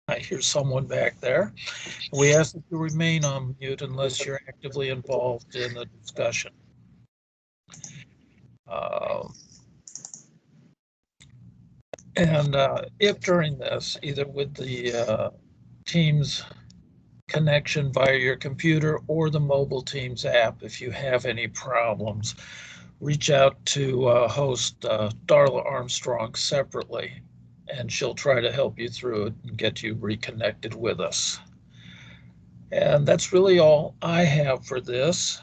I hear someone back there. We ask that you remain on mute unless you're actively involved in the discussion. And if during this, either with the Teams connection via your computer or the mobile Teams app, if you have any problems, reach out to host Darla Armstrong separately, and she'll try to help you through it and get you reconnected with us. And that's really all I have for this.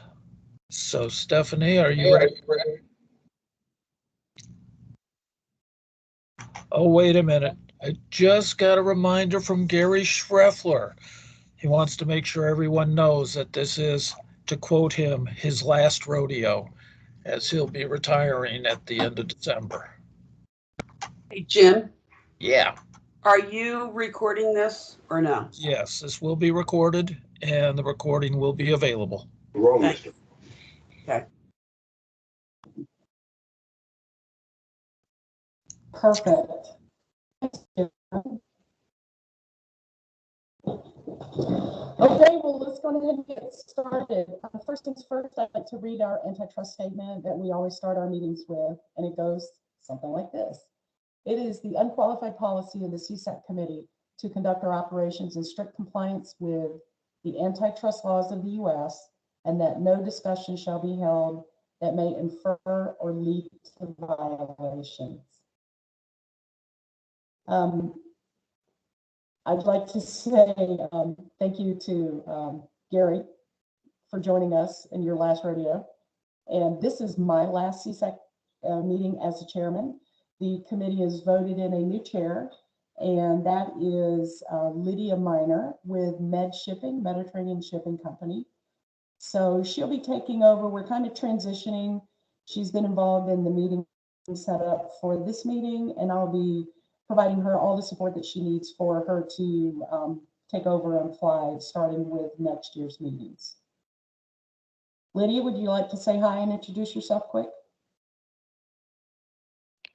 So, Stephanie, are you ready? Oh, wait a minute. I just got a reminder from Gary Schreffler. He wants to make sure everyone knows that this is, to quote him, his last rodeo, as he'll be retiring at the end of December. Hey, Jim. Yeah. Are you recording this or no? Yes, this will be recorded, and the recording will be available. Okay. Perfect. Okay, well, let's go ahead and get started. First things first, I'd like to read our antitrust statement that we always start our meetings with, and it goes something like this. It is the unqualified policy of the CESAC committee to conduct our operations in strict compliance with the antitrust laws of the U.S., and that no discussion shall be held that may infer or lead to violations. I'd like to say thank you to Gary for joining us in your last rodeo. And this is my last CESAC meeting as the chairman. The committee has voted in a new chair, and that is Lydia Miner with Mediterranean Shipping Company. So she'll be taking over. We're kind of transitioning. She's been involved in the meeting setup for this meeting, and I'll be providing her all the support that she needs for her to take over and fly, starting with next year's meetings. Lydia, would you like to say hi and introduce yourself quick?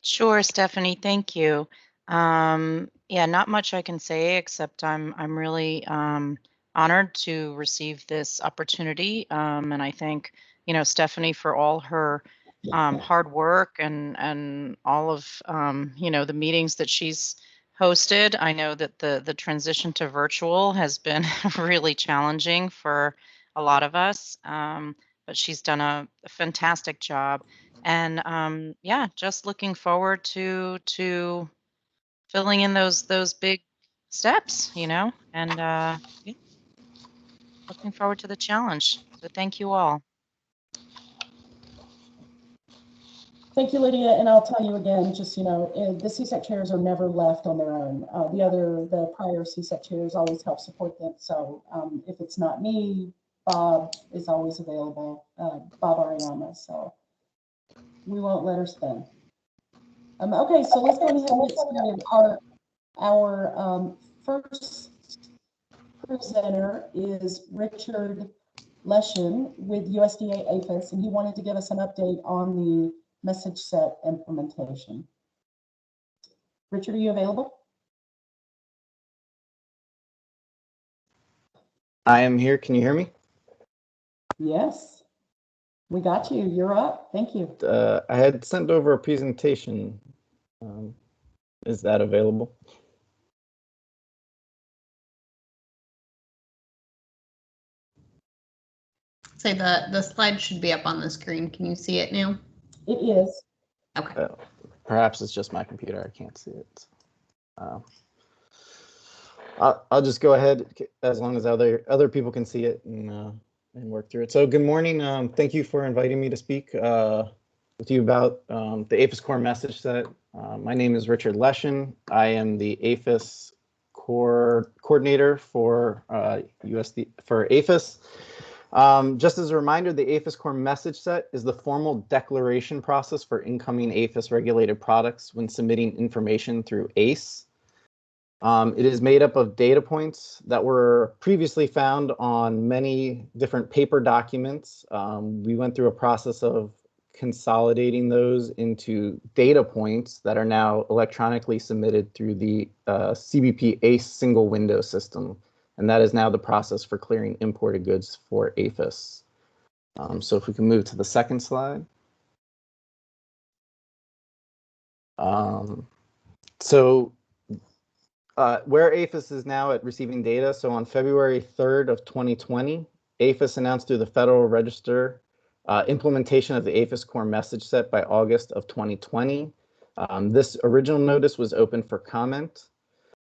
Sure, Stephanie, thank you. Yeah, not much I can say, except I'm really honored to receive this opportunity. And I thank, Stephanie for all her hard work and all of, the meetings that she's hosted. I know that the transition to virtual has been really challenging for a lot of us, but she's done a fantastic job. And yeah, just looking forward to filling in those big steps, and yeah, looking forward to the challenge. So thank you all. Thank you, Lydia. And I'll tell you again, just, the CESAC chairs are never left on their own. The prior CESAC chairs always help support them. So if it's not me, Bob is always available, Bob Ariama. So we won't let her spin. Okay, so let's go ahead and get started. Our first presenter is Richard Leschen with USDA Aphis, and he wanted to give us an update on the message set implementation. Richard, are you available? I am here. Can you hear me? Yes, we got you. You're up. Thank you. I had sent over a presentation. Is that available? Say the slide should be up on the screen. Can you see it now? It is. Okay. Perhaps it's just my computer. I can't see it. I'll just go ahead as long as other people can see it and work through it. So good morning. Thank you for inviting me to speak with you about the Aphis core message set. My name is Richard Leschen. I am the Aphis core coordinator for Aphis. Just as a reminder, the Aphis core message set is the formal declaration process for incoming Aphis regulated products when submitting information through ACE. It is made up of data points that were previously found on many different paper documents. We went through a process of consolidating those into data points that are now electronically submitted through the CBP ACE single window system. And that is now the process for clearing imported goods for Aphis. So if we can move to the second slide. Where Aphis is now at receiving data, so on February 3rd of 2020, Aphis announced through the Federal Register implementation of the Aphis core message set by August of 2020. This original notice was open for comment.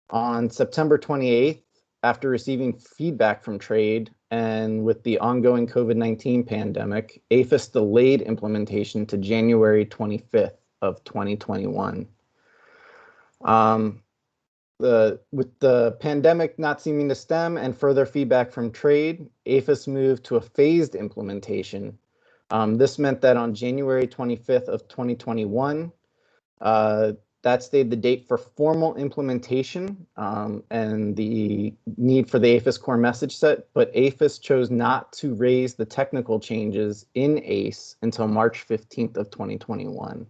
On September 28th, after receiving feedback from trade and with the ongoing COVID-19 pandemic, Aphis delayed implementation to January 25th of 2021. With the pandemic not seeming to stem and further feedback from trade, Aphis moved to a phased implementation. This meant that on January 25th of 2021, that stayed the date for formal implementation and the need for the Aphis core message set, but Aphis chose not to raise the technical changes in ACE until March 15th of 2021.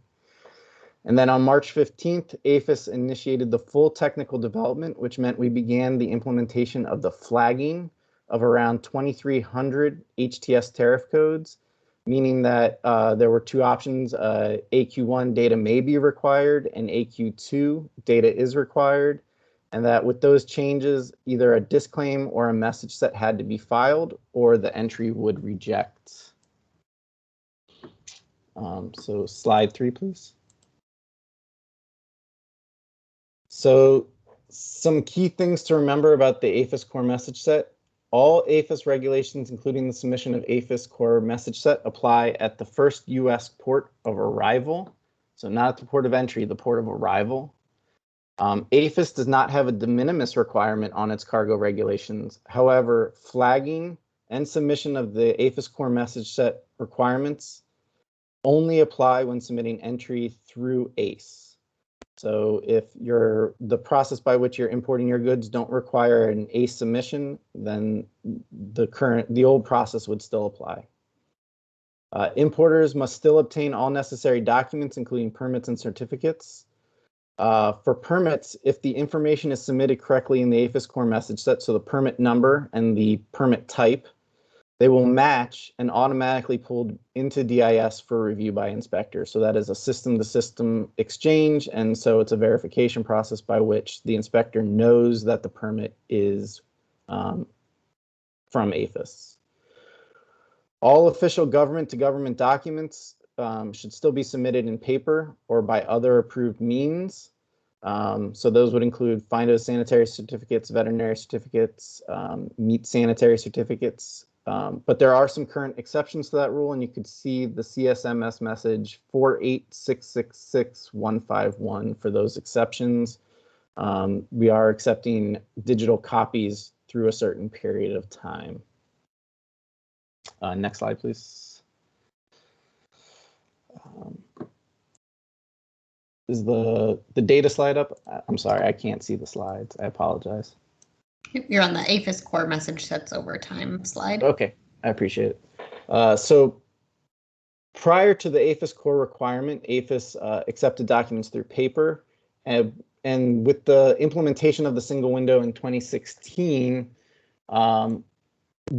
And then on March 15th, Aphis initiated the full technical development, which meant we began the implementation of the flagging of around 2,300 HTS tariff codes, meaning that there were two options, AQ1 data may be required and AQ2 data is required, and that with those changes, either a disclaim or a message set had to be filed or the entry would reject. So slide 3, please. So some key things to remember about the Aphis core message set. All Aphis regulations, including the submission of Aphis core message set, apply at the first U.S. port of arrival. So not at the port of entry, the port of arrival. Aphis does not have a de minimis requirement on its cargo regulations. However, flagging and submission of the Aphis core message set requirements only apply when submitting entry through ACE. So if the process by which you're importing your goods don't require an ACE submission, then the old process would still apply. Importers must still obtain all necessary documents, including permits and certificates. For permits, if the information is submitted correctly in the Aphis core message set, so the permit number and the permit type, they will match and automatically pulled into DIS for review by inspector. So that is a system-to-system exchange, and so it's a verification process by which the inspector knows that the permit is from Aphis. All official government-to-government documents should still be submitted in paper or by other approved means. So those would include phytosanitary certificates, veterinary certificates, meat sanitary certificates. But there are some current exceptions to that rule, and you could see the CSMS message 486666151 for those exceptions. We are accepting digital copies through a certain period of time. Next slide, please. Is the data slide up? I'm sorry, I can't see the slides. I apologize. You're on the Aphis core message sets over time slide. Okay, I appreciate it. So prior to the Aphis core requirement, Aphis accepted documents through paper, and with the implementation of the single window in 2016,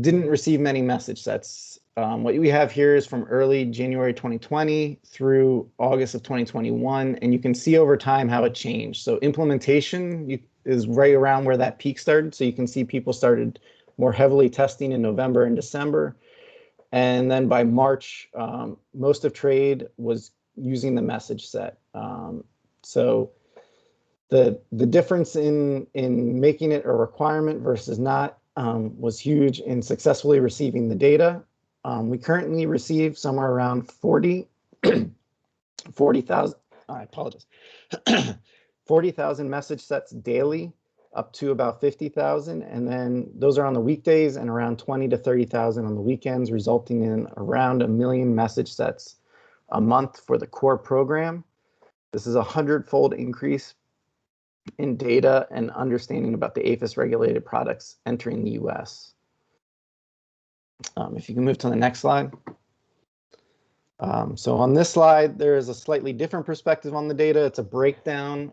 didn't receive many message sets. What we have here is from early January 2020 through August of 2021, and you can see over time how it changed. So implementation is right around where that peak started. So you can see people started more heavily testing in November and December. And then by March, most of trade was using the message set. So the difference in making it a requirement versus not was huge in successfully receiving the data. We currently receive somewhere around 40,000, I apologize, 40,000 message sets daily, up to about 50,000. And then those are on the weekdays and around 20 to 30,000 on the weekends, resulting in around 1 million message sets a month for the core program. This is a 100-fold increase in data and understanding about the Aphis regulated products entering the US. If you can move to the next slide. So on this slide, there is a slightly different perspective on the data. It's a breakdown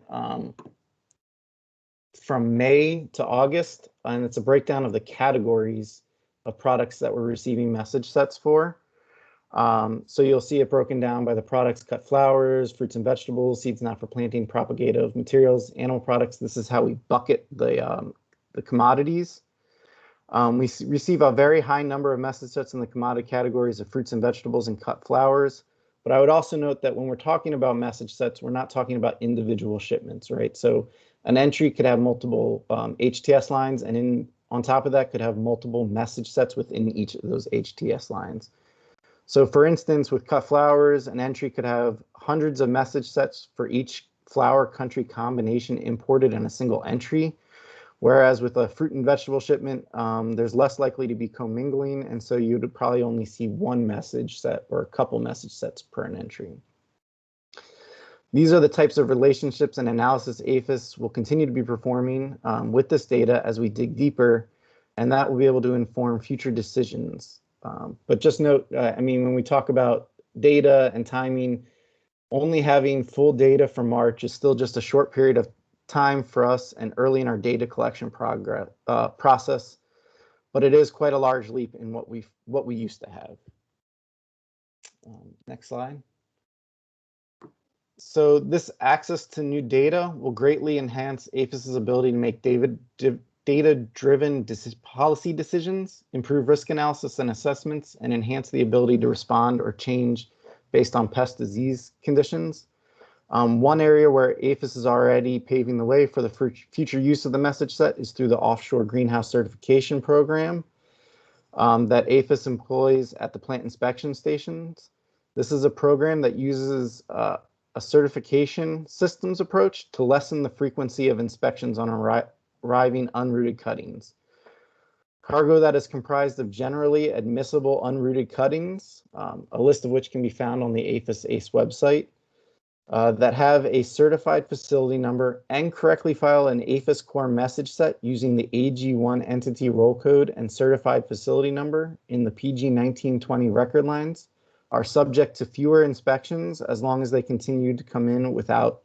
from May to August, and it's a breakdown of the categories of products that we're receiving message sets for. So you'll see it broken down by the products: cut flowers, fruits and vegetables, seeds not for planting, propagative materials, animal products. This is how we bucket the commodities. We receive a very high number of message sets in the commodity categories of fruits and vegetables and cut flowers. But I would also note that when we're talking about message sets, we're not talking about individual shipments, right? So an entry could have multiple HTS lines, and on top of that could have multiple message sets within each of those HTS lines. So for instance, with cut flowers, an entry could have hundreds of message sets for each flower country combination imported in a single entry. Whereas with a fruit and vegetable shipment, there's less likely to be commingling, and so you'd probably only see one message set or a couple message sets per an entry. These are the types of relationships and analysis Aphis will continue to be performing with this data as we dig deeper, and that will be able to inform future decisions. But just note, I mean, when we talk about data and timing, only having full data for March is still just a short period of time for us and early in our data collection process, but it is quite a large leap in what we used to have. Next slide. So this access to new data will greatly enhance Aphis's ability to make data-driven policy decisions, improve risk analysis and assessments, and enhance the ability to respond or change based on pest disease conditions. One area where Aphis is already paving the way for the future use of the message set is through the Offshore Greenhouse Certification Program that Aphis employs at the plant inspection stations. This is a program that uses a certification systems approach to lessen the frequency of inspections on arriving unrooted cuttings. Cargo that is comprised of generally admissible unrooted cuttings, a list of which can be found on the Aphis ACE website, that have a certified facility number and correctly file an Aphis core message set using the AG1 entity roll code and certified facility number in the PG 1920 record lines are subject to fewer inspections as long as they continue to come in without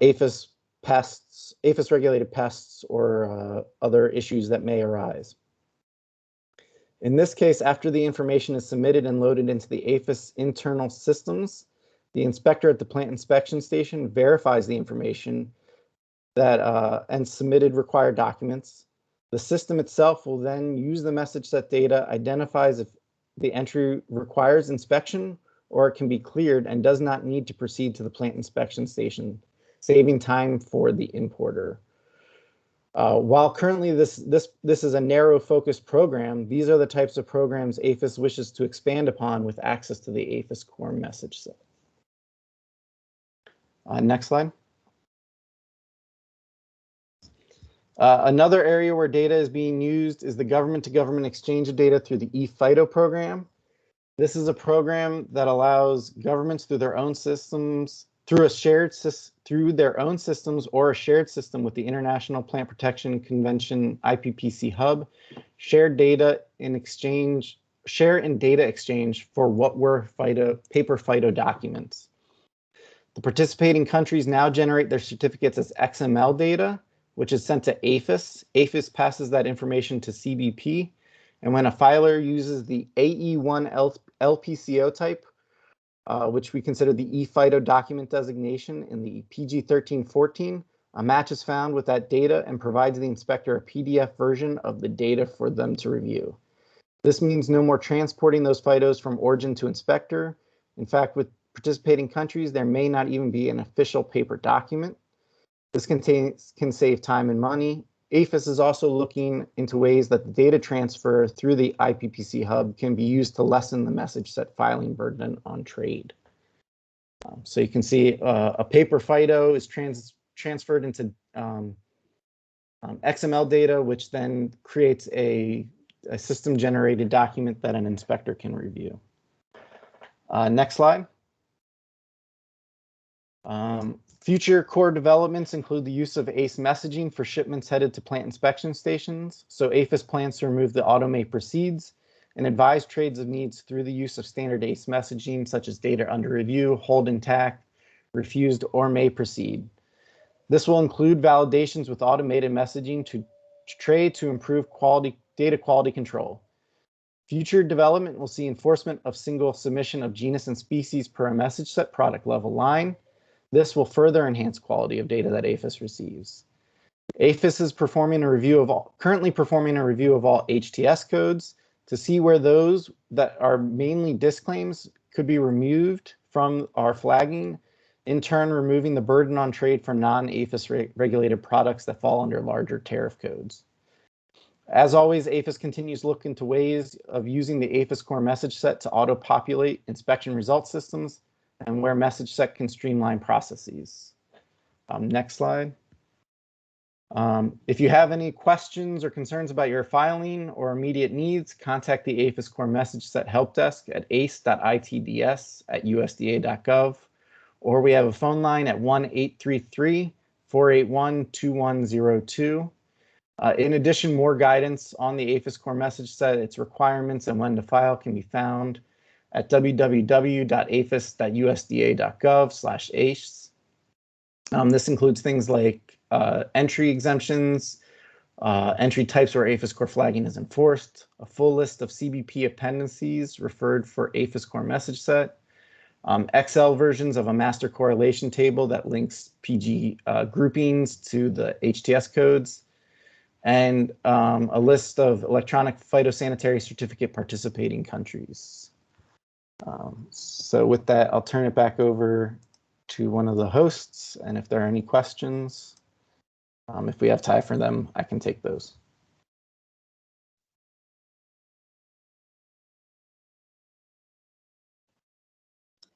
Aphis regulated pests or other issues that may arise. In this case, after the information is submitted and loaded into the Aphis internal systems, the inspector at the plant inspection station verifies the information that and submitted required documents. The system itself will then use the message set data, identifies if the entry requires inspection or it can be cleared and does not need to proceed to the plant inspection station, saving time for the importer. While currently this is a narrow focused program, these are the types of programs Aphis wishes to expand upon with access to the Aphis core message set. Next slide. Another area where data is being used is the government-to-government exchange of data through the E-Fido program. This is a program that allows governments through their own systems, through their own systems or a shared system with the International Plant Protection Convention IPPC hub, share in data exchange for what were paper Fido documents. The participating countries now generate their certificates as XML data, which is sent to Aphis. Aphis passes that information to CBP. And when a filer uses the AE1 LPCO type, which we consider the E-Fido document designation in the PG 1314, a match is found with that data and provides the inspector a PDF version of the data for them to review. This means no more transporting those Fidos from origin to inspector. In fact, with participating countries, there may not even be an official paper document. This can save time and money. Aphis is also looking into ways that the data transfer through the IPPC hub can be used to lessen the message set filing burden on trade. So you can see a paper Fido is transferred into XML data, which then creates a system-generated document that an inspector can review. Next slide. Future core developments include the use of ACE messaging for shipments headed to plant inspection stations. So Aphis plans to remove the automate proceeds and advise trades of needs through the use of standard ACE messaging such as data under review, hold intact, refused, or may proceed. This will include validations with automated messaging to trade to improve data quality control. Future development will see enforcement of single submission of genus and species per a message set product level line. This will further enhance quality of data that Aphis receives. Aphis is currently performing a review of all HTS codes to see where those that are mainly disclaims could be removed from our flagging, in turn removing the burden on trade for non-Aphis regulated products that fall under larger tariff codes. As always, Aphis continues to look into ways of using the Aphis core message set to auto-populate inspection result systems and where message set can streamline processes. Next slide. If you have any questions or concerns about your filing or immediate needs, contact the Aphis core message set help desk at ace.itds@usda.gov, or we have a phone line at 1-833-481-2102. In addition, more guidance on the Aphis core message set, its requirements, and when to file can be found at www.aphis.usda.gov/ACE. This includes things like entry exemptions, entry types where Aphis core flagging is enforced, a full list of CBP appendices referred for Aphis core message set, Excel versions of a master correlation table that links PG groupings to the HTS codes, and a list of electronic phytosanitary certificate participating countries. So with that, I'll turn it back over to one of the hosts, and if there are any questions, if we have time for them, I can take those.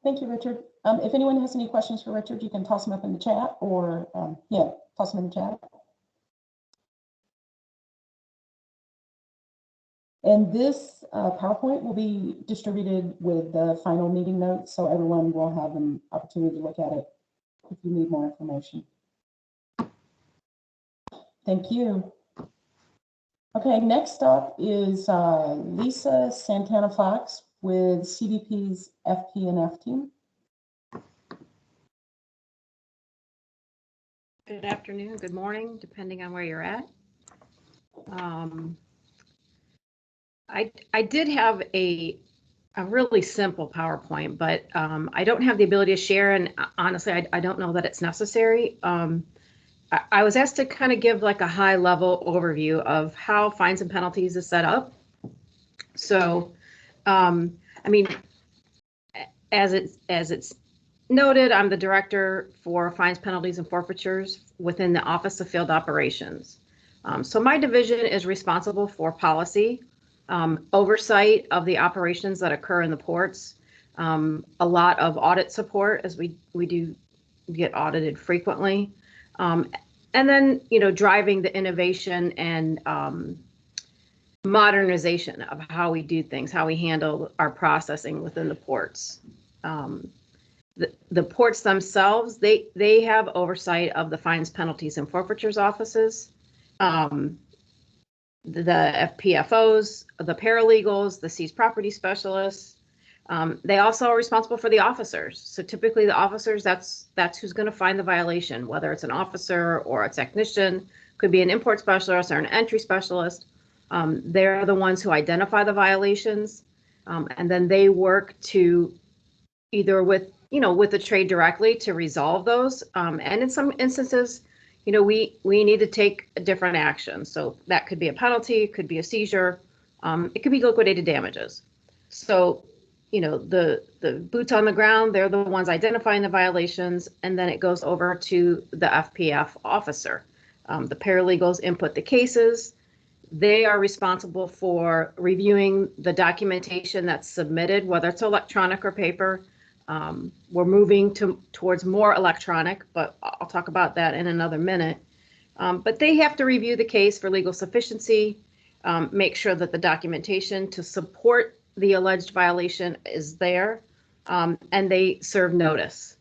Thank you, Richard. If anyone has any questions for Richard, you can toss them up in the chat, or toss them in the chat. And this PowerPoint will be distributed with the final meeting notes, so everyone will have an opportunity to look at it if you need more information. Thank you. Okay, next up is Lisa Santana-Fox with CBP's FP&F team. Good afternoon, good morning, depending on where you're at. I did have a really simple PowerPoint, but I don't have the ability to share, and honestly, I don't know that it's necessary. I was asked to kind of give like a high level overview of how fines and penalties is set up. So, I mean, as it's noted, I'm the director for fines, penalties, and forfeitures within the Office of Field Operations. So my division is responsible for policy, oversight of the operations that occur in the ports, a lot of audit support as we do get audited frequently, and then driving the innovation and modernization of how we do things, how we handle our processing within the ports. The ports themselves, they have oversight of the fines, penalties, and forfeitures offices, the FPFOs, the paralegals, the seized property specialists. They also are responsible for the officers. So typically the officers, that's who's going to find the violation, whether it's an officer or a technician, could be an import specialist or an entry specialist. They're the ones who identify the violations, and then they work to either with the trade directly to resolve those. And in some instances, we need to take a different action. So that could be a penalty, it could be a seizure, it could be liquidated damages. So, the boots on the ground, they're the ones identifying the violations, and then it goes over to the FPF officer. The paralegals input the cases. They are responsible for reviewing the documentation that's submitted, whether it's electronic or paper. We're moving towards more electronic, but I'll talk about that in another minute. But they have to review the case for legal sufficiency, make sure that the documentation to support the alleged violation is there, and they serve notice.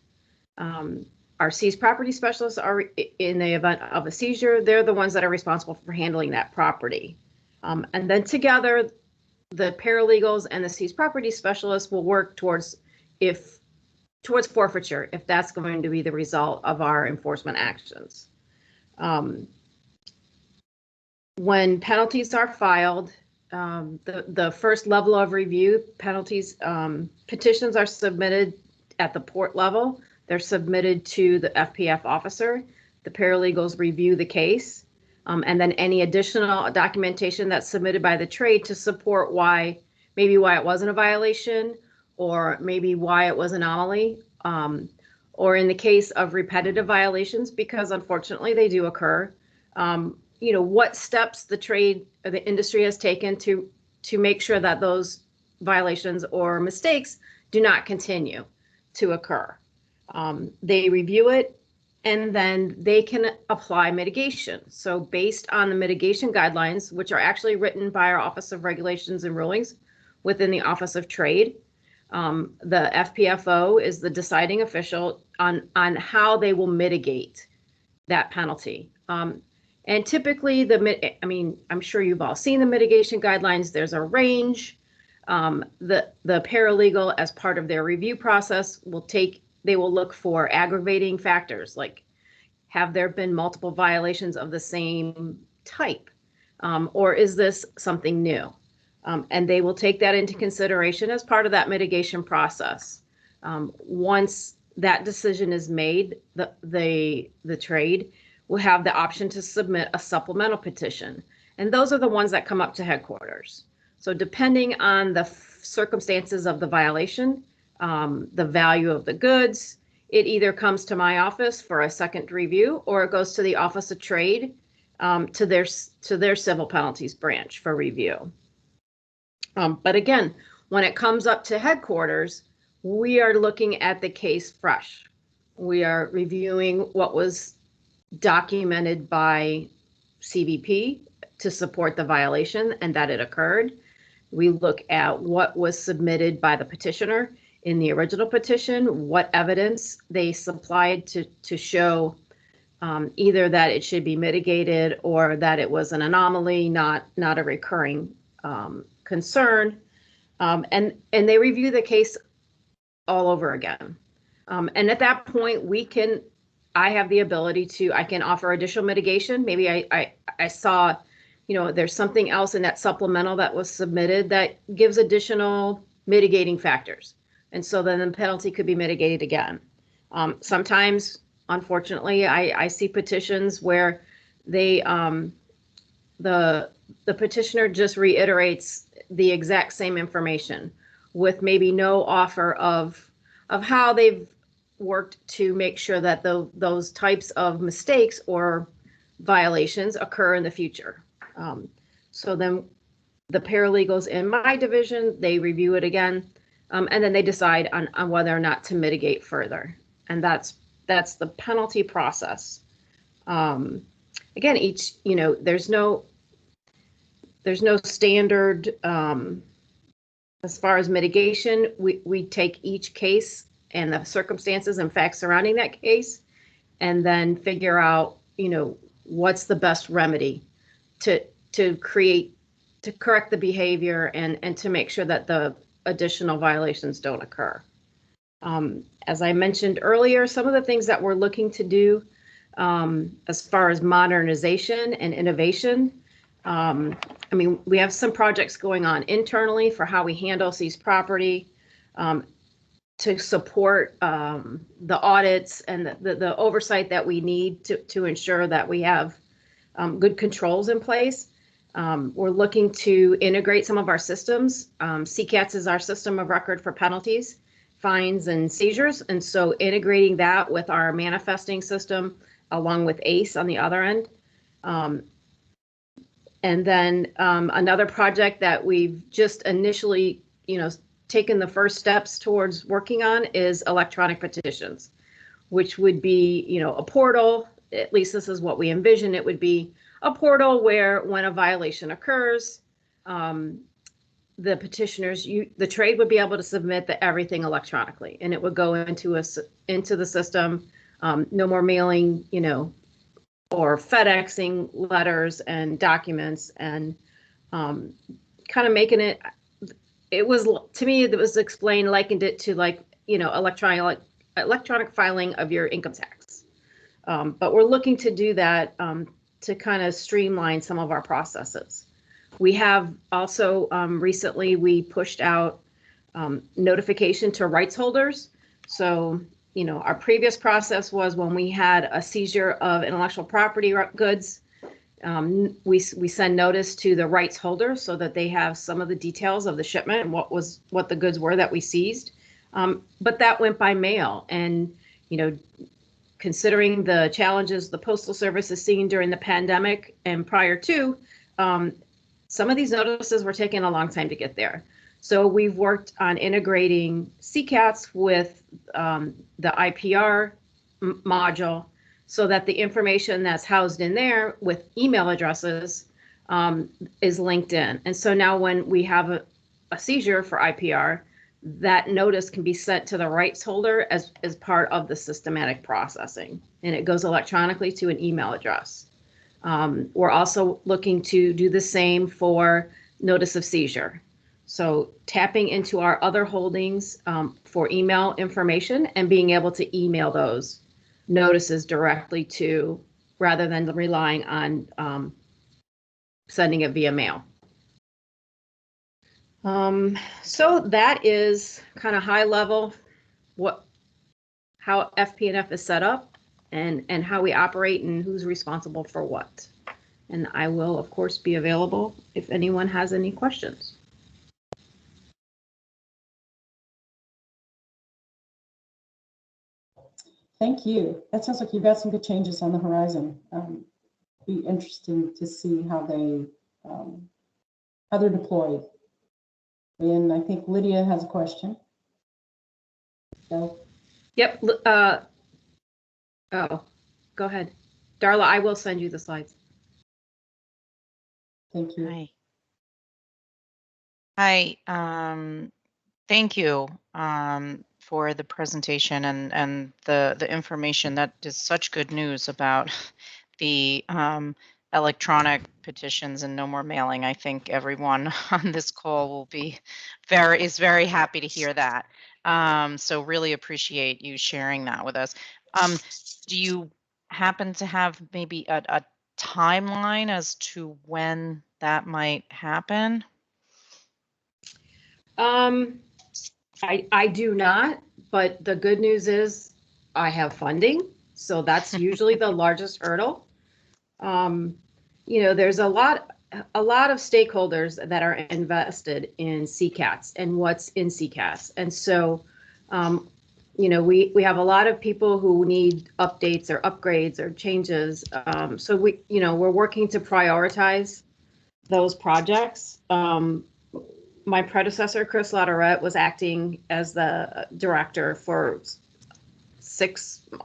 Our seized property specialists are, in the event of a seizure, they're the ones that are responsible for handling that property. And then together, the paralegals and the seized property specialists will work towards forfeiture if that's going to be the result of our enforcement actions. When penalties are filed, the first level of review, petitions are submitted at the port level. They're submitted to the FPF officer. The paralegals review the case, and then any additional documentation that's submitted by the trade to support maybe why it wasn't a violation, or maybe why it was an anomaly, or in the case of repetitive violations, because unfortunately they do occur, what steps the trade or the industry has taken to make sure that those violations or mistakes do not continue to occur. They review it, and then they can apply mitigation. So based on the mitigation guidelines, which are actually written by our Office of Regulations and Rulings within the Office of Trade, the FPFO is the deciding official on how they will mitigate that penalty. And typically, I'm sure you've all seen the mitigation guidelines. There's a range. The paralegal, as part of their review process, they will look for aggravating factors, like have there been multiple violations of the same type, or is this something new? And they will take that into consideration as part of that mitigation process. Once that decision is made, the trade will have the option to submit a supplemental petition. And those are the ones that come up to headquarters. So depending on the circumstances of the violation, the value of the goods, it either comes to my office for a second review, or it goes to the Office of Trade, to their civil penalties branch for review. But again, when it comes up to headquarters, we are looking at the case fresh. We are reviewing what was documented by CBP to support the violation and that it occurred. We look at what was submitted by the petitioner in the original petition, what evidence they supplied to show either that it should be mitigated or that it was an anomaly, not a recurring concern, and they review the case all over again. And at that point, I have the ability I can offer additional mitigation. Maybe I saw, there's something else in that supplemental that was submitted that gives additional mitigating factors. And so then the penalty could be mitigated again. Sometimes, unfortunately, I see petitions where the petitioner just reiterates the exact same information with maybe no offer of how they've worked to make sure that those types of mistakes or violations occur in the future. So then the paralegals in my division, they review it again, and then they decide on whether or not to mitigate further. And that's the penalty process. Again, there's no standard as far as mitigation. We take each case and the circumstances and facts surrounding that case, and then figure out, what's the best remedy to correct the behavior and to make sure that the additional violations don't occur. As I mentioned earlier, some of the things that we're looking to do as far as modernization and innovation, we have some projects going on internally for how we handle seized property, to support the audits and the oversight that we need to ensure that we have good controls in place. We're looking to integrate some of our systems. CCATS is our system of record for penalties, fines, and seizures. And so integrating that with our manifesting system, along with ACE on the other end. And then another project that we've just initially, taken the first steps towards working on is electronic petitions, which would be, a portal. At least this is what we envision. It would be a portal where, when a violation occurs, the petitioners, the trade would be able to submit everything electronically, and it would go into the system. No more mailing, or FedExing letters and documents, and kind of making it it was, to me, it was explained, likened it to like, electronic filing of your income tax. But we're looking to do that to kind of streamline some of our processes. We have also recently we pushed out notification to rights holders. So, our previous process was when we had a seizure of intellectual property goods, we send notice to the rights holder so that they have some of the details of the shipment and what the goods were that we seized. But that went by mail, and considering the challenges the Postal Service has seen during the pandemic and prior to, some of these notices were taking a long time to get there. So we've worked on integrating CCATs with the IPR module so that the information that's housed in there with email addresses is linked in. And so now when we have a seizure for IPR, that notice can be sent to the rights holder as part of the systematic processing, and it goes electronically to an email address. We're also looking to do the same for notice of seizure. So tapping into our other holdings for email information and being able to email those notices directly to, rather than relying on sending it via mail. So that is kind of high level how FP&F is set up and how we operate and who's responsible for what. And I will, of course, be available if anyone has any questions. Thank you. That sounds like you've got some good changes on the horizon. Be interesting to see how they're deployed. And I think Lydia has a question. So. Yep. Oh, go ahead. Darla, I will send you the slides. Thank you. Hi. Thank you for the presentation and the information. That is such good news about the electronic petitions and no more mailing. I think everyone on this call will be very happy to hear that. So really appreciate you sharing that with us. Do you happen to have maybe a timeline as to when that might happen? I do not, but the good news is I have funding. So that's usually the largest hurdle. There's a lot of stakeholders that are invested in CCATs and what's in CCATs. And so, we have a lot of people who need updates or upgrades or changes. So we're working to prioritize those projects. My predecessor, Chris Latourette, was acting as the director for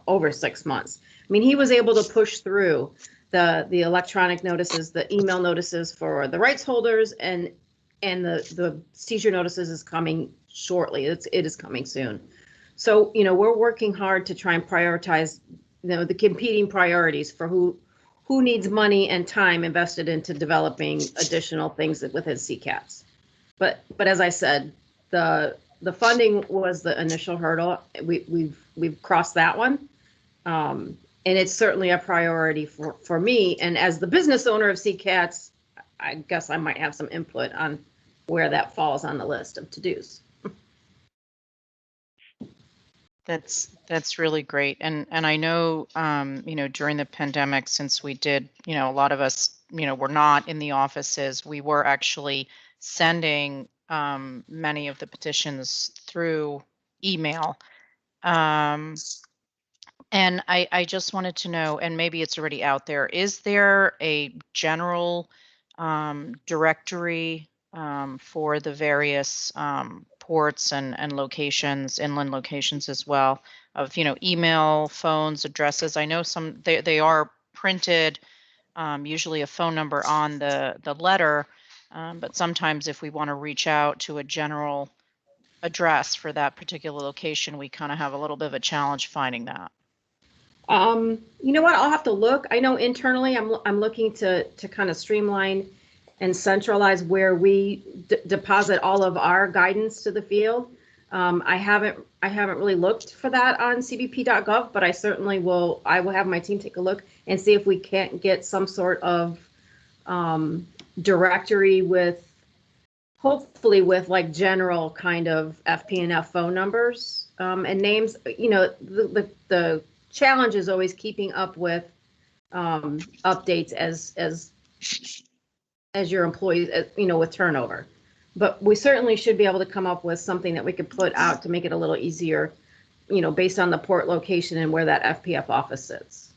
over 6 months. I mean, he was able to push through the electronic notices, the email notices for the rights holders, and the seizure notices is coming shortly. It is coming soon. So, we're working hard to try and prioritize, the competing priorities for who needs money and time invested into developing additional things within CCATs. But as I said, the funding was the initial hurdle. We've crossed that one, and it's certainly a priority for me. And as the business owner of CCATs, I guess I might have some input on where that falls on the list of to-dos. That's really great. And I know, during the pandemic, since we did, a lot of us, were not in the offices, we were actually sending many of the petitions through email. And I just wanted to know, and maybe it's already out there, is there a general directory for the various ports and locations, inland locations as well, of email, phones, addresses? I know some they are printed, usually a phone number on the letter, but sometimes if we want to reach out to a general address for that particular location, we kind of have a little bit of a challenge finding that. You know what? I'll have to look. I know internally I'm looking to kind of streamline and centralize where we deposit all of our guidance to the field. I haven't really looked for that on cbp.gov, but I certainly will. I will have my team take a look and see if we can't get some sort of directory with, hopefully with like general kind of FP&F phone numbers and names. You know, the challenge is always keeping up with updates as your employees, you know, with turnover. But we certainly should be able to come up with something that we could put out to make it a little easier, you know, based on the port location and where that FPF office sits.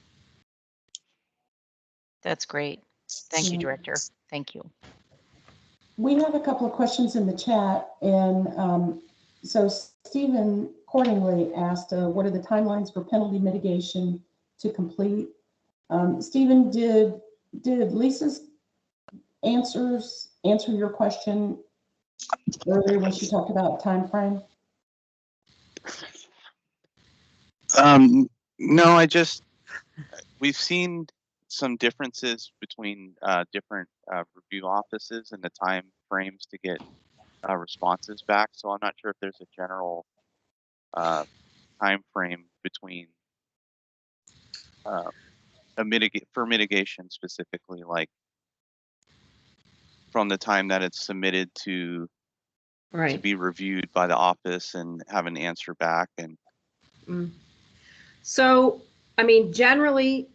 That's great. Thank you, Director. Thank you. We have a couple of questions in the chat, and so Stephen Cordingly asked, what are the timelines for penalty mitigation to complete? Stephen, did Lisa's answer your question earlier when she talked about time frame? No, we've seen some differences between different review offices and the time frames to get responses back. So I'm not sure if there's a general time frame between for mitigation specifically, like from the time that it's submitted to be reviewed by the office and have an answer back. And so, I mean, generally,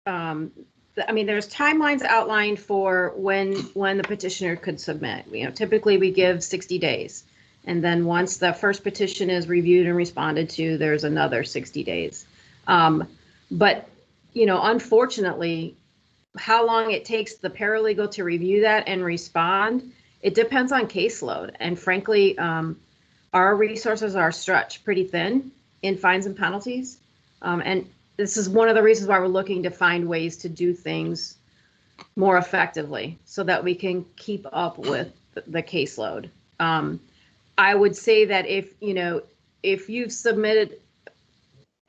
there's timelines outlined for when the petitioner could submit. You know, typically we give 60 days, and then once the first petition is reviewed and responded to, there's another 60 days. But you know, unfortunately, how long it takes the paralegal to review that and respond, it depends on caseload. And frankly, our resources are stretched pretty thin in fines and penalties. And this is one of the reasons why we're looking to find ways to do things more effectively so that we can keep up with the caseload. I would say that if you've submitted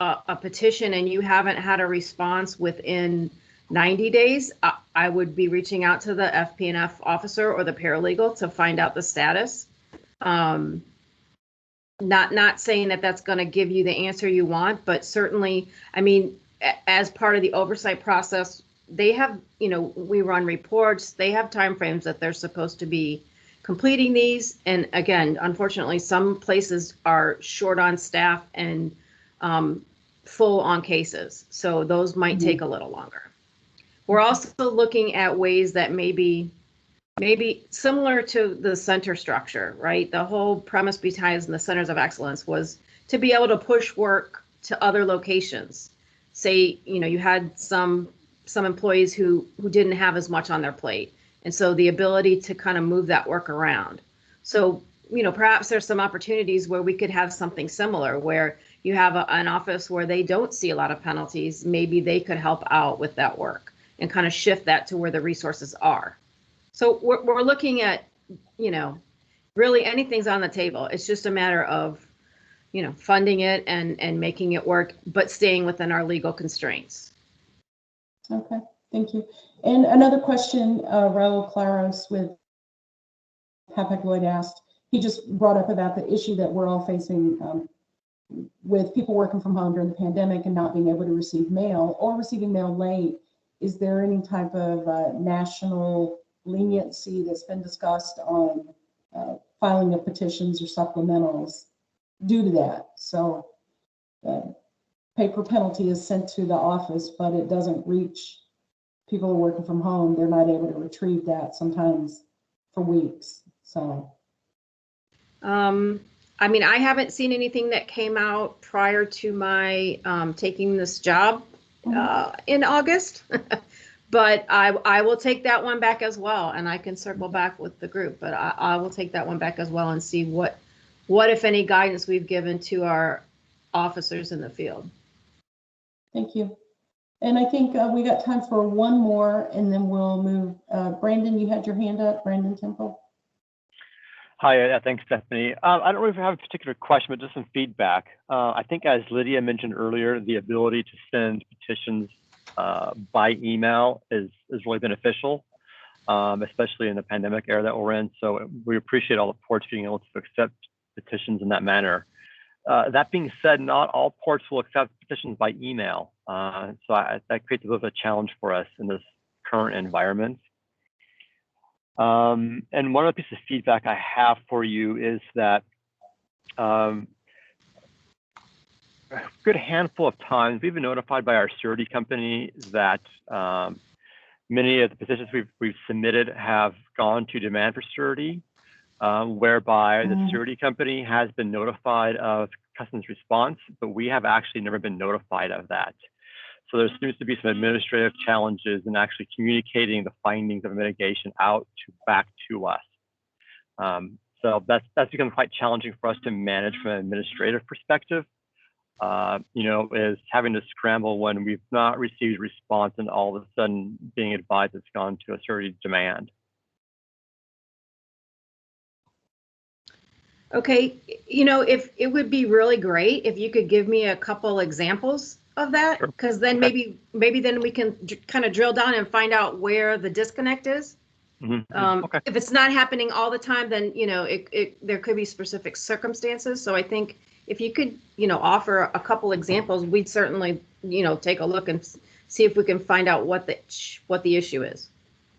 a petition and you haven't had a response within 90 days, I would be reaching out to the FP&F officer or the paralegal to find out the status. Not saying that that's going to give you the answer you want, but certainly, I mean, as part of the oversight process, they have, you know, we run reports, they have timeframes that they're supposed to be completing these. And again, unfortunately, some places are short on staff and full on cases. So those might take a little longer. We're also looking at ways that maybe similar to the center structure, right? The whole premise behind the centers of excellence was to be able to push work to other locations. Say, you know, you had some employees who didn't have as much on their plate. And so the ability to kind of move that work around. So, you know, perhaps there's some opportunities where we could have something similar where you have an office where they don't see a lot of penalties. Maybe they could help out with that work and kind of shift that to where the resources are. So we're looking at, you know, really anything's on the table. It's just a matter of, you know, funding it and making it work, but staying within our legal constraints. Okay, thank you. And another question, Raul Claros with Hapag-Lloyd asked, he just brought up about the issue that we're all facing with people working from home during the pandemic and not being able to receive mail or receiving mail late. Is there any type of national leniency that's been discussed on filing of petitions or supplementals due to that? So paper penalty is sent to the office, but it doesn't reach people who are working from home. They're not able to retrieve that sometimes for weeks. So I mean, I haven't seen anything that came out prior to my taking this job in August, but I will take that one back as well, and I can circle back with the group, but I will take that one back as well and see what if any guidance we've given to our officers in the field. Thank you. And I think we got time for one more, and then we'll move. Brandon, you had your hand up, Brandon Temple. Hi, thanks, Stephanie. I don't really have a particular question, but just some feedback. I think as Lydia mentioned earlier, the ability to send petitions by email is really beneficial. especially in the pandemic era that we're in. So we appreciate all the ports being able to accept petitions in that manner. That being said, not all ports will accept petitions by email. So that creates a bit of a challenge for us in this current environment. And one other piece of feedback I have for you is that a good handful of times we've been notified by our surety company that many of the petitions we've submitted have gone to demand for surety, whereby the surety company has been notified of customs response, but we have actually never been notified of that. So there seems to be some administrative challenges in actually communicating the findings of mitigation back to us. So that's become quite challenging for us to manage from an administrative perspective. Is having to scramble when we've not received response and all of a sudden being advised it's gone to a surety demand. Okay, if it would be really great if you could give me a couple examples of that, because then maybe then we can kind of drill down and find out where the disconnect is. Okay. If it's not happening all the time, then there could be specific circumstances. So I think if you could offer a couple examples, we'd certainly take a look and see if we can find out what the issue is.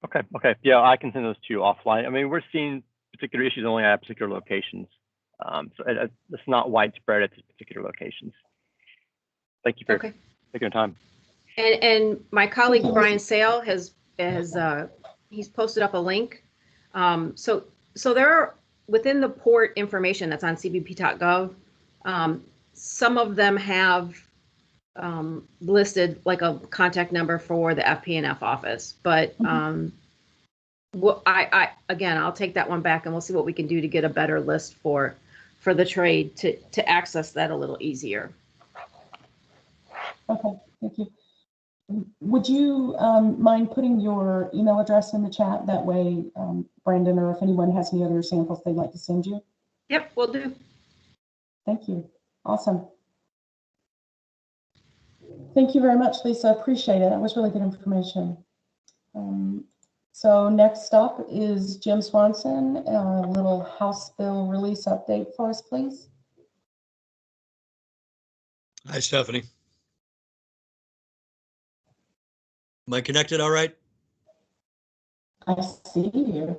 Okay. Yeah, I can send those to you offline. I mean, we're seeing particular issues only at particular locations. So it's not widespread at particular locations. Thank you for taking the time. And my colleague Brian Sale has he's posted up a link. So there are, within the port information that's on cbp.gov, some of them have listed like a contact number for the FP&F office, but again, I'll take that one back and we'll see what we can do to get a better list for the trade to access that a little easier. Okay, thank you. Would you mind putting your email address in the chat? That way, Brandon, or if anyone has any other samples they'd like to send you. Yep, will do. Thank you. Awesome. Thank you very much, Lisa. Appreciate it. That was really good information. So next up is Jim Swanson. A little House bill release update for us, please. Hi, Stephanie. Am I connected all right? I see you.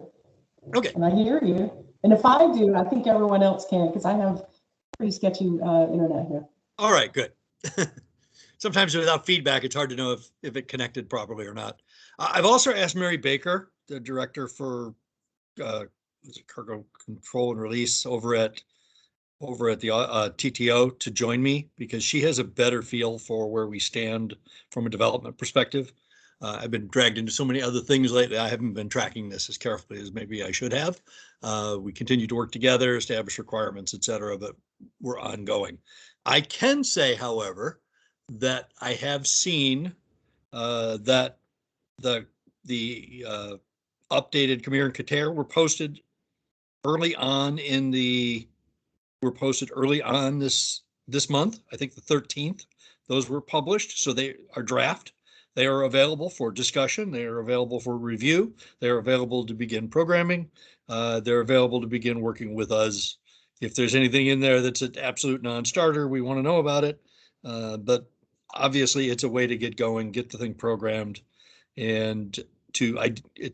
Okay. And I hear you. And if I do, I think everyone else can, because I have pretty sketchy internet here. All right, good. Sometimes without feedback, it's hard to know if it connected properly or not. I've also asked Mary Baker, the director for cargo control and release over at the TTO, to join me because she has a better feel for where we stand from a development perspective. I've been dragged into so many other things lately. I haven't been tracking this as carefully as maybe I should have. We continue to work together, establish requirements, et cetera, but we're ongoing. I can say, however, that I have seen that the updated Khmer and Qatar were posted early on this month. I think the 13th. Those were published, so they are draft. They are available for discussion. They are available for review. They are available to begin programming. They're available to begin working with us. If there's anything in there that's an absolute non-starter, we want to know about it. But obviously, it's a way to get going, get the thing programmed, and to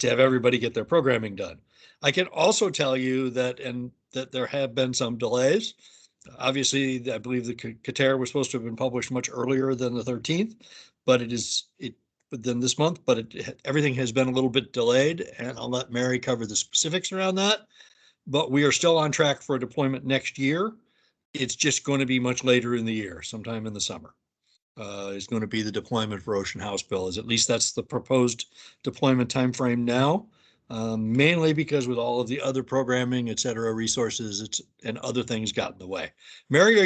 have everybody get their programming done. I can also tell you that there have been some delays. Obviously, I believe the Qatar was supposed to have been published much earlier than the 13th, but than this month. But everything has been a little bit delayed, and I'll let Mary cover the specifics around that. But we are still on track for a deployment next year. It's just going to be much later in the year, sometime in the summer. Is going to be the deployment for Ocean House Bill. At least that's the proposed deployment timeframe now. Mainly because with all of the other programming, et cetera, resources and other things got in the way. Mary, are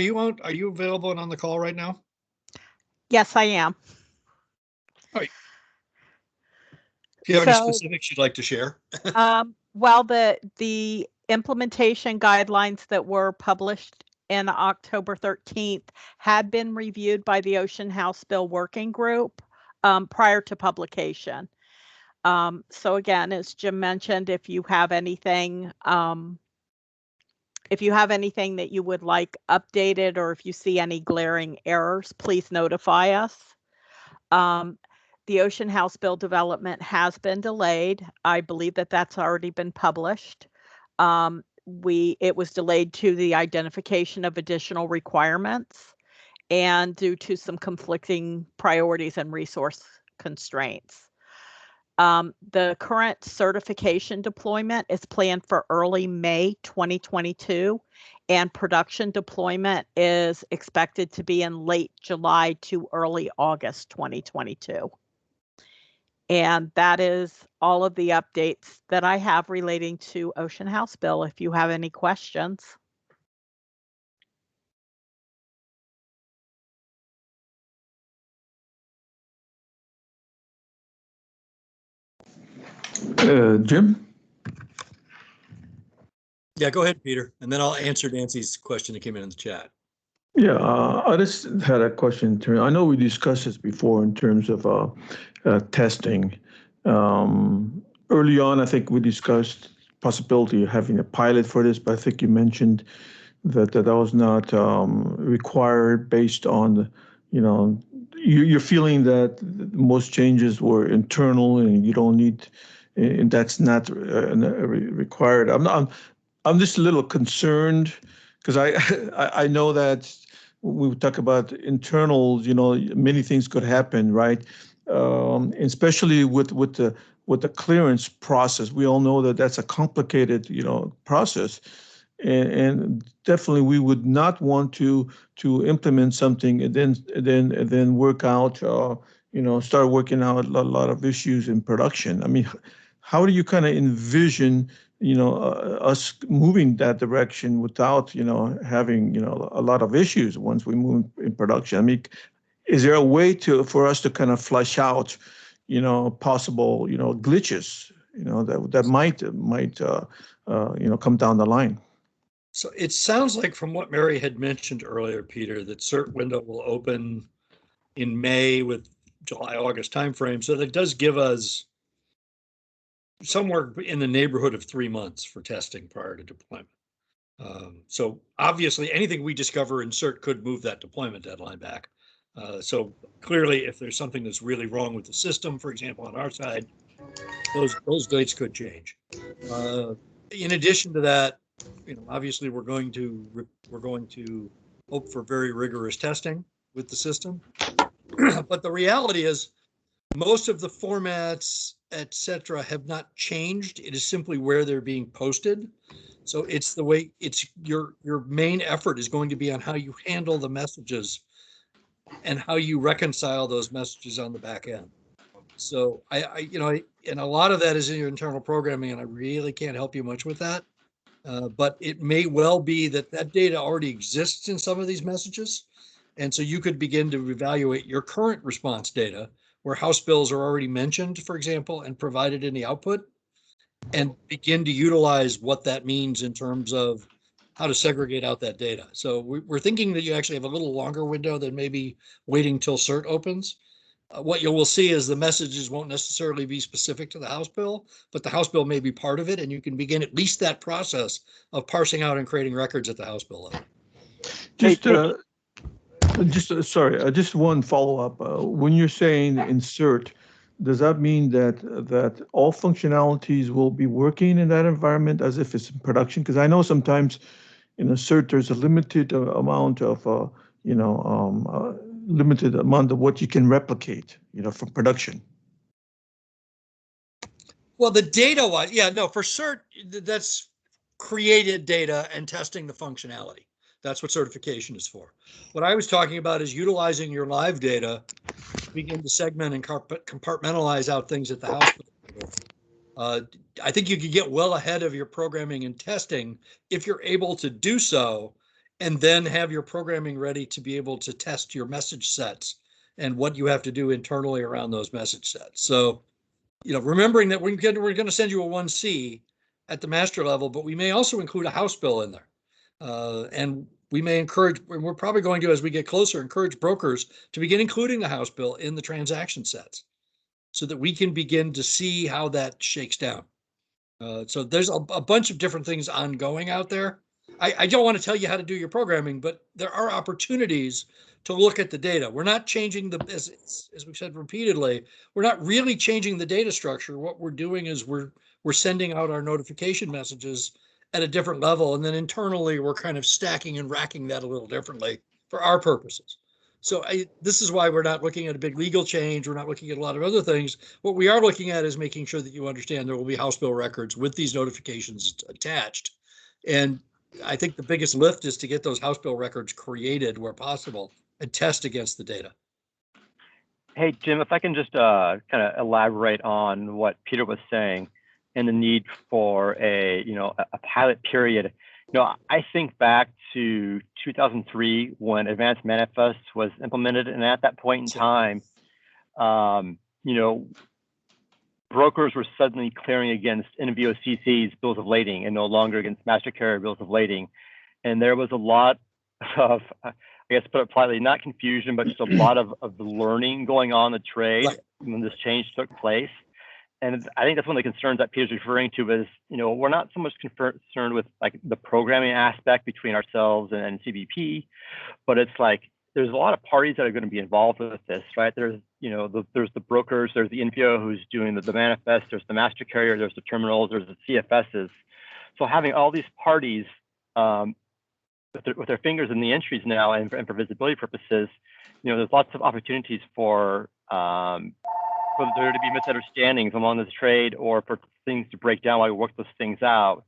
you available and on the call right now? Yes, I am. All right. Do you have any specifics you'd like to share? Well, the implementation guidelines that were published in October 13th had been reviewed by the Ocean House Bill Working Group prior to publication. So again, as Jim mentioned, if you have anything that you would like updated, or if you see any glaring errors, please notify us. The Ocean House bill development has been delayed. I believe that that's already been published. It was delayed to the identification of additional requirements and due to some conflicting priorities and resource constraints. The current certification deployment is planned for early May 2022, and production deployment is expected to be in late July to early August 2022. And that is all of the updates that I have relating to Ocean House bill. If you have any questions. Jim? Yeah, go ahead, Peter, and then I'll answer Nancy's question that came in the chat. Yeah, I just had a question. I know we discussed this before in terms of testing. Early on, I think we discussed possibility of having a pilot for this, but I think you mentioned that that was not required based on the, you're feeling that most changes were internal and you don't need, and that's not required. I'm just a little concerned because I know that when we talk about internals, many things could happen, right? Especially with the clearance process. We all know that that's a complicated, process. And definitely we would not want to implement something and then work out, start working out a lot of issues in production. I mean, how do you kind of envision, us moving that direction without, having, a lot of issues once we move in production? I mean, is there a way for us to kind of flesh out, possible, glitches, that might come down the line? So it sounds like from what Mary had mentioned earlier, Peter, that CERT window will open in May with July, August timeframe. So that does give us somewhere in the neighborhood of 3 months for testing prior to deployment. So obviously anything we discover in CERT could move that deployment deadline back. So clearly if there's something that's really wrong with the system, for example, on our side, those dates could change. In addition to that, obviously we're going to hope for very rigorous testing with the system. But the reality is most of the formats, et cetera, have not changed. It is simply where they're being posted. So it's the way your main effort is going to be on how you handle the messages and how you reconcile those messages on the back end. So and a lot of that is in your internal programming, and I really can't help you much with that. But it may well be that data already exists in some of these messages. And so you could begin to evaluate your current response data where House bills are already mentioned, for example, and provided in the output, and begin to utilize what that means in terms of how to segregate out that data. So we're thinking that you actually have a little longer window than maybe waiting till CERT opens. What you will see is the messages won't necessarily be specific to the House bill, but the House bill may be part of it, and you can begin at least that process of parsing out and creating records at the House bill level. Just one follow-up. When you're saying insert, does that mean that all functionalities will be working in that environment as if it's in production? Because I know sometimes in CERT there's a limited amount of limited amount of what you can replicate, from production. Well, the data-wise, for CERT, that's created data and testing the functionality. That's what certification is for. What I was talking about is utilizing your live data to begin to segment and compartmentalize out things at the House level. I think you could get well ahead of your programming and testing if you're able to do so, and then have your programming ready to be able to test your message sets and what you have to do internally around those message sets. So, remembering that we're going to send you a 1C at the master level, but we may also include a House bill in there. And we may encourage, we're probably going to, as we get closer, encourage brokers to begin including the House bill in the transaction sets. so that we can begin to see how that shakes down. So there's a bunch of different things ongoing out there. I don't want to tell you how to do your programming, but there are opportunities to look at the data. We're not changing as we've said repeatedly, we're not really changing the data structure. What we're doing is we're sending out our notification messages at a different level. And then internally, we're kind of stacking and racking that a little differently for our purposes. So this is why we're not looking at a big legal change. We're not looking at a lot of other things. What we are looking at is making sure that you understand there will be House bill records with these notifications attached. And I think the biggest lift is to get those House bill records created where possible and test against the data. Hey, Jim, if I can just kind of elaborate on what Peter was saying and the need for a pilot period. I think back to 2003 when Advanced Manifest was implemented, and at that point in time, brokers were suddenly clearing against NVOCC's bills of lading and no longer against master carrier bills of lading. And there was a lot of, I guess, put it politely, not confusion, but just a lot of learning going on in the trade when this change took place. And I think that's one of the concerns that Peter's referring to is, we're not so much concerned with like the programming aspect between ourselves and CBP, but it's like there's a lot of parties that are going to be involved with this, right? There's, there's the brokers, there's the NPO who's doing the manifest, there's the master carrier, there's the terminals, there's the CFSs. So having all these parties with their fingers in the entries now and for visibility purposes, there's lots of opportunities for there to be misunderstandings among this trade or for things to break down while we work those things out.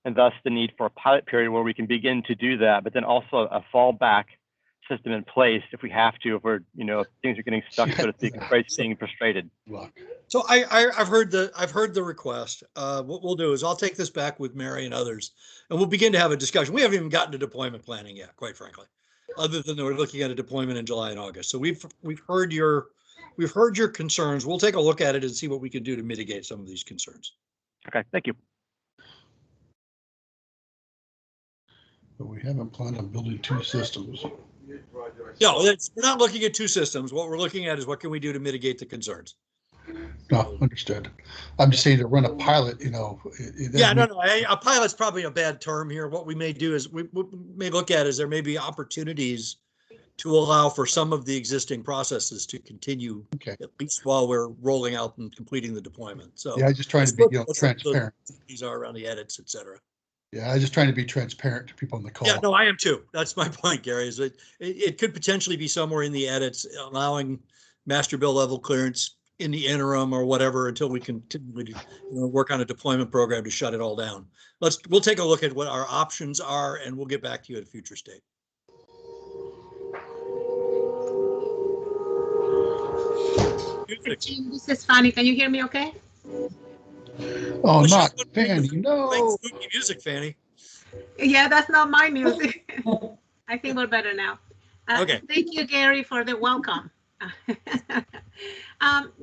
And thus the need for a pilot period where we can begin to do that, but then also a fallback system in place if we have to, if we're, if things are getting stuck, so to speak, and price being frustrated. So I've heard the request. What we'll do is I'll take this back with Mary and others, and we'll begin to have a discussion. We haven't even gotten to deployment planning yet, quite frankly, other than we're looking at a deployment in July and August. So we've heard your concerns. We'll take a look at it and see what we can do to mitigate some of these concerns. Okay, thank you. But we haven't planned on building two systems. No, we're not looking at two systems. What we're looking at is what can we do to mitigate the concerns. No, understood. I'm just saying to run a pilot, Yeah, no. A pilot's probably a bad term here. What we may do is we may look at is there may be opportunities to allow for some of the existing processes to continue, at least while we're rolling out and completing the deployment. So yeah, just trying to be transparent. These are around the edits, et cetera. Yeah, I'm just trying to be transparent to people on the call. Yeah, no, I am too. That's my point, Gary, is that it could potentially be somewhere in the edits, allowing master bill level clearance in the interim or whatever until we continue to work on a deployment program to shut it all down. We'll take a look at what our options are and we'll get back to you at a future state. This is Fanny. Can you hear me okay? Oh, not Fanny, no. Spooky music, Fanny. Yeah, that's not my music. I think we're better now. Okay. Thank you, Gary, for the welcome.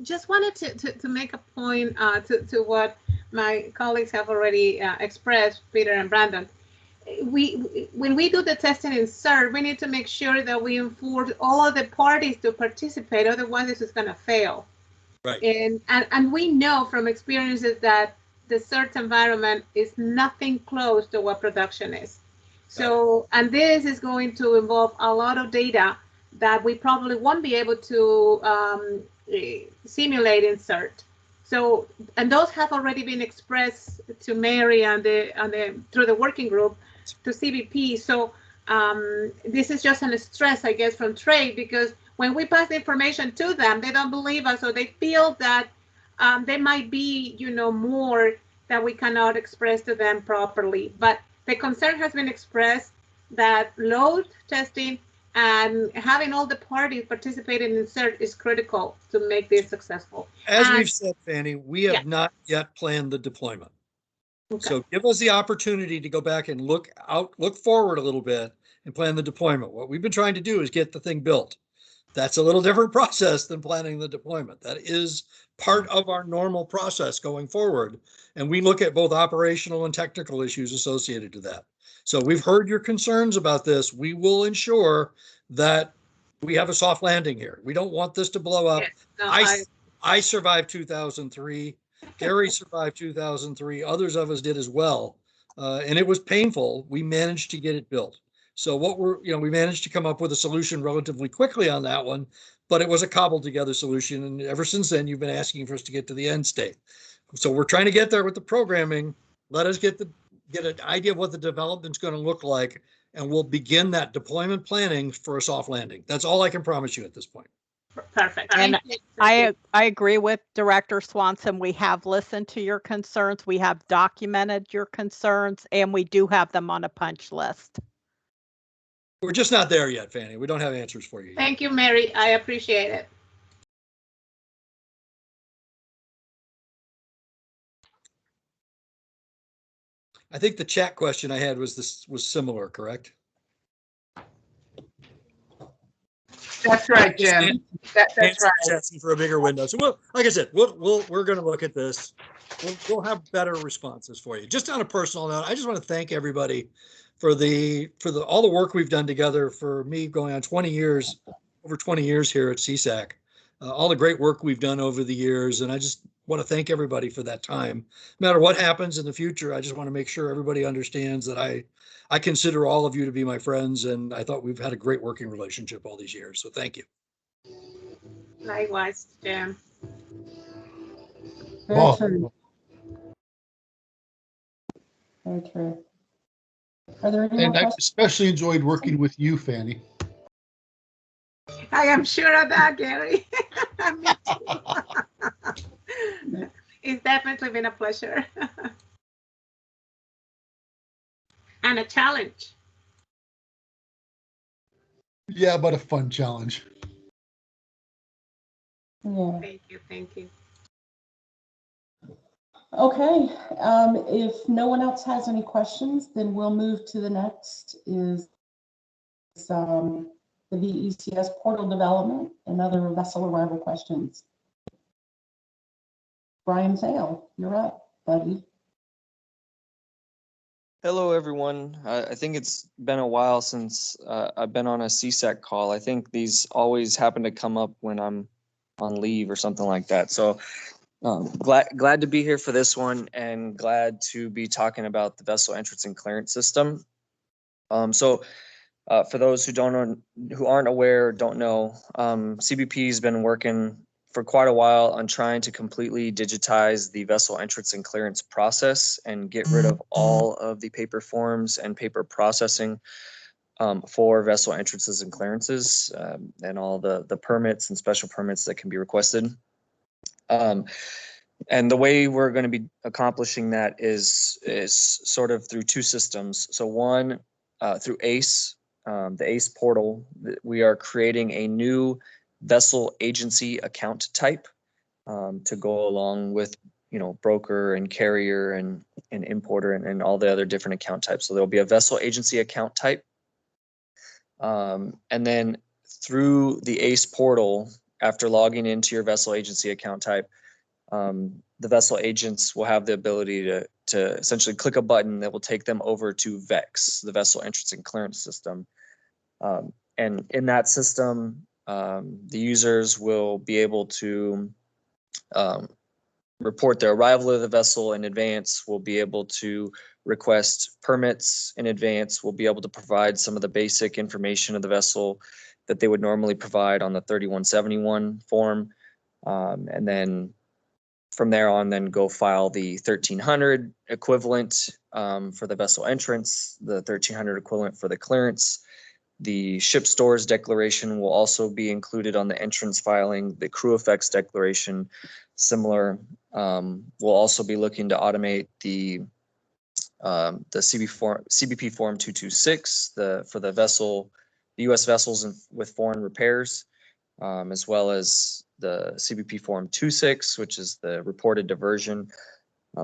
Just wanted to make a point to what my colleagues have already expressed, Peter and Brandon. When we do the testing in CERT, we need to make sure that we enforce all of the parties to participate, otherwise this is going to fail. Right. And we know from experiences that the CERT environment is nothing close to what production is. So, and this is going to involve a lot of data that we probably won't be able to simulate in CERT. So, and those have already been expressed to Mary and through the working group to CBP. So this is just a stress, I guess, from trade, because when we pass the information to them, they don't believe us, so they feel that there might be, more that we cannot express to them properly. But the concern has been expressed that load testing and having all the parties participating in CERT is critical to make this successful. As we've said, Fanny, we have not yet planned the deployment. Okay. So give us the opportunity to go back and look forward a little bit and plan the deployment. What we've been trying to do is get the thing built. That's a little different process than planning the deployment. That is part of our normal process going forward. And we look at both operational and technical issues associated to that. So we've heard your concerns about this. We will ensure that we have a soft landing here. We don't want this to blow up. Yes, no, I survived 2003. Gary survived 2003. Others of us did as well. And it was painful. We managed to get it built. So we managed to come up with a solution relatively quickly on that one, but it was a cobbled together solution. And ever since then, you've been asking for us to get to the end state. So we're trying to get there with the programming. Let us get an idea of what the development's going to look like, and we'll begin that deployment planning for a soft landing. That's all I can promise you at this point. Perfect. And Thank you. I agree with Director Swanson. We have listened to your concerns. We have documented your concerns, and we do have them on a punch list. We're just not there yet, Fanny. We don't have answers for you yet. Thank you, Mary. I appreciate it. I think the chat question I had was similar, correct? That's right, Jim. That's right. Asking for a bigger window. So, well, like I said, we're going to look at this. We'll have better responses for you. Just on a personal note, I just want to thank everybody for all the work we've done together. For me, going on 20 years, over 20 years here at CESAC, all the great work we've done over the years, and I just want to thank everybody for that time. No matter what happens in the future, I just want to make sure everybody understands that I consider all of you to be my friends, and I thought we've had a great working relationship all these years. So thank you. Likewise, Jim. Very Oh. true. Very true. Are there any more And I questions? especially enjoyed working with you, Fanny. I am sure of that, Gary. Me too. It's definitely been a pleasure. And a challenge. Yeah, but a fun challenge. Yeah. Thank you. Thank you. Okay. If no one else has any questions, then we'll move to the next is the VECS portal development and other vessel arrival questions. Brian Sale, you're up, buddy. Hello, everyone. I think it's been a while since I've been on a CSAC call. I think these always happen to come up when I'm on leave or something like that. So glad to be here for this one, and glad to be talking about the vessel entrance and clearance system. For those who aren't aware or don't know, CBP has been working for quite a while on trying to completely digitize the vessel entrance and clearance process and get rid of all of the paper forms and paper processing for vessel entrances and clearances, and all the permits and special permits that can be requested. And the way we're going to be accomplishing that is sort of through two systems. So one, through ACE, the ACE portal, we are creating a new vessel agency account type to go along with, broker and carrier and importer and all the other different account types. So there'll be a vessel agency account type. And then through the ACE portal, after logging into your vessel agency account type, the vessel agents will have the ability to essentially click a button that will take them over to VEX, the vessel entrance and clearance system. And in that system, the users will be able to report their arrival of the vessel in advance. We'll be able to request permits in advance. We'll be able to provide some of the basic information of the vessel that they would normally provide on the 3171 form. And then from there on, then go file the 1300 equivalent for the vessel entrance, the 1300 equivalent for the clearance. The ship stores declaration will also be included on the entrance filing. The crew effects declaration, similar. We'll also be looking to automate the CBP form 226 for the vessel, the U.S. vessels with foreign repairs, as well as the CBP form 26, which is the reported diversion.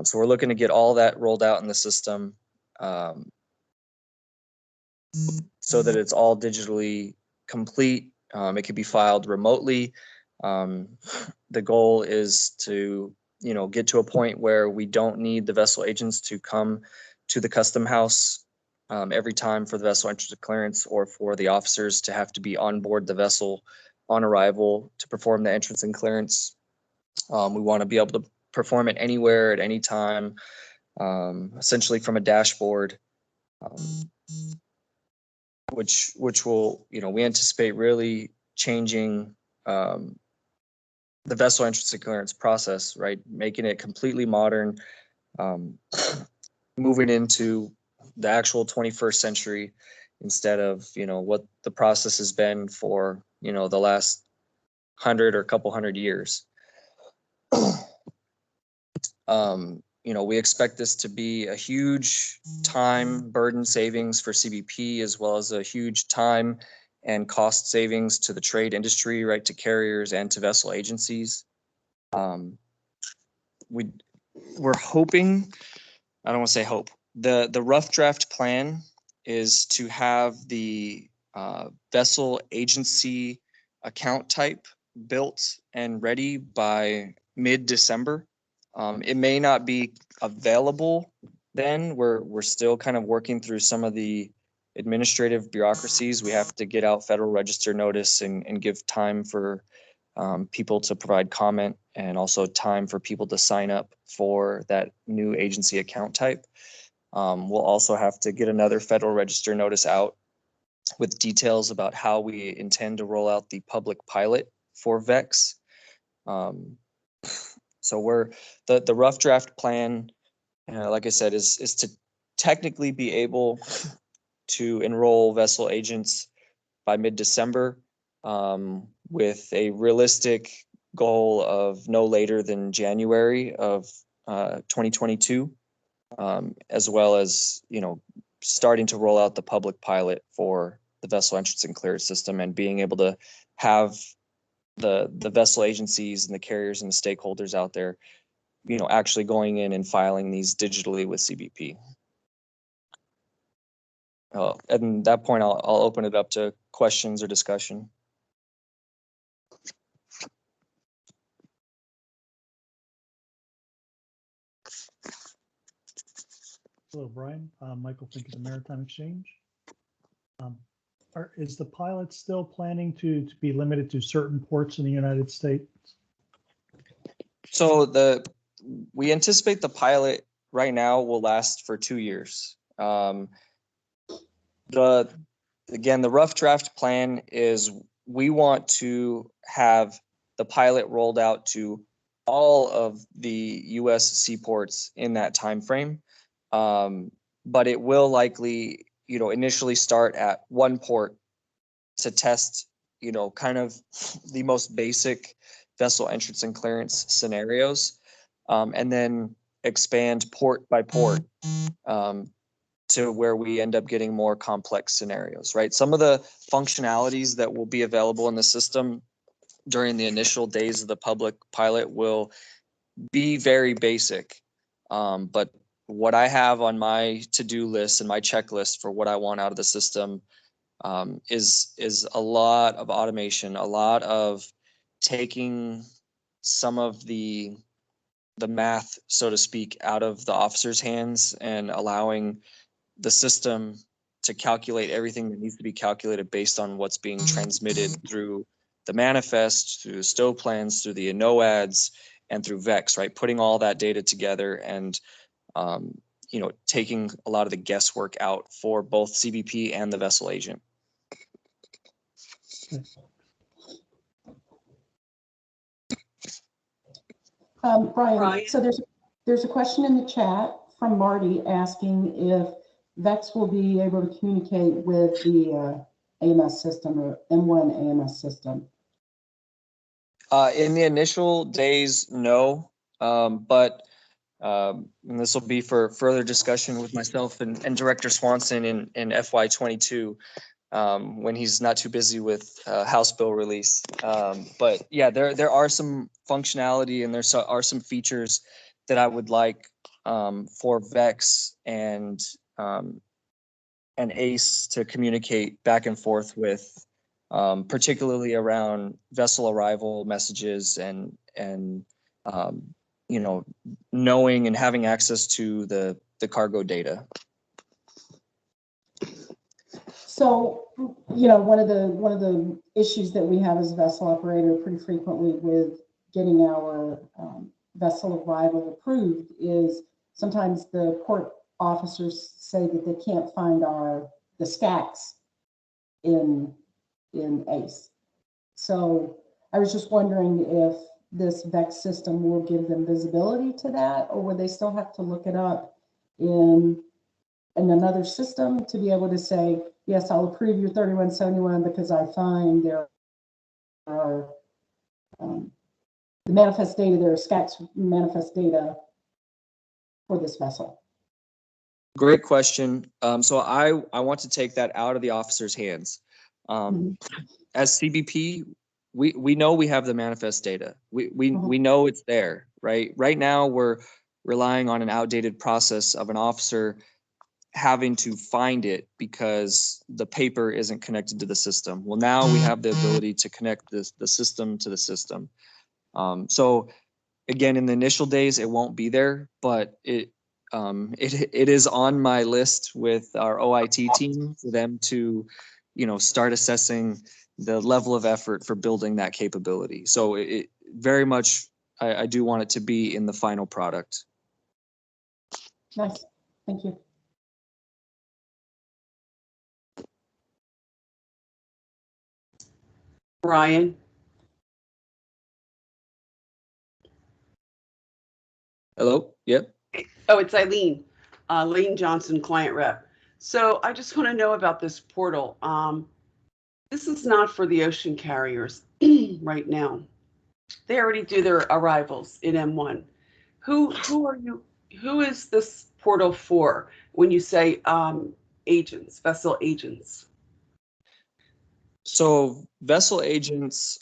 So we're looking to get all that rolled out in the system, so that it's all digitally complete. It can be filed remotely. The goal is to, get to a point where we don't need the vessel agents to come to the custom house every time for the vessel entrance clearance, or for the officers to have to be on board the vessel on arrival to perform the entrance and clearance. We want to be able to perform it anywhere at any time, essentially from a dashboard, which will, we anticipate really changing the vessel entrance and clearance process, right? Making it completely modern, moving into the actual 21st century instead of, what the process has been for, the last 100 or couple hundred years. We expect this to be a huge time burden savings for CBP, as well as a huge time and cost savings to the trade industry, right, to carriers and to vessel agencies. We're hoping, I don't want to say hope, the rough draft plan is to have the vessel agency account type built and ready by mid-December. It may not be available then. We're still kind of working through some of the administrative bureaucracies. We have to get out Federal Register notice and give time for people to provide comment, and also time for people to sign up for that new agency account type. We'll also have to get another Federal Register notice out with details about how we intend to roll out the public pilot for VEX. So the rough draft plan, like I said, is to technically be able to enroll vessel agents by mid-December, with a realistic goal of no later than January of 2022, as well as, starting to roll out the public pilot for the vessel entrance and clearance system, and being able to have the vessel agencies and the carriers and the stakeholders out there, actually going in and filing these digitally with CBP. At that point, I'll open it up to questions or discussion. Hello, Brian. Michael Fink of the Maritime Exchange. Is the pilot still planning to be limited to certain ports in the United States? So we anticipate the pilot right now will last for 2 years. Again, the rough draft plan is we want to have the pilot rolled out to all of the U.S. seaports in that time frame, but it will likely, initially start at one port to test, kind of the most basic vessel entrance and clearance scenarios, and then expand port by port to where we end up getting more complex scenarios, right? Some of the functionalities that will be available in the system during the initial days of the public pilot will be very basic. But what I have on my to-do list and my checklist for what I want out of the system is a lot of automation, a lot of taking some of the math, so to speak, out of the officer's hands and allowing the system to calculate everything that needs to be calculated based on what's being transmitted through the manifest, through the stow plans, through the NOADs, and through VEX, right? Putting all that data together and, taking a lot of the guesswork out for both CBP and the vessel agent. Brian, so there's a question in the chat from Marty asking if VEX will be able to communicate with the AMS system or M1 AMS system. In the initial days, no, but and this will be for further discussion with myself and Director Swanson in FY22 when he's not too busy with House Bill release. But yeah, there are some functionality and there are some features that I would like for VEX and ACE to communicate back and forth with, particularly around vessel arrival messages and knowing and having access to the cargo data. So, one of the issues that we have as a vessel operator pretty frequently with getting our vessel arrival approved is sometimes the port officers say that they can't find the SCACs in ACE. So I was just wondering if this VEX system will give them visibility to that, or will they still have to look it up in another system to be able to say, yes, I'll approve your 3171 because I find there are the manifest data, there are SCACs manifest data for this vessel. Great question. So I want to take that out of the officer's hands. As CBP, we know we have the manifest data. We know it's there, right? Right now we're relying on an outdated process of an officer having to find it because the paper isn't connected to the system. Well, now we have the ability to connect the system to the system. So again, in the initial days, it won't be there, but it is on my list with our OIT team for them to, start assessing the level of effort for building that capability. So it very much, I do want it to be in the final product. Nice, thank you. Brian? Hello, yep. Oh, it's Eileen. Lane Johnson, client rep. So I just want to know about this portal. This is not for the ocean carriers right now. They already do their arrivals in M1. Who is this portal for when you say agents, vessel agents? So vessel agents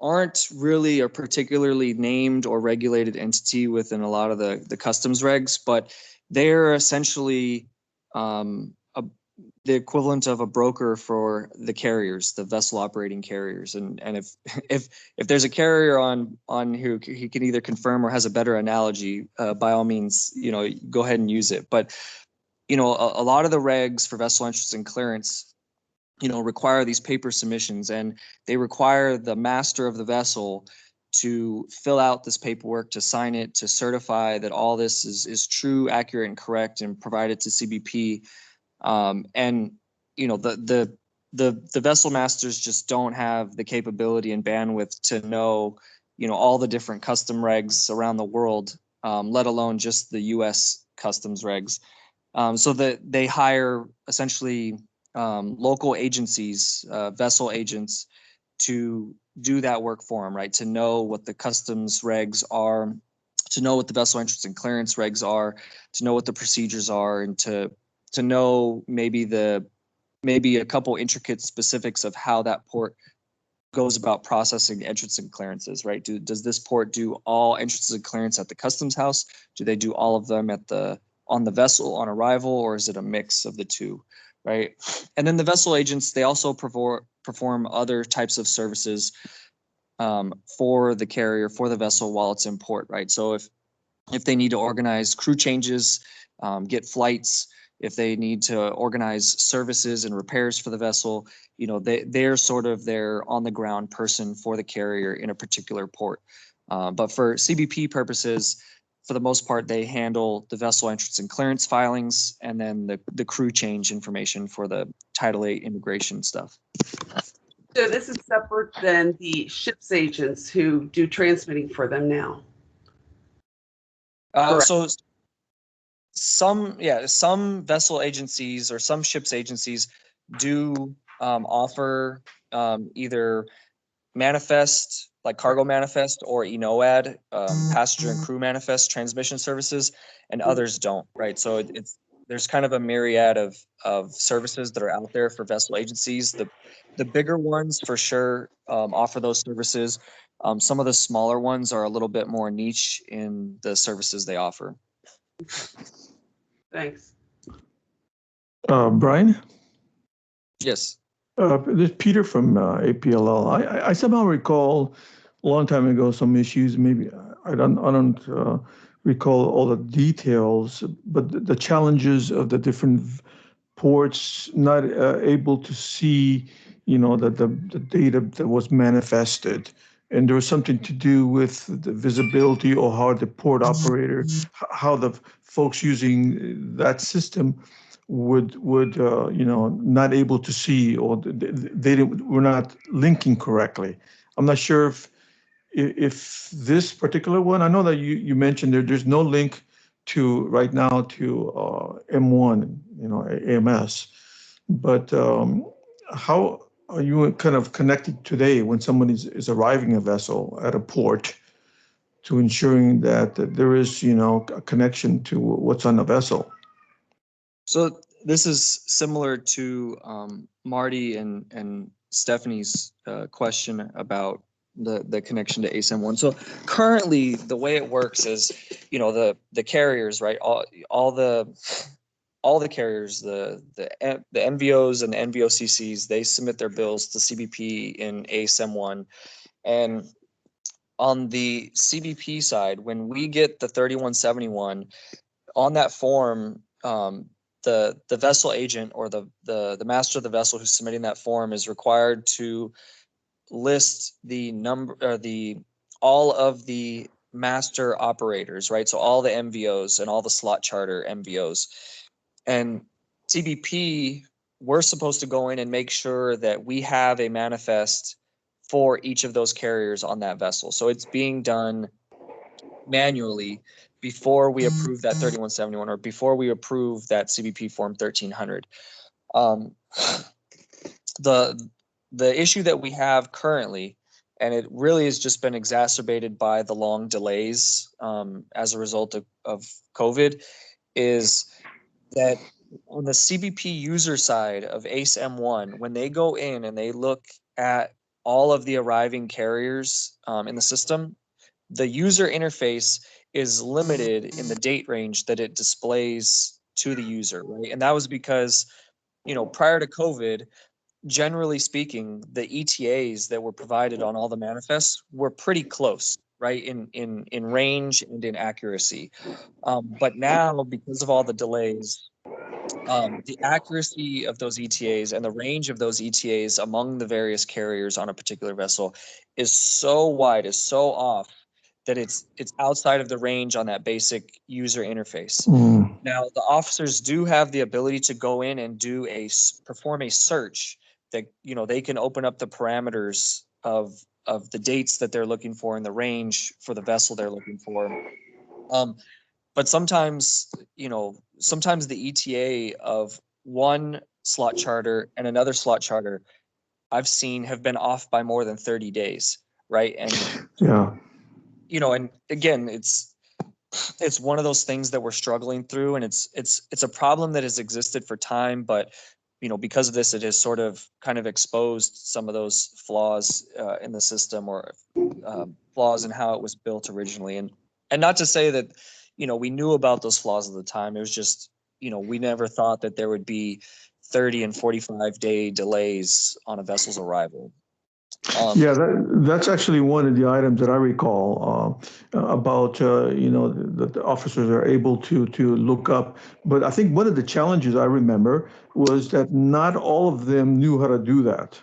aren't really a particularly named or regulated entity within a lot of the customs regs, but they're essentially the equivalent of a broker for the carriers, the vessel operating carriers. And if there's a carrier on who he can either confirm or has a better analogy, by all means, go ahead and use it. But a lot of the regs for vessel entrance and clearance, require these paper submissions, and they require the master of the vessel to fill out this paperwork, to sign it, to certify that all this is true, accurate, and correct, and provide it to CBP. And the vessel masters just don't have the capability and bandwidth to know, all the different custom regs around the world, let alone just the U.S. customs regs. So that they hire essentially local agencies, vessel agents, to do that work for them, right? To know what the customs regs are, to know what the vessel entrance and clearance regs are, to know what the procedures are, and to know maybe a couple intricate specifics of how that port goes about processing entrance and clearances, right? Does this port do all entrances and clearance at the customs house? Do they do all of them on the vessel on arrival, or is it a mix of the two, right? And then the vessel agents, they also perform other types of services for the carrier, for the vessel while it's in port, right? So if they need to organize crew changes, get flights, if they need to organize services and repairs for the vessel, they're sort of their on the ground person for the carrier in a particular port. But for CBP purposes, for the most part, they handle the vessel entrance and clearance filings, and then the crew change information for the Title 8 immigration stuff. So this is separate than the ship's agents who do transmitting for them now. So some vessel agencies or some ships agencies do offer either manifest, like cargo manifest, or ENOAD, passenger and crew manifest transmission services, and others don't, right? So there's kind of a myriad of services that are out there for vessel agencies. The bigger ones for sure offer those services. Some of the smaller ones are a little bit more niche in the services they offer. Thanks. Brian? Yes. This is Peter from APLL. I somehow recall a long time ago some issues. Maybe I don't recall all the details, but the challenges of the different ports not able to see, that the data that was manifested, and there was something to do with the visibility or how the port operator, how the folks using that system would not able to see, or were not linking correctly. I'm not sure if this particular one, I know that you mentioned there's no link to right now to M1, AMS, but how are you kind of connected today when someone is arriving a vessel at a port to ensuring that there is, a connection to what's on the vessel? So this is similar to Marty and Stephanie's question about the connection to ASM1. So currently, the way it works is, the carriers, right? All the carriers, the MVOs and the NVOCCs, they submit their bills to CBP in ASM1, and on the CBP side, when we get the 3171 on that form, the vessel agent or the master of the vessel who's submitting that form is required to list the number or all of the master operators, right? So all the MVOs and all the slot charter MVOs. And CBP, we're supposed to go in and make sure that we have a manifest for each of those carriers on that vessel. So it's being done manually before we approve that 3171 or before we approve that CBP form 1300. The issue that we have currently, and it really has just been exacerbated by the long delays as a result of COVID, is that on the CBP user side of ACE M1, when they go in and they look at all of the arriving carriers in the system, the user interface is limited in the date range that it displays to the user, right? And that was because, prior to COVID, generally speaking, the ETAs that were provided on all the manifests were pretty close, right, in range and in accuracy. But now, because of all the delays, the accuracy of those ETAs and the range of those ETAs among the various carriers on a particular vessel is so wide, is so off, that it's outside of the range on that basic user interface. Now, the officers do have the ability to go in and perform a search that, they can open up the parameters of the dates that they're looking for and the range for the vessel they're looking for. But sometimes, sometimes the ETA of one slot charter and another slot charter I've seen have been off by more than 30 days, right? And yeah, and again, it's one of those things that we're struggling through, and it's a problem that has existed for time, but because of this, it has sort of kind of exposed some of those flaws in the system, or flaws in how it was built originally. And not to say that we knew about those flaws at the time. It was just we never thought that there would be 30 and 45 day delays on a vessel's arrival. Yeah, that's actually one of the items that I recall about, that the officers are able to look up. But I think one of the challenges I remember was that not all of them knew how to do that.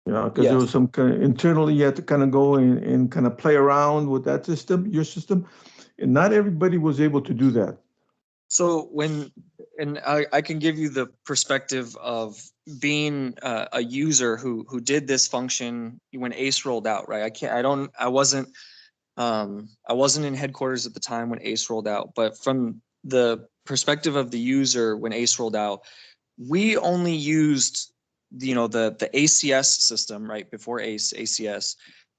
Because there was some kind of internally, you had to kind of go and kind of play around with that system, your system, and not everybody was able to do that. So I can give you the perspective of being a user who did this function when ACE rolled out, right? I wasn't in headquarters at the time when ACE rolled out, but from the perspective of the user when ACE rolled out, we only used the ACS system, right, before ACS,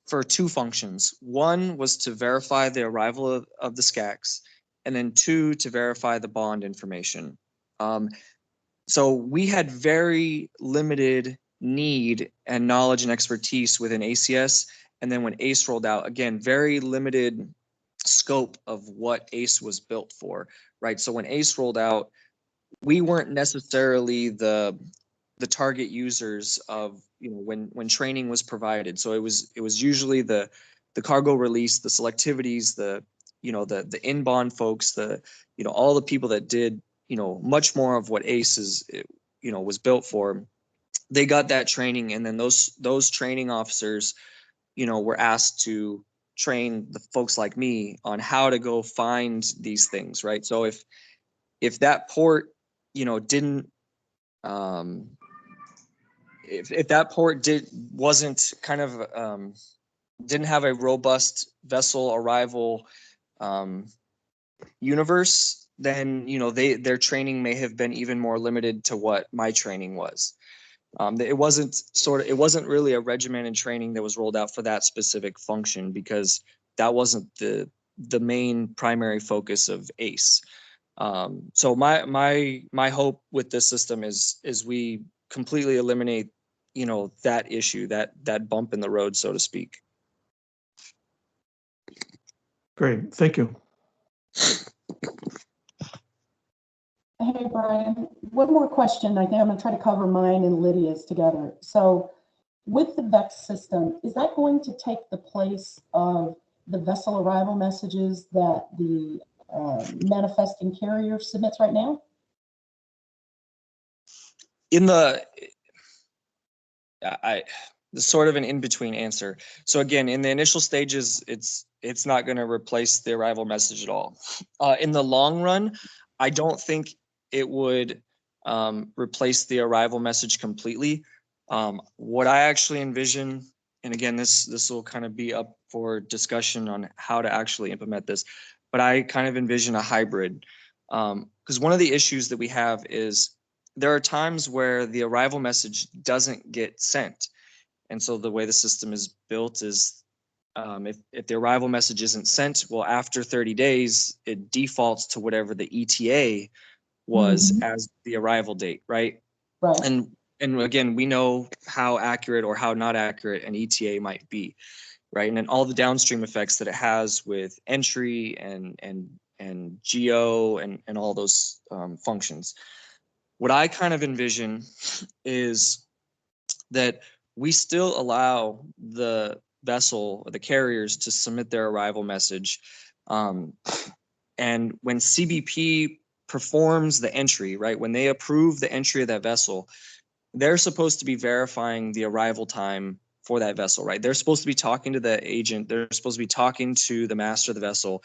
for two functions. One was to verify the arrival of the SCACs, and then two, to verify the bond information. So we had very limited need and knowledge and expertise within ACS. And then when ACE rolled out, again, very limited scope of what ACE was built for, right? So when ACE rolled out, we weren't necessarily the target users of, when training was provided. So it was usually the cargo release, the selectivities, the in-bond folks, all the people that did, much more of what ACE is, was built for. They got that training, and then those training officers, we're asked to train the folks like me on how to go find these things, right? So if that port, didn't, if that port wasn't kind of, didn't have a robust vessel arrival universe, then their training may have been even more limited to what my training was. It wasn't really a regimented training that was rolled out for that specific function, because that wasn't the main primary focus of ACE. So my hope with this system is we completely eliminate that issue, that bump in the road, so to speak. Great, thank you. Hey, Brian, one more question. I think I'm going to try to cover mine and Lydia's together. So with the VEX system, is that going to take the place of the vessel arrival messages that the manifesting carrier submits right now? The sort of an in-between answer. So again, in the initial stages, it's not going to replace the arrival message at all. In the long run, I don't think it would replace the arrival message completely. What I actually envision, and again, this will kind of be up for discussion on how to actually implement this, but I kind of envision a hybrid. Because one of the issues that we have is there are times where the arrival message doesn't get sent. And so the way the system is built is if the arrival message isn't sent, well, after 30 days, it defaults to whatever the ETA was as the arrival date, right? Right. And again, we know how accurate or how not accurate an ETA might be, right? And then all the downstream effects that it has with entry and geo and all those functions. What I kind of envision is that we still allow the vessel, the carriers, to submit their arrival message. And when CBP performs the entry, right, when they approve the entry of that vessel, they're supposed to be verifying the arrival time for that vessel, right? They're supposed to be talking to the agent. They're supposed to be talking to the master of the vessel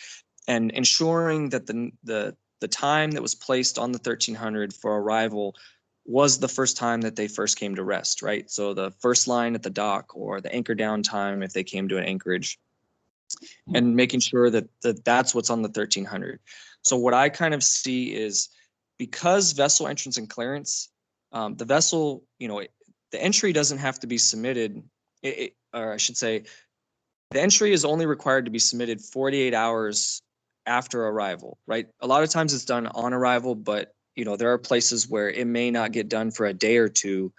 and ensuring that the time that was placed on the 1300 for arrival was the first time that they first came to rest, right? So the first line at the dock or the anchor down time if they came to an anchorage, and making sure that that's what's on the 1300. So what I kind of see is, because vessel entrance and clearance, the vessel, the entry doesn't have to be submitted, or I should say, the entry is only required to be submitted 48 hours after arrival, right? A lot of times it's done on arrival, but there are places where it may not get done for a day or two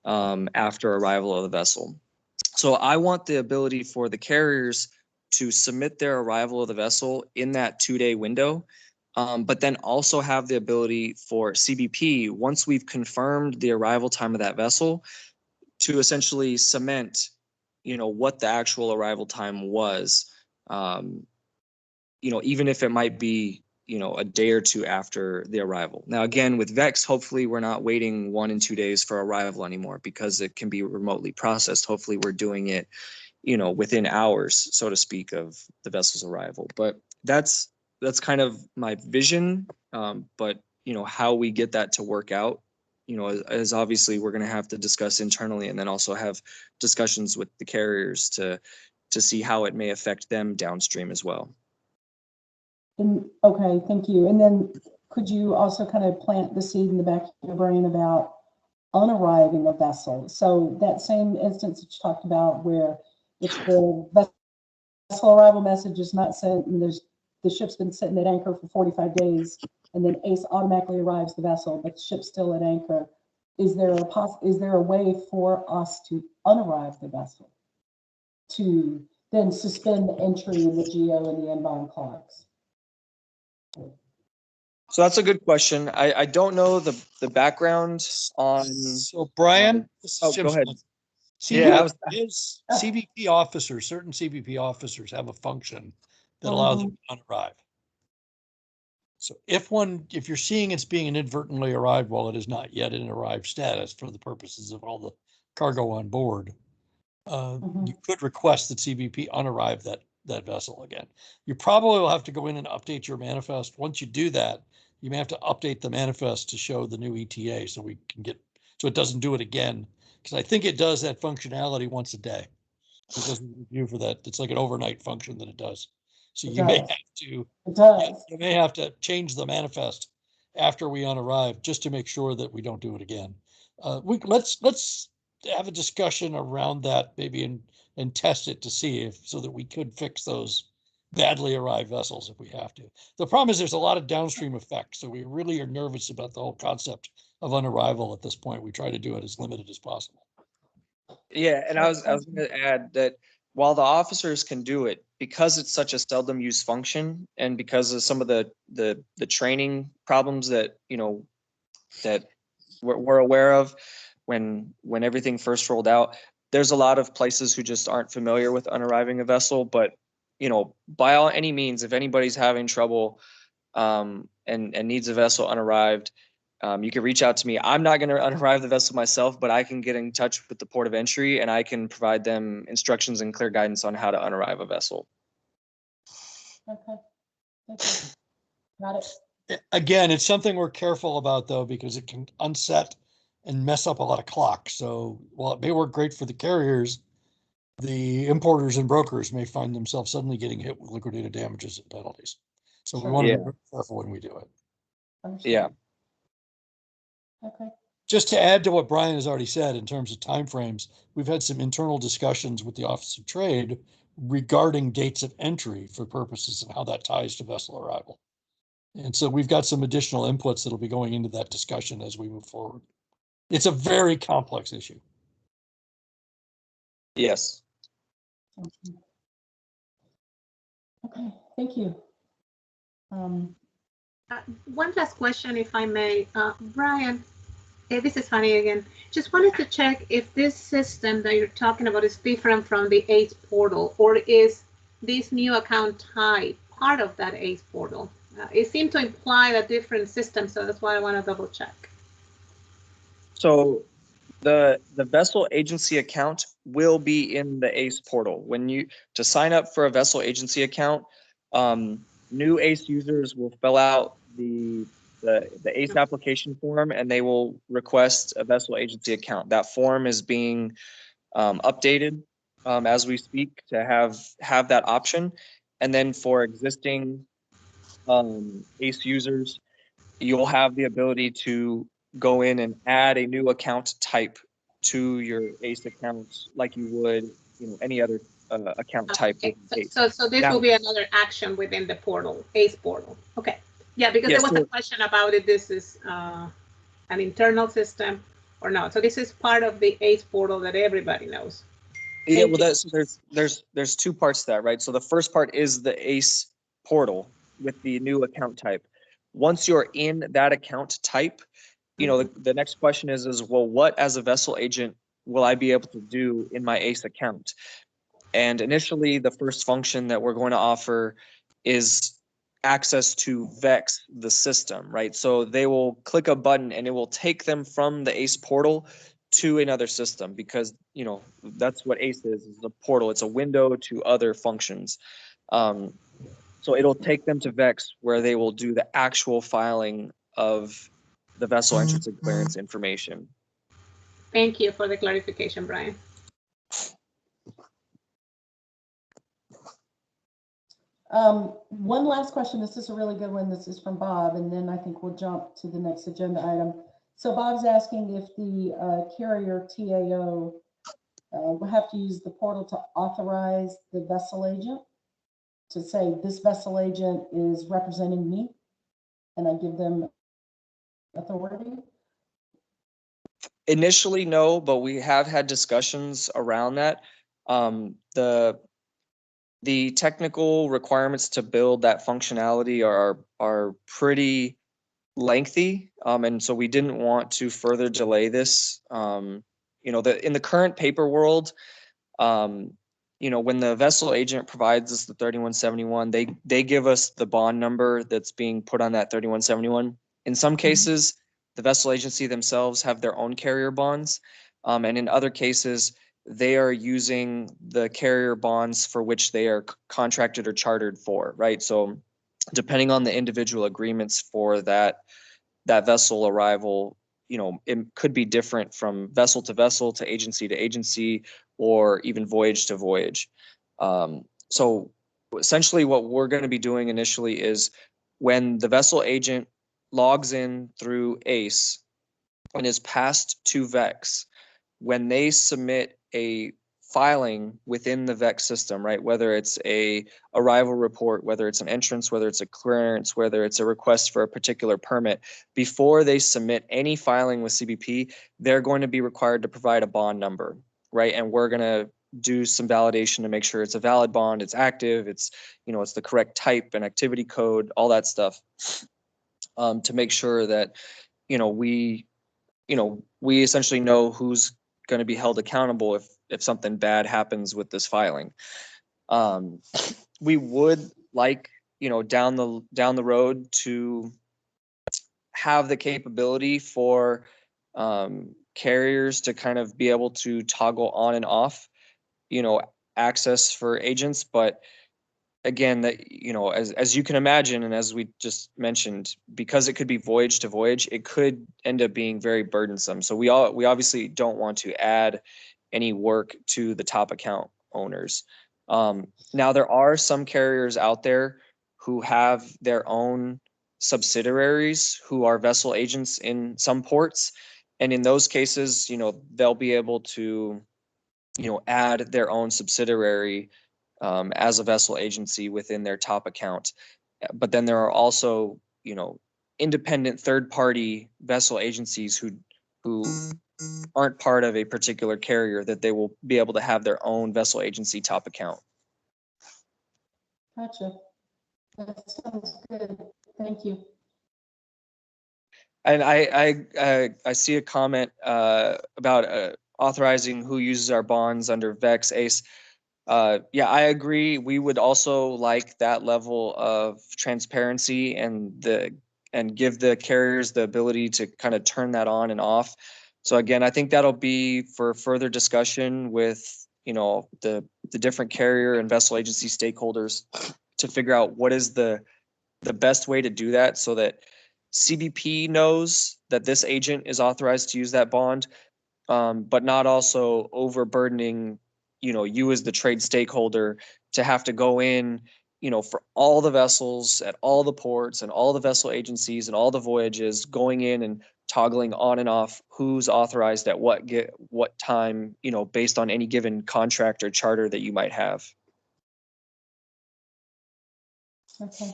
after arrival of the vessel. So I want the ability for the carriers to submit their arrival of the vessel in that 2-day window, but then also have the ability for CBP, once we've confirmed the arrival time of that vessel, to essentially cement, what the actual arrival time was, even if it might be, a day or two after the arrival. Now, again, with VEX, hopefully we're not waiting 1 and 2 days for arrival anymore, because it can be remotely processed. Hopefully we're doing it, within hours, so to speak, of the vessel's arrival. But that's kind of my vision. But how we get that to work out, as obviously we're going to have to discuss internally, and then also have discussions with the carriers to see how it may affect them downstream as well. Okay, thank you. And then could you also kind of plant the seed in the back of your brain about unarriving a vessel? So that same instance that you talked about, where if the vessel arrival message is not sent and the ship's been sitting at anchor for 45 days, and then ACE automatically arrives the vessel, but the ship's still at anchor, is there a way for us to unarrive the vessel to then suspend the entry in the geo and the inbound clocks? So that's a good question. I don't know the background on. So Brian, go ahead. CBP officers, certain CBP officers have a function that allows them to unarrive. So if you're seeing it's being inadvertently arrived while it is not yet in arrived status for the purposes of all the cargo on board, you could request that CBP unarrive that vessel again. You probably will have to go in and update your manifest. Once you do that, you may have to update the manifest to show the new ETA so we can get, so it doesn't do it again. Because I think it does that functionality once a day. It doesn't review for that. It's like an overnight function that it does. So you may have to, you may have to change the manifest after we unarrive just to make sure that we don't do it again. Let's have a discussion around that maybe and test it to see if, so that we could fix those badly arrived vessels if we have to. The problem is there's a lot of downstream effects, so we really are nervous about the whole concept of unarrival at this point. We try to do it as limited as possible. Yeah, and I was going to add that while the officers can do it, because it's such a seldom used function, and because of some of the training problems that that we're aware of when everything first rolled out, there's a lot of places who just aren't familiar with unarriving a vessel. But by any means, if anybody's having trouble and needs a vessel unarrived, you can reach out to me. I'm not going to unarrive the vessel myself, but I can get in touch with the port of entry and I can provide them instructions and clear guidance on how to unarrive a vessel. Okay. Thank you. Got it. Again, it's something we're careful about though, because it can unset and mess up a lot of clocks. So while it may work great for the carriers, the importers and brokers may find themselves suddenly getting hit with liquidated damages and penalties. So we want to be very careful when we do it. Understood. Yeah. Okay. Just to add to what Brian has already said in terms of timeframes, we've had some internal discussions with the Office of Trade regarding dates of entry for purposes and how that ties to vessel arrival. And so we've got some additional inputs that'll be going into that discussion as we move forward. It's a very complex issue. Yes. Okay, thank you. One last question, if I may. Brian, this is Fanny again. Just wanted to check if this system that you're talking about is different from the ACE portal, or is this new account type part of that ACE portal? It seemed to imply a different system, so that's why I want to double check. So the vessel agency account will be in the ACE portal. To sign up for a vessel agency account, new ACE users will fill out the ACE application form and they will request a vessel agency account. That form is being updated as we speak to have that option. And then for existing ACE users, you'll have the ability to go in and add a new account type to your ACE account like you would any other account type. Okay. So this will be another action within the portal, ACE portal. Okay. Yeah, because there was a question about if this is an internal system or not. So this is part of the ACE portal that everybody knows. Yeah, well, there's two parts to that, right? So the first part is the ACE portal with the new account type. Once you're in that account type, the next question is well, what as a vessel agent will I be able to do in my ACE account? And initially, the first function that we're going to offer is access to VEX, the system, right? So they will click a button and it will take them from the ACE portal to another system, because that's what ACE is a portal. It's a window to other functions. So it'll take them to VEX, where they will do the actual filing of the vessel entrance and clearance information. Thank you for the clarification, Brian. One last question. This is a really good one. This is from Bob, and then I think we'll jump to the next agenda item. So Bob's asking if the carrier TAO will have to use the portal to authorize the vessel agent to say this vessel agent is representing me, and I give them authority. Initially, no, but we have had discussions around that. The technical requirements to build that functionality are pretty lengthy, and so we didn't want to further delay this. In the current paper world, when the vessel agent provides us the 3171, they give us the bond number that's being put on that 3171. In some cases, the vessel agency themselves have their own carrier bonds, and in other cases, they are using the carrier bonds for which they are contracted or chartered for, right? So depending on the individual agreements for that vessel arrival, you know, it could be different from vessel to agency, or even voyage to voyage. So essentially what we're going to be doing initially is when the vessel agent logs in through ACE and is passed to VEX, when they submit a filing within the VEX system, right? Whether it's a arrival report, whether it's an entrance, whether it's a clearance, whether it's a request for a particular permit, before they submit any filing with CBP, they're going to be required to provide a bond number, right? And we're going to do some validation to make sure it's a valid bond, it's active, it's, you know, it's the correct type and activity code, all that stuff, to make sure that, we essentially know who's going to be held accountable if something bad happens with this filing. We would like, down the road to have the capability for carriers to kind of be able to toggle on and off, access for agents. But again, that, as you can imagine, and as we just mentioned, because it could be voyage to voyage, it could end up being very burdensome. So we obviously don't want to add any work to the top account owners. Now there are some carriers out there who have their own subsidiaries who are vessel agents in some ports, and in those cases, they'll be able to, add their own subsidiary as a vessel agency within their top account. But then there are also, independent third-party vessel agencies who aren't part of a particular carrier, that they will be able to have their own vessel agency top account. Gotcha. That sounds good. Thank you. And I see a comment about authorizing who uses our bonds under VEX ACE. Yeah, I agree. We would also like that level of transparency and give the carriers the ability to kind of turn that on and off. So again, I think that'll be for further discussion with, the different carrier and vessel agency stakeholders to figure out what is the best way to do that, so that CBP knows that this agent is authorized to use that bond, but not also overburdening, you as the trade stakeholder to have to go in, for all the vessels at all the ports and all the vessel agencies and all the voyages, going in and toggling on and off who's authorized at what time, based on any given contract or charter that you might have. Okay.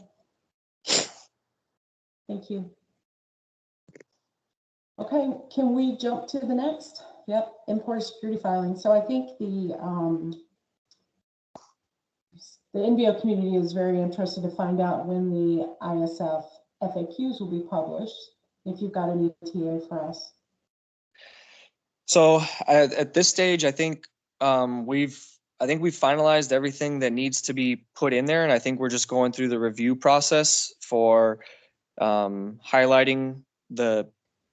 Thank you. Okay, can we jump to the next? Yep, import security filing. So I think the NVO community is very interested to find out when the ISF FAQs will be published. If you've got any TA for us. So at this stage, I think we've finalized everything that needs to be put in there, and I think we're just going through the review process for highlighting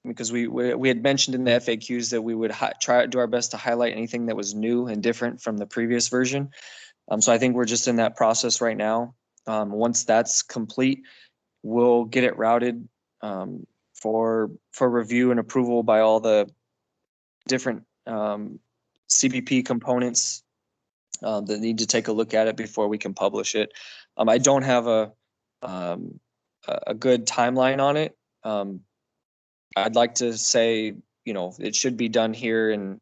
because we had mentioned in the FAQs that we would try to do our best to highlight anything that was new and different from the previous version. So I think we're just in that process right now. Once that's complete, we'll get it routed for review and approval by all the different CBP components that need to take a look at it before we can publish it. I don't have a good timeline on it. I'd like to say, it should be done here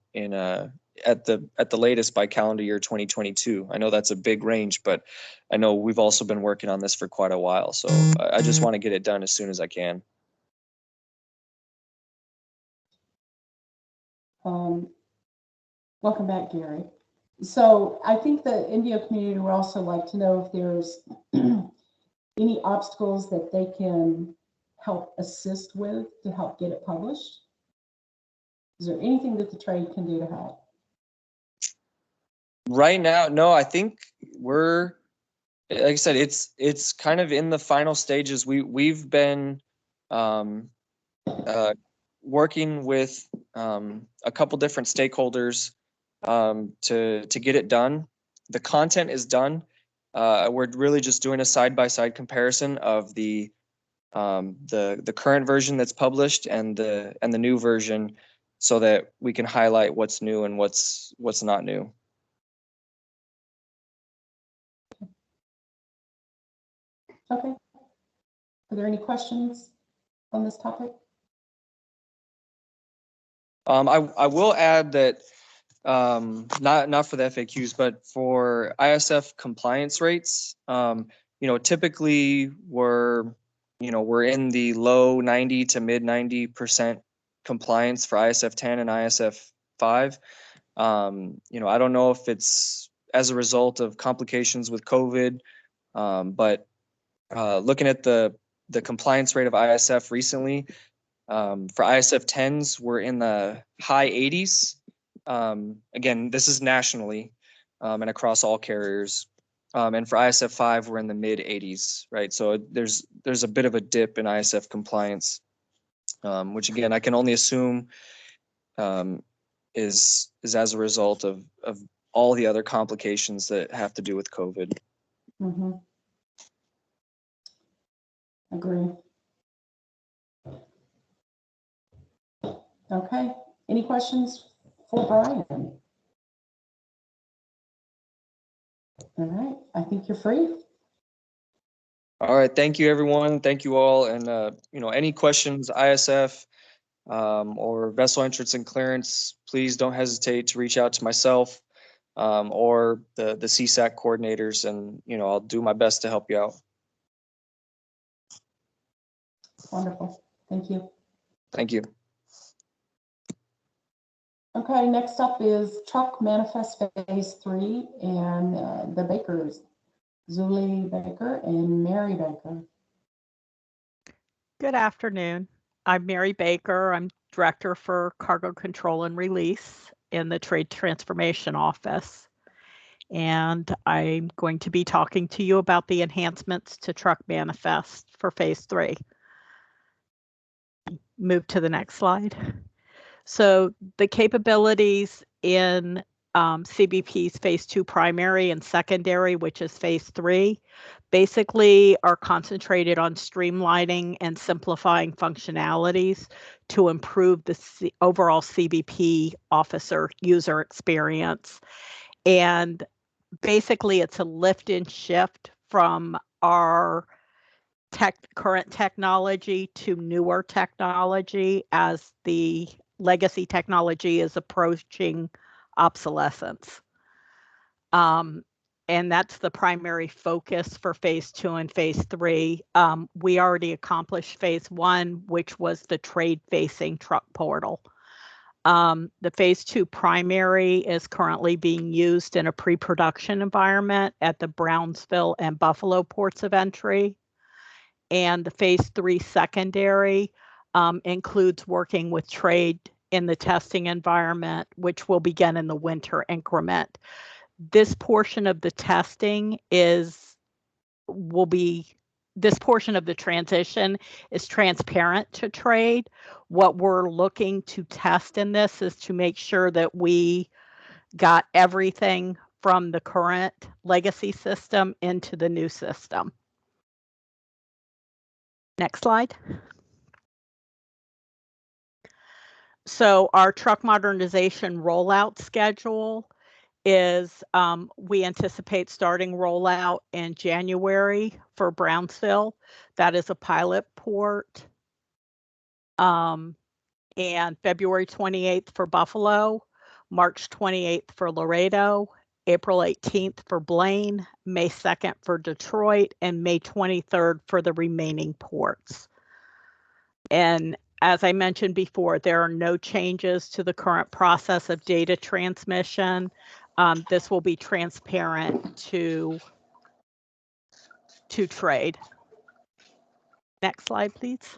at the latest by calendar year 2022. I know that's a big range, but I know we've also been working on this for quite a while. So I just want to get it done as soon as I can. Welcome back, Gary. So I think the NVO community would also like to know if there's any obstacles that they can help assist with to help get it published. Is there anything that the trade can do to help? Right now, no, I think we're, like I said, it's kind of in the final stages. We've been working with a couple different stakeholders to get it done. The content is done. We're really just doing a side-by-side comparison of the current version that's published and the new version, so that we can highlight what's new and what's not new. Okay. Are there any questions on this topic? I will add that not for the FAQs, but for Isf compliance rates, typically we're in the low 90 to mid 90% compliance for ISF 10 and ISF 5. I don't know if it's as a result of complications with COVID, but looking at the compliance rate of ISF recently, for ISF 10s, we're in the high 80s. Again, this is nationally and across all carriers. And for ISF 5, we're in the mid 80s, right? So there's a bit of a dip in ISF compliance, which again, I can only assume is as a result of all the other complications that have to do with COVID. Mm-hmm. Agree. Okay. Any questions for Brian? All right. I think you're free. All right. Thank you, everyone. Thank you all. And, any questions, ISF or vessel entrance and clearance, please don't hesitate to reach out to myself or the CESAC coordinators, and, I'll do my best to help you out. Wonderful. Thank you. Thank you. Okay, next up is Truck Manifest Phase 3 and the Bakers, Zuli Baker and Mary Baker. Good afternoon. I'm Mary Baker. I'm Director for Cargo Control and Release in the Trade Transformation Office. And I'm going to be talking to you about the enhancements to Truck Manifest for Phase 3. Move to the next slide. So the capabilities in CBP's Phase 2 primary and secondary, which is Phase 3, basically are concentrated on streamlining and simplifying functionalities to improve the overall CBP officer user experience. And basically it's a lift and shift from our current technology to newer technology as the legacy technology is approaching obsolescence. And that's the primary focus for Phase 2 and Phase 3. We already accomplished Phase 1, which was the trade-facing truck portal. The Phase 2 primary is currently being used in a pre-production environment at the Brownsville and Buffalo ports of entry. And the Phase 3 secondary includes working with trade in the testing environment, which will begin in the winter increment. This portion of the testing this portion of the transition is transparent to trade. What we're looking to test in this is to make sure that we got everything from the current legacy system into the new system. Next slide. So our truck modernization rollout schedule is we anticipate starting rollout in January for Brownsville. That is a pilot port. And February 28th for Buffalo, March 28th for Laredo, April 18th for Blaine, May 2nd for Detroit, and May 23rd for the remaining ports. And as I mentioned before, there are no changes to the current process of data transmission. This will be transparent to trade. Next slide, please.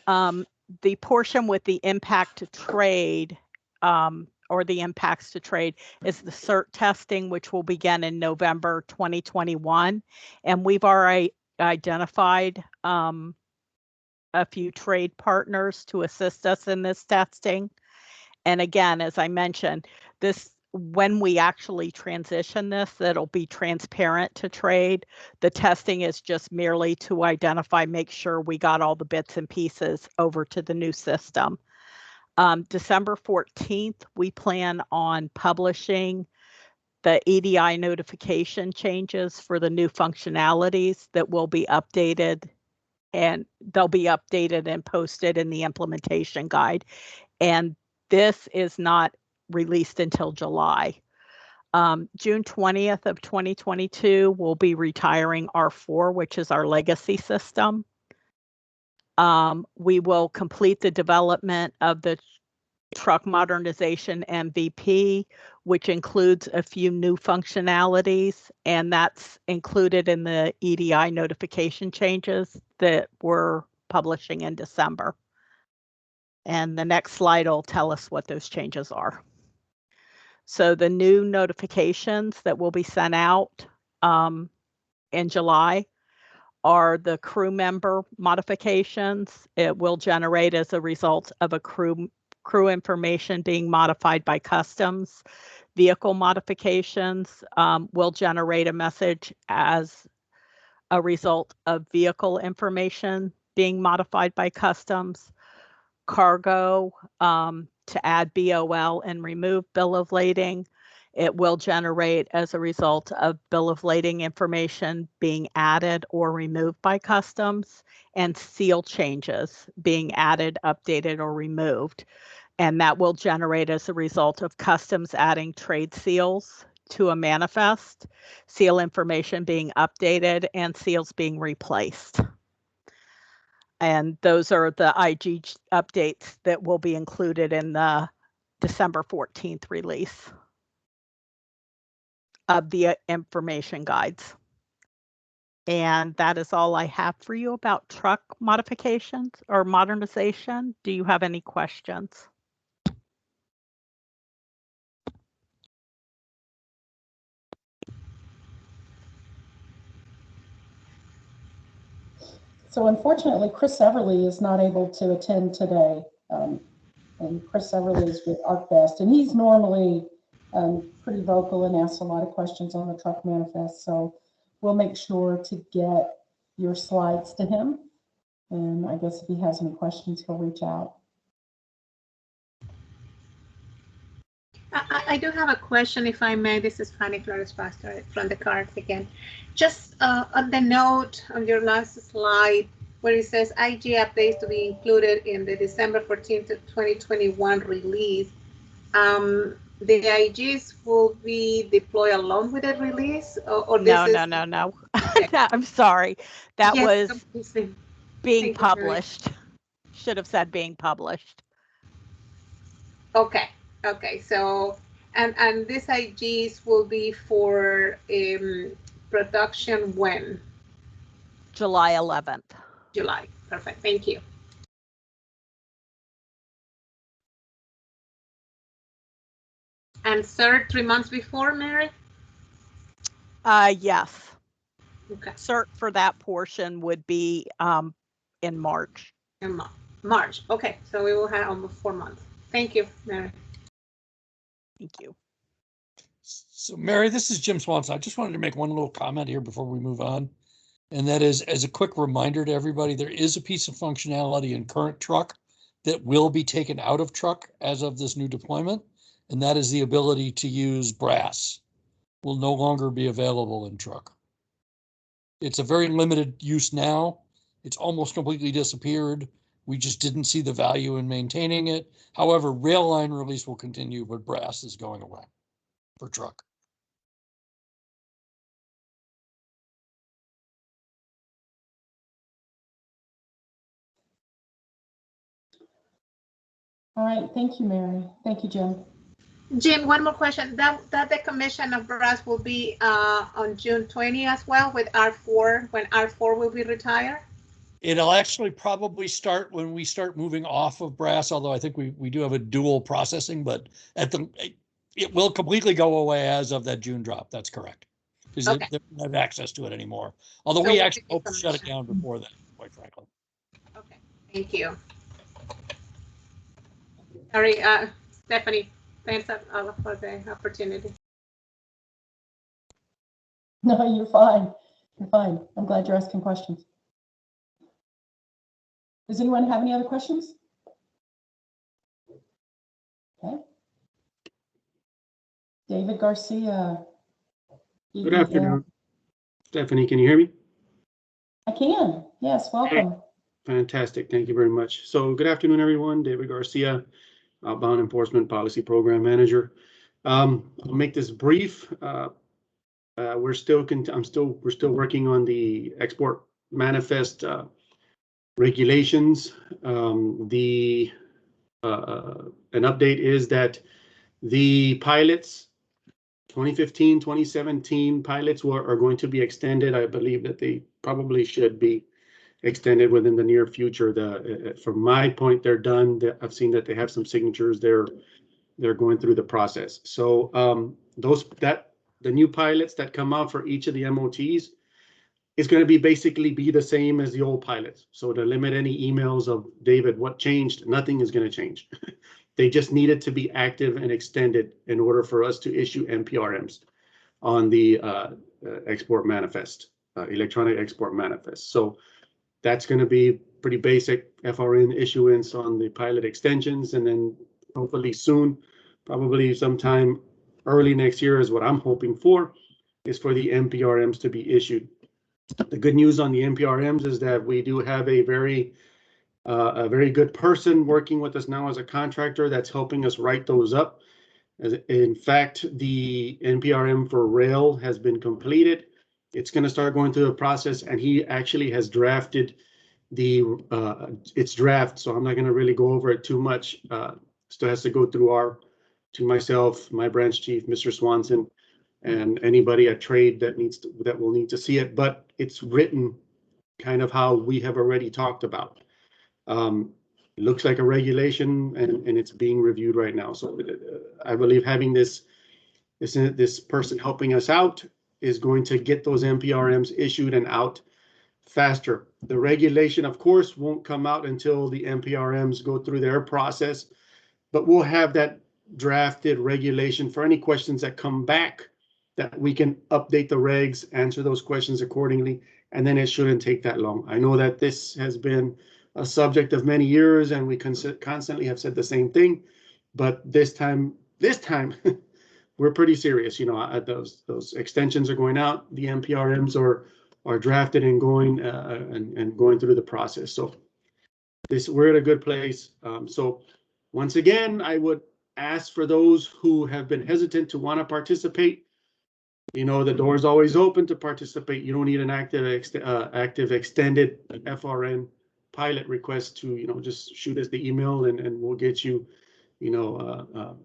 The portion with the impact to trade or the impacts to trade is the CERT testing, which will begin in November 2021. And we've already identified a few trade partners to assist us in this testing. And again, as I mentioned, when we actually transition this, it'll be transparent to trade. The testing is just merely to identify, make sure we got all the bits and pieces over to the new system. December 14th, we plan on publishing the EDI notification changes for the new functionalities that will be updated, and they'll be updated and posted in the implementation guide. And this is not released until July. June 20th of 2022, we'll be retiring R4, which is our legacy system. We will complete the development of the truck modernization MVP, which includes a few new functionalities, and that's included in the EDI notification changes that we're publishing in December. And the next slide will tell us what those changes are. So the new notifications that will be sent out in July are the crew member modifications. It will generate as a result of a crew information being modified by customs. Vehicle modifications will generate a message as a result of vehicle information being modified by customs. Cargo, to add BOL and remove bill of lading. It will generate as a result of bill of lading information being added or removed by customs, and seal changes being added, updated, or removed. And that will generate as a result of customs adding trade seals to a manifest, seal information being updated, and seals being replaced. And those are the IG updates that will be included in the December 14th release of the information guides. And that is all I have for you about truck modifications or modernization. Do you have any questions? So unfortunately, Chris Everly is not able to attend today. And Chris Everly is with ArcBest, and he's normally pretty vocal and asks a lot of questions on the truck manifest. So we'll make sure to get your slides to him. And I guess if he has any questions, he'll reach out. I do have a question, if I may. This is Fanny Flores Pastor from the cards again. Just on the note on your last slide where it says IG updates to be included in the December 14th, 2021 release, the IGs will be deployed along with the release, or this is... No. I'm sorry. That yes, was being published. Should have said being published. Okay. So, and these IGs will be for production when? July 11th. July. Perfect. Thank you. And cert 3 months before, Mary? Yes. Okay. Cert for that portion would be in March. In March. Okay. So we will have almost 4 months. Thank you, Mary. Thank you. So Mary, this is Jim Swanson. I just wanted to make one little comment here before we move on. And that is, as a quick reminder to everybody, there is a piece of functionality in current truck that will be taken out of truck as of this new deployment. And that is the ability to use brass will no longer be available in truck. It's a very limited use now. It's almost completely disappeared. We just didn't see the value in maintaining it. However, rail line release will continue, but brass is going away for truck. All right, thank you, Mary. Thank you, Jim. Jim, one more question. That the commission of brass will be on June 20 as well with R4, when R4 will be retired? It'll actually probably start when we start moving off of brass, although I think we do have a dual processing, but it will completely go away as of that June drop. That's correct. Because they don't have access to it anymore. Although we actually hope to shut it down before that, quite frankly. Okay, thank you. Sorry, Stephanie, thanks Ala for the opportunity. No, you're fine. You're fine. I'm glad you're asking questions. Does anyone have any other questions? Okay. David Garcia. Good afternoon. Stephanie, can you hear me? I can. Yes, welcome. Fantastic. Thank you very much. So good afternoon, everyone. David Garcia, Outbound Enforcement Policy Program Manager. I'll make this brief. We're still working on the export manifest regulations. An update is that the pilots, 2015, 2017 pilots are going to be extended. I believe that they probably should be extended within the near future. From my point, they're done. I've seen that they have some signatures. They're going through the process. So the new pilots that come out for each of the MOTs is going to be basically the same as the old pilots. So to limit any emails of David, what changed? Nothing is going to change. They just needed to be active and extended in order for us to issue NPRMs on the export manifest, electronic export manifest. So that's going to be pretty basic FRN issuance on the pilot extensions, and then hopefully soon, probably sometime early next year is what I'm hoping for, is for the NPRMs to be issued. The good news on the NPRMs is that we do have a very good person working with us now as a contractor that's helping us write those up. In fact, the NPRM for rail has been completed. It's going to start going through the process, and he actually has drafted its draft. So I'm not going to really go over it too much. Still has to go through myself, my branch chief, Mr. Swanson, and anybody at trade that will need to see it. But it's written kind of how we have already talked about. It looks like a regulation, and it's being reviewed right now. So I believe having this person helping us out is going to get those NPRMs issued and out faster. The regulation, of course, won't come out until the NPRMs go through their process, but we'll have that drafted regulation for any questions that come back, that we can update the regs, answer those questions accordingly, and then it shouldn't take that long. I know that this has been a subject of many years, and we constantly have said the same thing, but this time we're pretty serious. You know, those extensions are going out, the NPRMs are drafted and going through the process. So we're at a good place. So once again, I would ask for those who have been hesitant to want to participate. You know, the door is always open to participate. You don't need an active extended FRN pilot request to, you know, just shoot us the email and we'll get you, you know,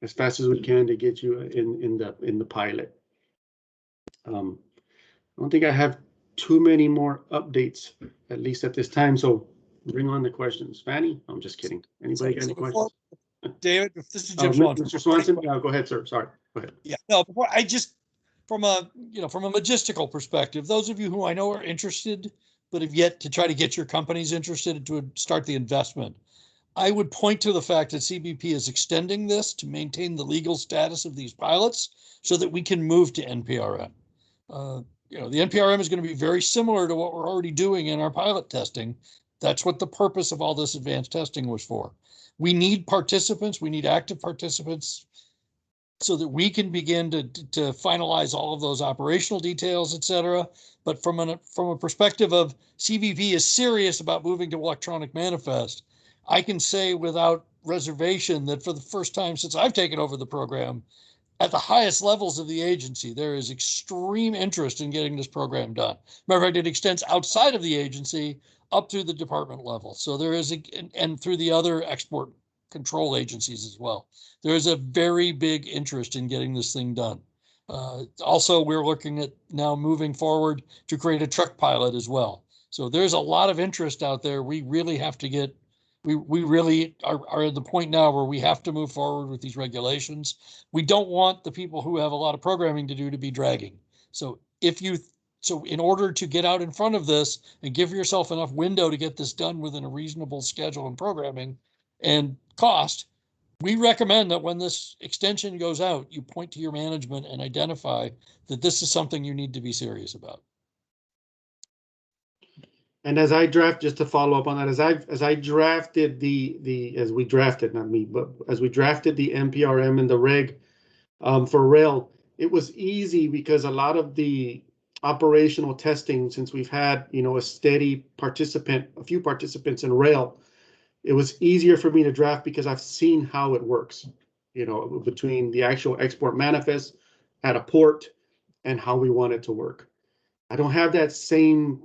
as fast as we can to get you in the pilot. I don't think I have too many more updates, at least at this time. So bring on the questions. Fanny? I'm just kidding. Anybody got any questions? David, if this is Jim Swanson. Mr. Swanson, yeah, go ahead, sir. Sorry. Go ahead. Yeah, no, before I just, from a logistical perspective, those of you who I know are interested, but have yet to try to get your companies interested to start the investment, I would point to the fact that CBP is extending this to maintain the legal status of these pilots so that we can move to NPRM. The NPRM is going to be very similar to what we're already doing in our pilot testing. That's what the purpose of all this advanced testing was for. We need participants. We need active participants so that we can begin to finalize all of those operational details, et cetera. But from a perspective of CBP is serious about moving to electronic manifest, I can say without reservation that for the first time since I've taken over the program, at the highest levels of the agency, there is extreme interest in getting this program done. Matter of fact, it extends outside of the agency up through the department level. So there is, and through the other export control agencies as well. There is a very big interest in getting this thing done. Also, we're looking at now moving forward to create a truck pilot as well. So there's a lot of interest out there. We really have to get, we really are at the point now where we have to move forward with these regulations. We don't want the people who have a lot of programming to do to be dragging. So in order to get out in front of this and give yourself enough window to get this done within a reasonable schedule and programming and cost, we recommend that when this extension goes out, you point to your management and identify that this is something you need to be serious about. And as I draft, just to follow up on that, as I drafted as we drafted, not me, but as we drafted the NPRM and the reg for rail, it was easy because a lot of the operational testing, since we've had, a steady participant, a few participants in rail, it was easier for me to draft because I've seen how it works, between the actual export manifest at a port and how we want it to work. I don't have that same.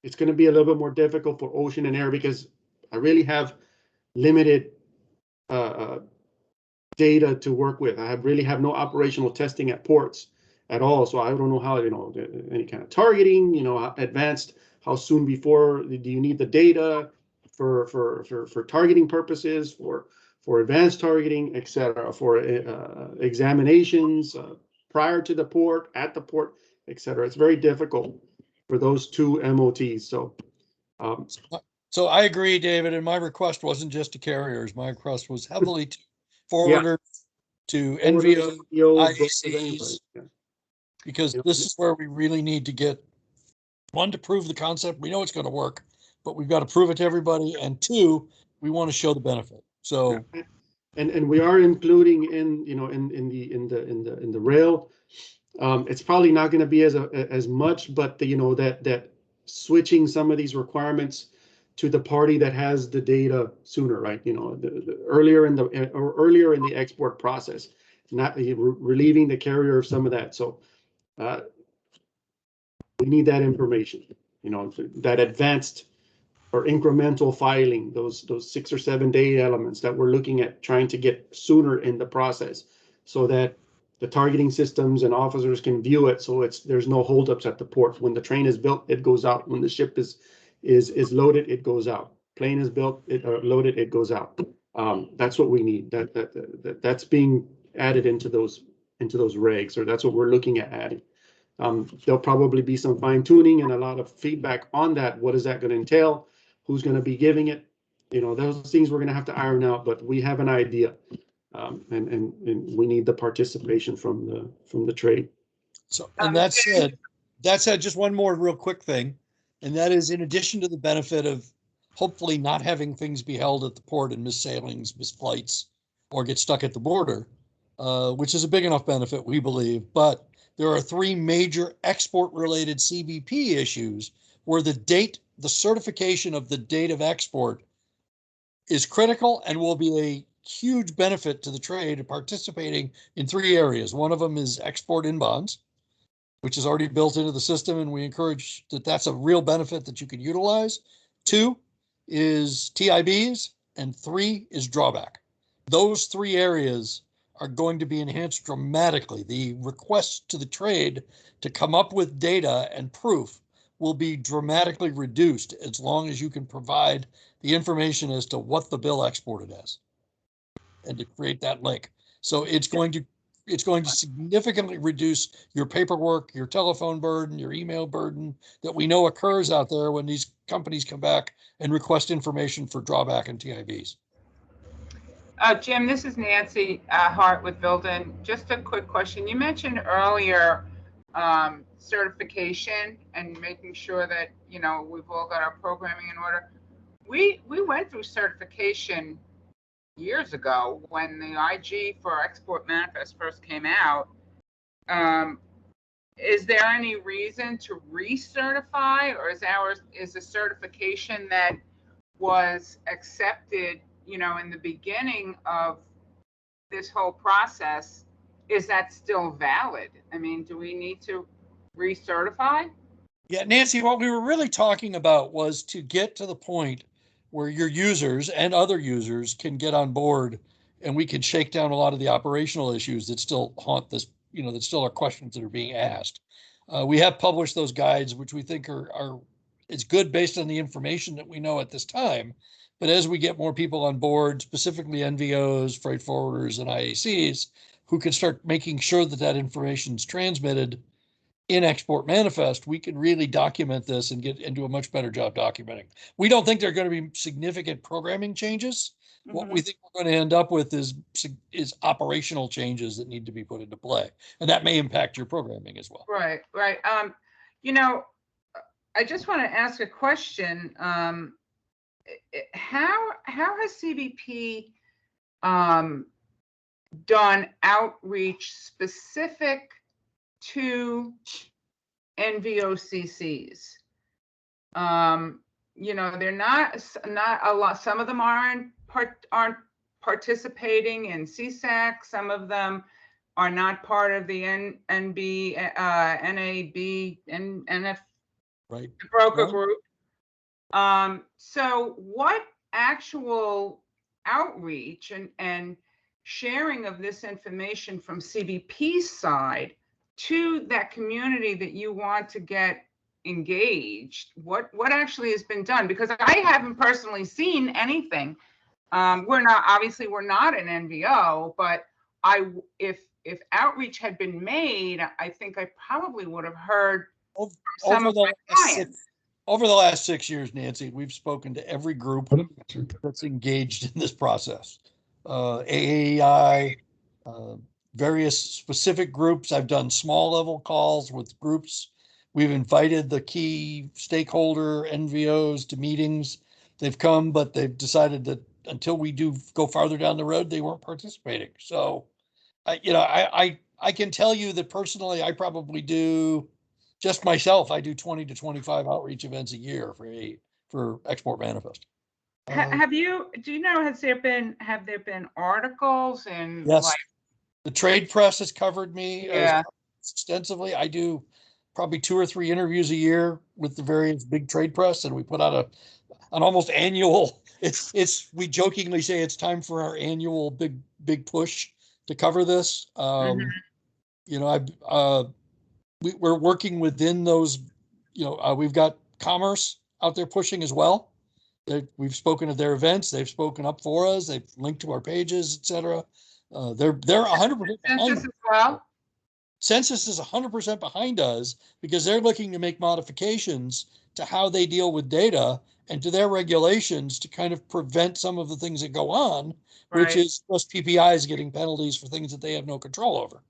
It's going to be a little bit more difficult for ocean and air because I really have limited data to work with. I really have no operational testing at ports at all. So I don't know how, any kind of targeting, advanced, how soon before do you need the data for targeting purposes, for advanced targeting, et cetera, for examinations prior to the port, at the port, et cetera. It's very difficult for those two MOTs. So I agree, David, and my request wasn't just to carriers. My request was heavily to forwarders, to NVO, IACs, because this is where we really need to get, one, to prove the concept. We know it's going to work, but we've got to prove it to everybody. And two, we want to show the benefit. So, and we are including in the rail. It's probably not going to be as much, but that switching some of these requirements to the party that has the data sooner, right? Earlier in the export process, not relieving the carrier of some of that. So we need that information, that advanced or incremental filing, those 6 or 7 day elements that we're looking at trying to get sooner in the process, so that the targeting systems and officers can view it. So there's no holdups at the port. When the train is built, it goes out. When the ship is loaded, it goes out. Plane is built, loaded, it goes out. That's what we need. That's being added into those regs, or that's what we're looking at adding. There'll probably be some fine tuning and a lot of feedback on that. What is that going to entail? Who's going to be giving it? Those things we're going to have to iron out, but we have an idea. And we need the participation from the trade. So, and that said, just one more real quick thing, and that is, in addition to the benefit of hopefully not having things be held at the port and miss sailings, miss flights, or get stuck at the border, which is a big enough benefit, we believe. But there are 3 major export-related CBP issues where the certification of the date of export is critical and will be a huge benefit to the trade participating in 3 areas. One of them is export in bonds, which is already built into the system, and we encourage that's a real benefit that you can utilize. 2 is TIBs, and 3 is drawback. Those 3 areas are going to be enhanced dramatically. The request to the trade to come up with data and proof will be dramatically reduced as long as you can provide the information as to what the bill exported as, and to create that link. So it's going to significantly reduce your paperwork, your telephone burden, your email burden that we know occurs out there when these companies come back and request information for drawback and TIBs. Jim, this is Nancy Hart with Buildin. Just a quick question. You mentioned earlier certification and making sure that we've all got our programming in order. We went through certification years ago when the IG for Export Manifest first came out. Is there any reason to recertify, or is the certification that was accepted in the beginning of this whole process, is that still valid? I mean, do we need to recertify? Yeah, Nancy, what we were really talking about was to get to the point where your users and other users can get on board, and we can shake down a lot of the operational issues that still haunt this, that still are questions that are being asked. We have published those guides, which we think it's good based on the information that we know at this time. But as we get more people on board, specifically NVOs, freight forwarders, and IACs, who can start making sure that that information is transmitted in Export Manifest, we can really document this and get into a much better job documenting. We don't think there are going to be significant programming changes. What we think we're going to end up with is operational changes that need to be put into play, and that may impact your programming as well. Right, right. You know, I just want to ask a question. How has CBP done outreach specific to NVOCCs? You know, they're not a lot. Some of them aren't participating in CESAC. Some of them are not part of the NB, NAB, and NF right. broker group. So what actual outreach and sharing of this information from CBP's side to that community that you want to get engaged, what actually has been done? Because I haven't personally seen anything. We're not an NVO, but if outreach had been made, I think I probably would have heard from some of my clients. Over the last 6 years, Nancy, we've spoken to every group that's engaged in this process. AAEI, various specific groups. I've done small level calls with groups. We've invited the key stakeholder NVOs to meetings. They've come, but they've decided that until we do go farther down the road, they weren't participating. So, I can tell you that personally, I probably do, just myself, I do 20 to 25 outreach events a year for Export Manifest. Have there been articles and yes, like the trade press has covered me yeah. extensively. I do probably 2 or 3 interviews a year with the various big trade press, and we put out an almost annual. We jokingly say it's time for our annual big push to cover this. We're working within those. We've got Commerce out there pushing as well. We've spoken at their events. They've spoken up for us. They've linked to our pages, etc. They're 100% behind us. Well, Census is 100% behind us because they're looking to make modifications to how they deal with data and to their regulations to kind of prevent some of the things that go on, right. which is most PPIs getting penalties for things that they have no control over.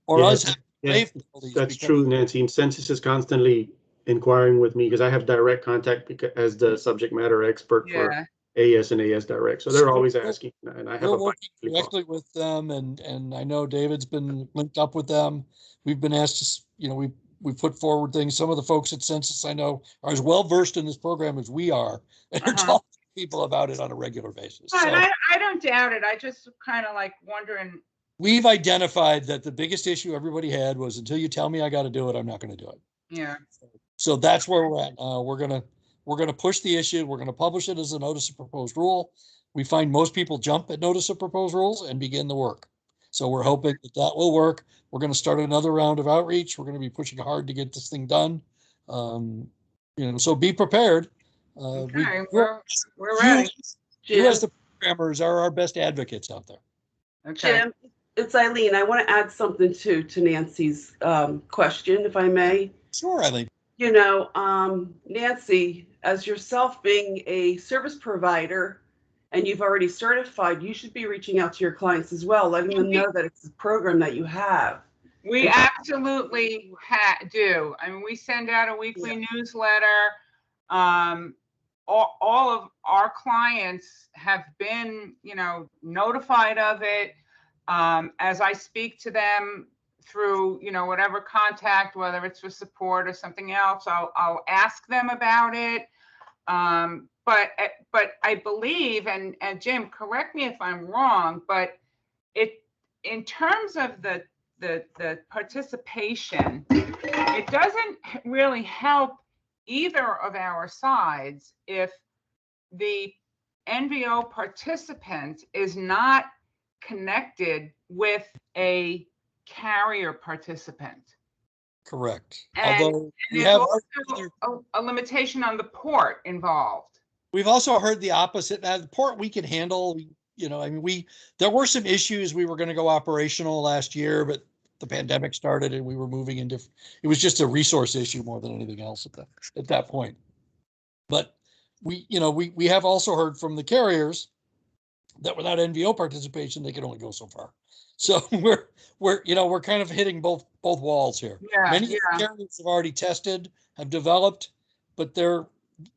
Or us having to pay penalties. That's true, Nancy. And Census is constantly inquiring with me because I have direct contact as the subject matter expert for AS and AS Direct. So they're always asking, and I have we're working directly with them, and I know David's been linked up with them. We've been asked to, we put forward things. Some of the folks at Census I know are as well versed in this program as we are, and are talking to people about it on a regular basis. So, I don't doubt it. I just kind of like wondering. We've identified that the biggest issue everybody had was until you tell me I got to do it, I'm not going to do it. Yeah. So that's where we're at. We're gonna push the issue. We're gonna publish it as a notice of proposed rule. We find most people jump at notice of proposed rules and begin the work. So we're hoping that will work. We're going to start another round of outreach. We're going to be pushing hard to get this thing done. So be prepared. Okay, we're ready. You as the programmers are our best advocates out there. Okay. Jim, it's Eileen. I want to add something to Nancy's question, if I may. Sure, Eileen. Nancy, as yourself being a service provider and you've already certified, you should be reaching out to your clients as well, letting them know that it's a program that you have. We absolutely do. I mean, we send out a weekly newsletter. All of our clients have been, notified of it. As I speak to them through, whatever contact, whether it's for support or something else, I'll ask them about it. But I believe, and Jim, correct me if I'm wrong, but in terms of the participation, it doesn't really help either of our sides if the NVO participant is not connected with a carrier participant. Correct. And Although we there's have also a limitation on the port involved. We've also heard the opposite. Now, the port we can handle. There were some issues. We were going to go operational last year, but the pandemic started and we were moving into. It was just a resource issue more than anything else at that point. But we have also heard from the carriers that without NVO participation, they can only go so far. So we're kind of hitting both walls here. Yeah, Many of the carriers have already tested, have developed, but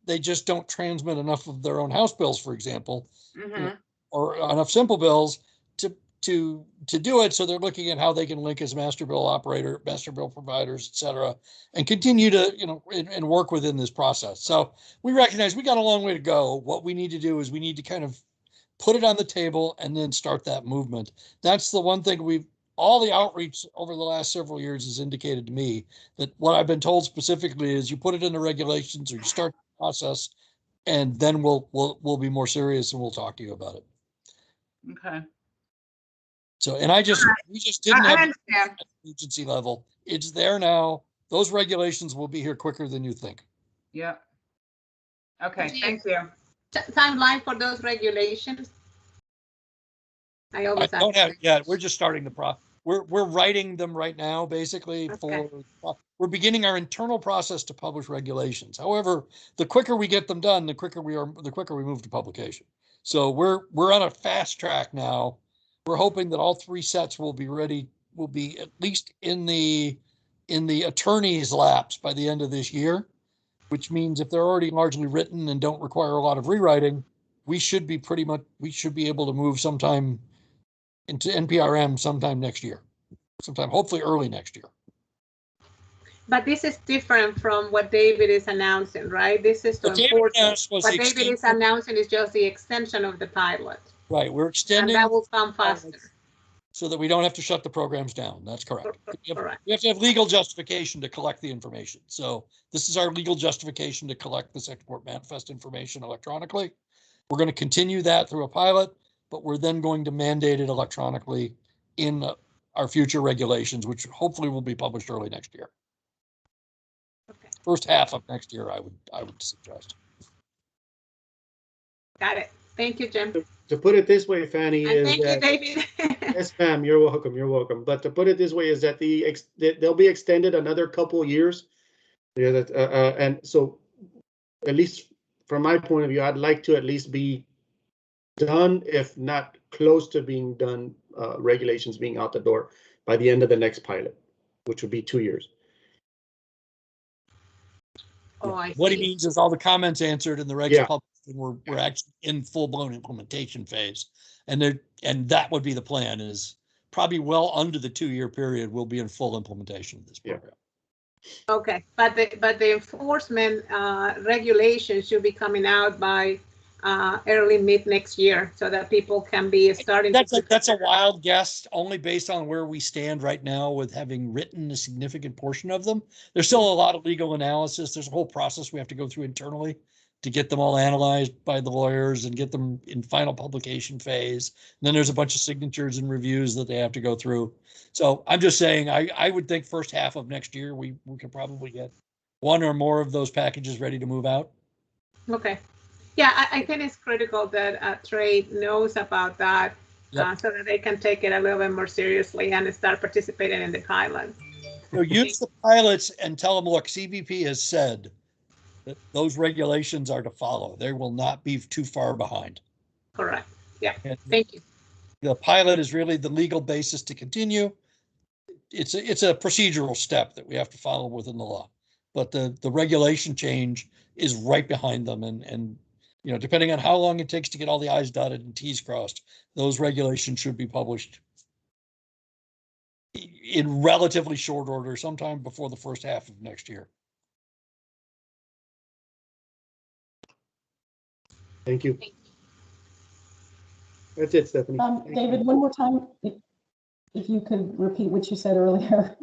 they just don't transmit enough of their own house bills, for example, or enough simple bills to do it. So they're looking at how they can link as master bill operator, master bill providers, et cetera, and continue to, and work within this process. So we recognize we got a long way to go. What we need to do is we need to kind of put it on the table and then start that movement. That's the one thing all the outreach over the last several years has indicated to me that what I've been told specifically is you put it in the regulations or you start the process, and then we'll be more serious and we'll talk to you about it. Okay. So, and we just didn't have it at the agency level. It's there now. Those regulations will be here quicker than you think. Yeah. Okay, thank you. Timeline for those regulations? I don't have yet. We're just starting the process. We're writing them right now, basically. We're beginning our internal process to publish regulations. However, the quicker we get them done, the quicker we move to publication. So we're on a fast track now. We're hoping that all 3 sets will be ready, will be at least in the attorney's laps by the end of this year, which means if they're already largely written and don't require a lot of rewriting, we should be able to move sometime into NPRM sometime next year, hopefully early next year. But this is different from what David is announcing, right? This is to enforce. What David is announcing is just the extension of the pilot. Right, we're extending. And that will come faster. So that we don't have to shut the programs down. That's correct. We have to have legal justification to collect the information. So this is our legal justification to collect this export manifest information electronically. We're going to continue that through a pilot, but we're then going to mandate it electronically in our future regulations, which hopefully will be published early next year. Okay. First half of next year, I would suggest. Got it. Thank you, Jim. To put it this way, Fanny, thank you, David. Yes, ma'am. You're welcome. You're welcome. But to put it this way is that they'll be extended another couple years. And so, at least from my point of view, I'd like to at least be done, if not close to being done, regulations being out the door by the end of the next pilot, which would be 2 years. Oh, I see. What he means is all the comments answered and the regs published, and we're actually in full-blown implementation phase. And that would be the plan, is probably well under the 2-year period, we'll be in full implementation of this program. Okay, but the enforcement regulations should be coming out by early mid next year, so that people can be starting. That's a wild guess, only based on where we stand right now with having written a significant portion of them. There's still a lot of legal analysis. There's a whole process we have to go through internally to get them all analyzed by the lawyers and get them in final publication phase. And then there's a bunch of signatures and reviews that they have to go through. So I'm just saying, I would think first half of next year, we could probably get 1 or more of those packages ready to move out. Okay. Yeah, I think it's critical that trade knows about that, so that they can take it a little bit more seriously and start participating in the pilot. So use the pilots and tell them, look, CBP has said that those regulations are to follow. They will not be too far behind. Correct. Yeah. Thank you. The pilot is really the legal basis to continue. It's a procedural step that we have to follow within the law, but the regulation change is right behind them, and depending on how long it takes to get all the I's dotted and T's crossed, those regulations should be published in relatively short order, sometime before the first half of next year. Thank you. That's it, Stephanie. David, one more time, if you could repeat what you said earlier.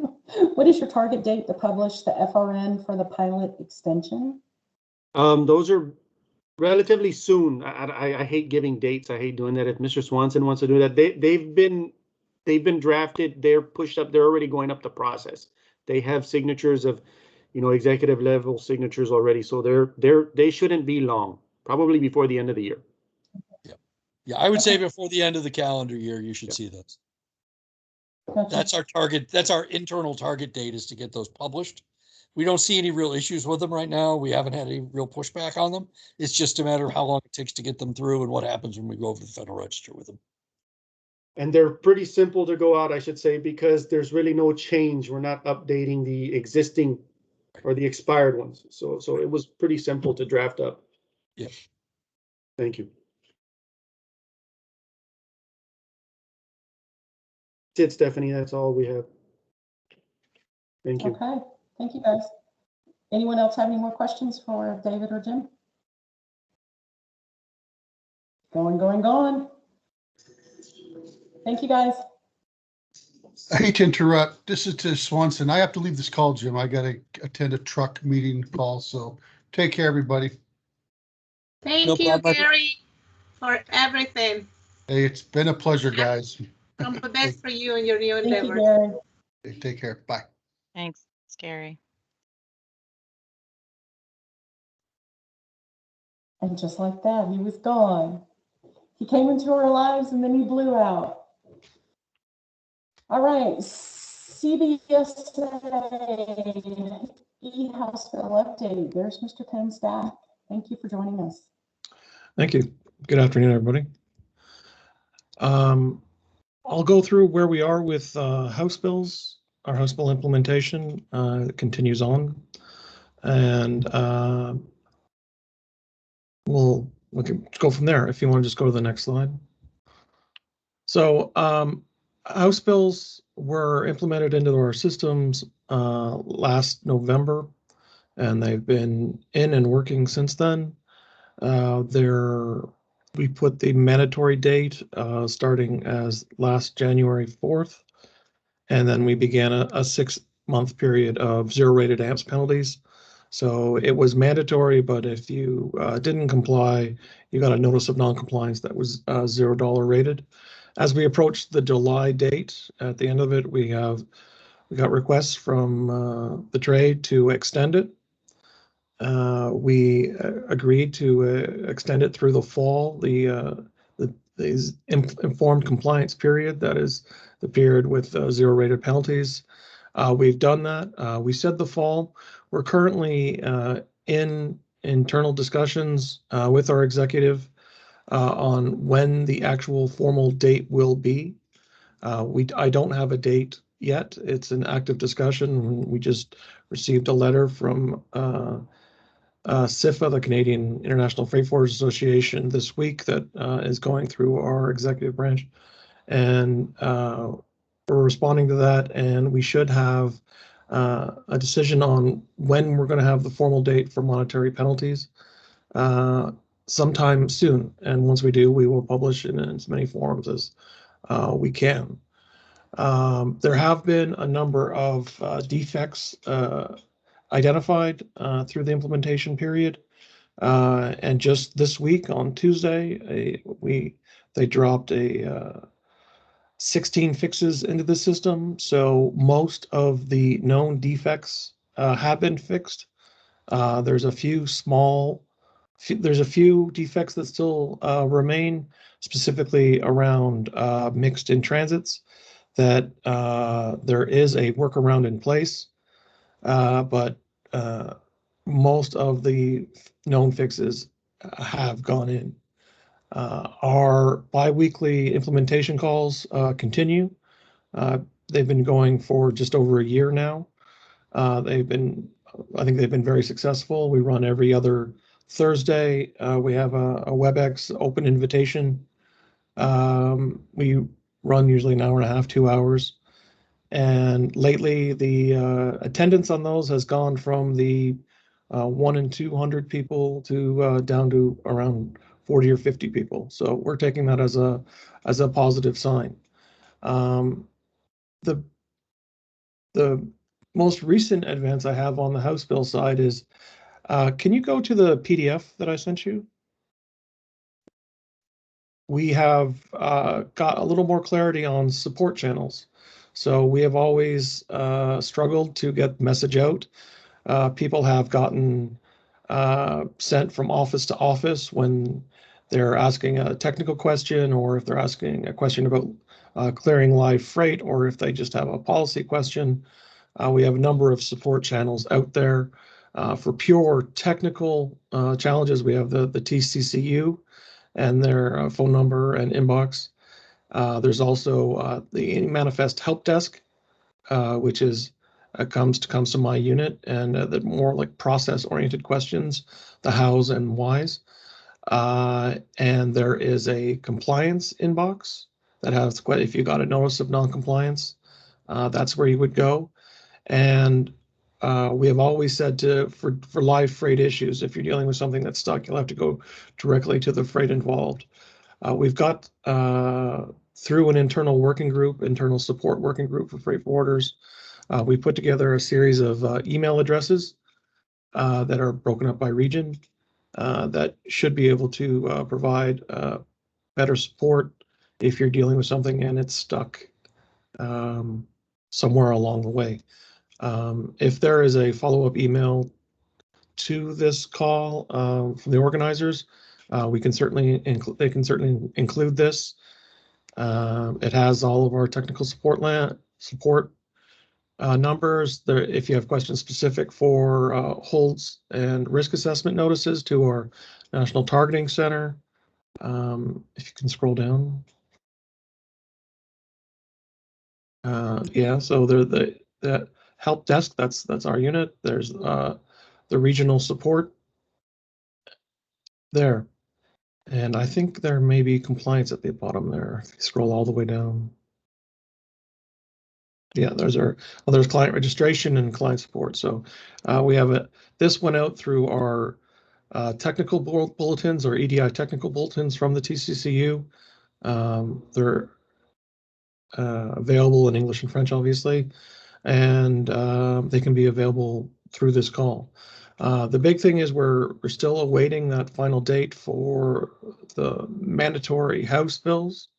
What is your target date to publish the FRN for the pilot extension? Those are relatively soon. I hate giving dates. I hate doing that. If Mr. Swanson wants to do that, they've been drafted. They're pushed up. They're already going up the process. They have signatures of, executive level signatures already. So they shouldn't be long. Probably before the end of the year. Yeah, I would say before the end of the calendar year, you should see those. That's our target. That's our internal target date, is to get those published. we don't see any real issues with them right now. We haven't had any real pushback on them. It's just a matter of how long it takes to get them through and what happens when we go over to the Federal Register with them. And they're pretty simple to go out, I should say, because there's really no change. We're not updating the existing or the expired ones. So it was pretty simple to draft up. Yeah. Thank you. That's it, Stephanie. That's all we have. Thank you. Okay, thank you guys. Anyone else have any more questions for David or Jim? Going. Thank you guys. I hate to interrupt. This is to Swanson. I have to leave this call, Jim. I got to attend a truck meeting call. So take care, everybody. Thank you, Gary, for everything. Hey, it's been a pleasure, guys. From the best for you and your new Thank you, endeavors. Gary. Hey, take care. Bye. Thanks, Gary. And just like that, he was gone. He came into our lives and then he blew out. All right, CBSA E-House bill update. There's Mr. Penn Stack. Thank you for joining us. Thank you. Good afternoon, everybody. I'll go through where we are with House bills. Our House bill implementation continues on, and we can go from there if you want to just go to the next slide. So House bills were implemented into our systems last November, and they've been in and working since then. We put the mandatory date starting as last January 4th, and then we began a 6-month period of zero-rated AMPS penalties. So it was mandatory, but if you didn't comply, you got a notice of non-compliance that was $0 rated. As we approached the July date, at the end of it, we got requests from the trade to extend it. We agreed to extend it through the fall, the informed compliance period, that is the period with zero-rated penalties. We've done that. We said the fall. We're currently in internal discussions with our executive on when the actual formal date will be. I don't have a date yet. It's an active discussion. We just received a letter from CIFA, the Canadian International Freight Forwarders Association, this week that is going through our executive branch, and we're responding to that, and we should have a decision on when we're going to have the formal date for monetary penalties sometime soon. And once we do, we will publish in as many forums as we can. There have been a number of defects identified through the implementation period. And just this week on Tuesday, they dropped 16 fixes into the system. So most of the known defects have been fixed. There's a few defects that still remain, specifically around mixed in transits, that there is a workaround in place. But most of the known fixes have gone in. Our biweekly implementation calls continue. They've been going for just over a year now. I think they've been very successful. We run every other Thursday. We have a WebEx open invitation. We run usually an hour and a half, 2 hours. And lately, the attendance on those has gone from the 1 in 200 people to down to around 40 or 50 people. So we're taking that as a positive sign. The most recent advance I have on the House bill side is, can you go to the PDF that I sent you? We have got a little more clarity on support channels. So we have always struggled to get the message out. People have gotten sent from office to office when they're asking a technical question, or if they're asking a question about clearing live freight, or if they just have a policy question. We have a number of support channels out there. For pure technical challenges, we have the TCCU and their phone number and inbox. There's also the Manifest Help Desk, which is comes to my unit, and the more like process-oriented questions, the hows and whys. And there is a compliance inbox that has quite, if you got a notice of non-compliance, that's where you would go. And we have always said for live freight issues, if you're dealing with something that's stuck, you'll have to go directly to the freight involved. We've got through an internal support working group for freight forwarders, we put together a series of email addresses that are broken up by region that should be able to provide better support if you're dealing with something and it's stuck somewhere along the way. If there is a follow-up email to this call from the organizers, they can certainly include this. It has all of our technical support numbers. There, if you have questions specific for holds and risk assessment notices, to our National Targeting Center. If you can scroll down. Yeah, so the help desk, that's our unit. There's the regional support there. And I think there may be compliance at the bottom there. If you scroll all the way down. Yeah, there's client registration and client support. So we have this went out through our technical bulletins, or EDI technical bulletins from the TCCU. They're available in English and French, obviously, and they can be available through this call. The big thing is we're still awaiting that final date for the mandatory House bills.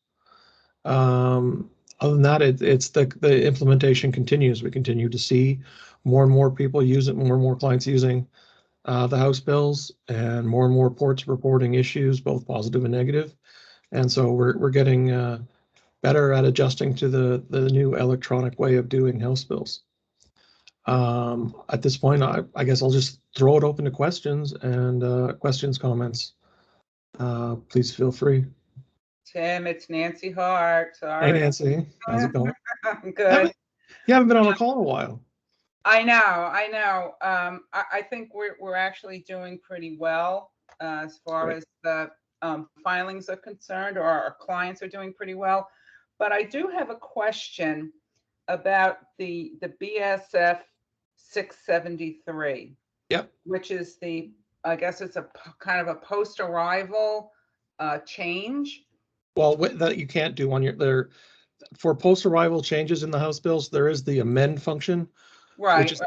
Other than that, it's the implementation continues. We continue to see more and more people use it, more and more clients using the House bills, and more ports reporting issues, both positive and negative. And so we're getting better at adjusting to the new electronic way of doing House bills. At this point, I guess I'll just throw it open to questions and comments. Please feel free. Tim, it's Nancy Hart. Sorry. Hey, Nancy. How's it going? I'm good. You haven't been on a call in a while. I know. I think we're actually doing pretty well as far as the filings are concerned, or our clients are doing pretty well. But I do have a question about the BSF 673. Yep. Which is I guess it's a kind of a post-arrival change. Well, that you can't do on your for post-arrival changes in the House bills. There is the amend function, right? Which is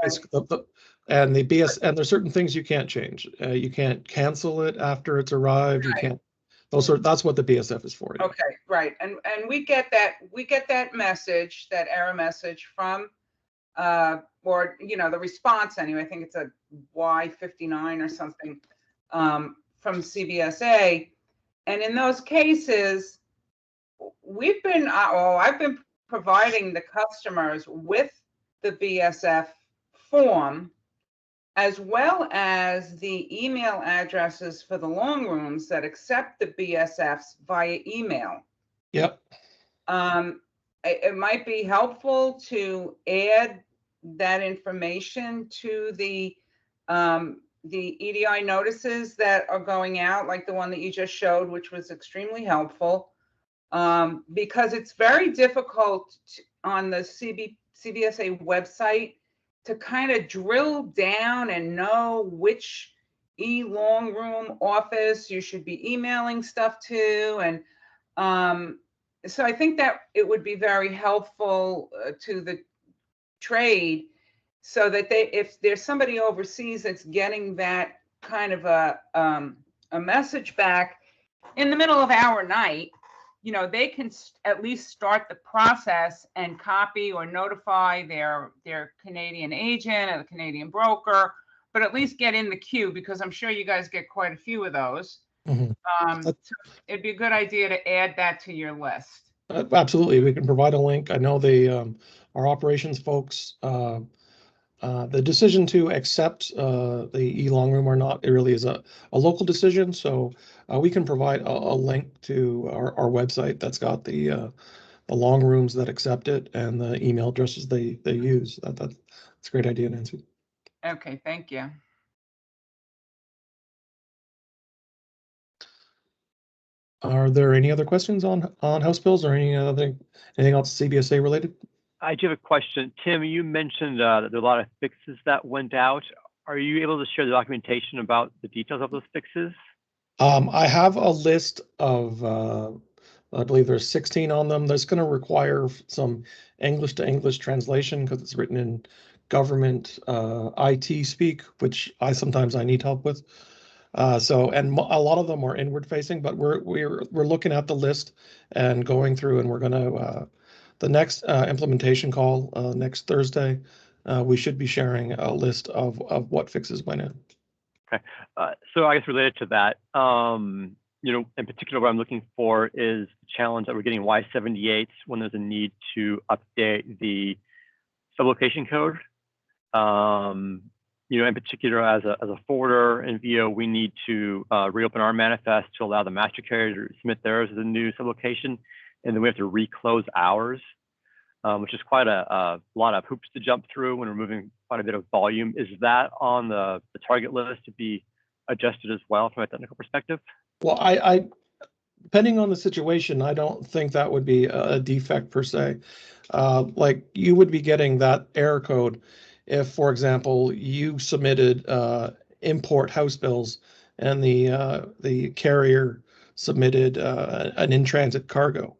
and the BS, and there's certain things you can't change. You can't cancel it after it's arrived. Right. You can't. That's what the BSF is for. Okay, right. And we get that message, that error message from or the response anyway. I think it's a Y59 or something from CBSA. And in those cases, I've been providing the customers with the BSF form, as well as the email addresses for the long rooms that accept the BSFs via email. Yep. It might be helpful to add that information to the EDI notices that are going out, like the one that you just showed, which was extremely helpful, because it's very difficult on the CBSA website to kind of drill down and know which long room office you should be emailing stuff to. And so I think that it would be very helpful to the trade, so that if there's somebody overseas that's getting that kind of a message back in the middle of our night, they can at least start the process and copy or notify their Canadian agent or the Canadian broker, but at least get in the queue, because I'm sure you guys get quite a few of those. Mm-hmm. So it'd be a good idea to add that to your list. Absolutely, we can provide a link. I know our operations folks The decision to accept the E-Long Room or not, it really is a local decision. So we can provide a link to our website that's got the long rooms that accept it and the email addresses they use. That's a great idea, Nancy. Okay, thank you. Are there any other questions on House bills or anything else CBSA related? I do have a question. Tim, you mentioned that there are a lot of fixes that went out. Are you able to share the documentation about the details of those fixes? I have a list of, I believe there's 16 on them. That's going to require some English to English translation because it's written in government IT speak, which I need help with. And a lot of them are inward facing, but we're looking at the list and going through, and we're going to the next implementation call next Thursday. We should be sharing a list of what fixes went in. Okay, so I guess related to that, in particular, what I'm looking for is the challenge that we're getting Y78s when there's a need to update the sublocation code. In particular, as a forwarder in VO, we need to reopen our manifest to allow the master carrier to submit theirs as a new sublocation, and then we have to reclose ours, which is quite a lot of hoops to jump through when we're moving quite a bit of volume. Is that on the target list to be adjusted as well from a technical perspective? Well, I depending on the situation, I don't think that would be a defect per se. Like you would be getting that error code if, for example, you submitted import house bills and the carrier submitted an in-transit cargo.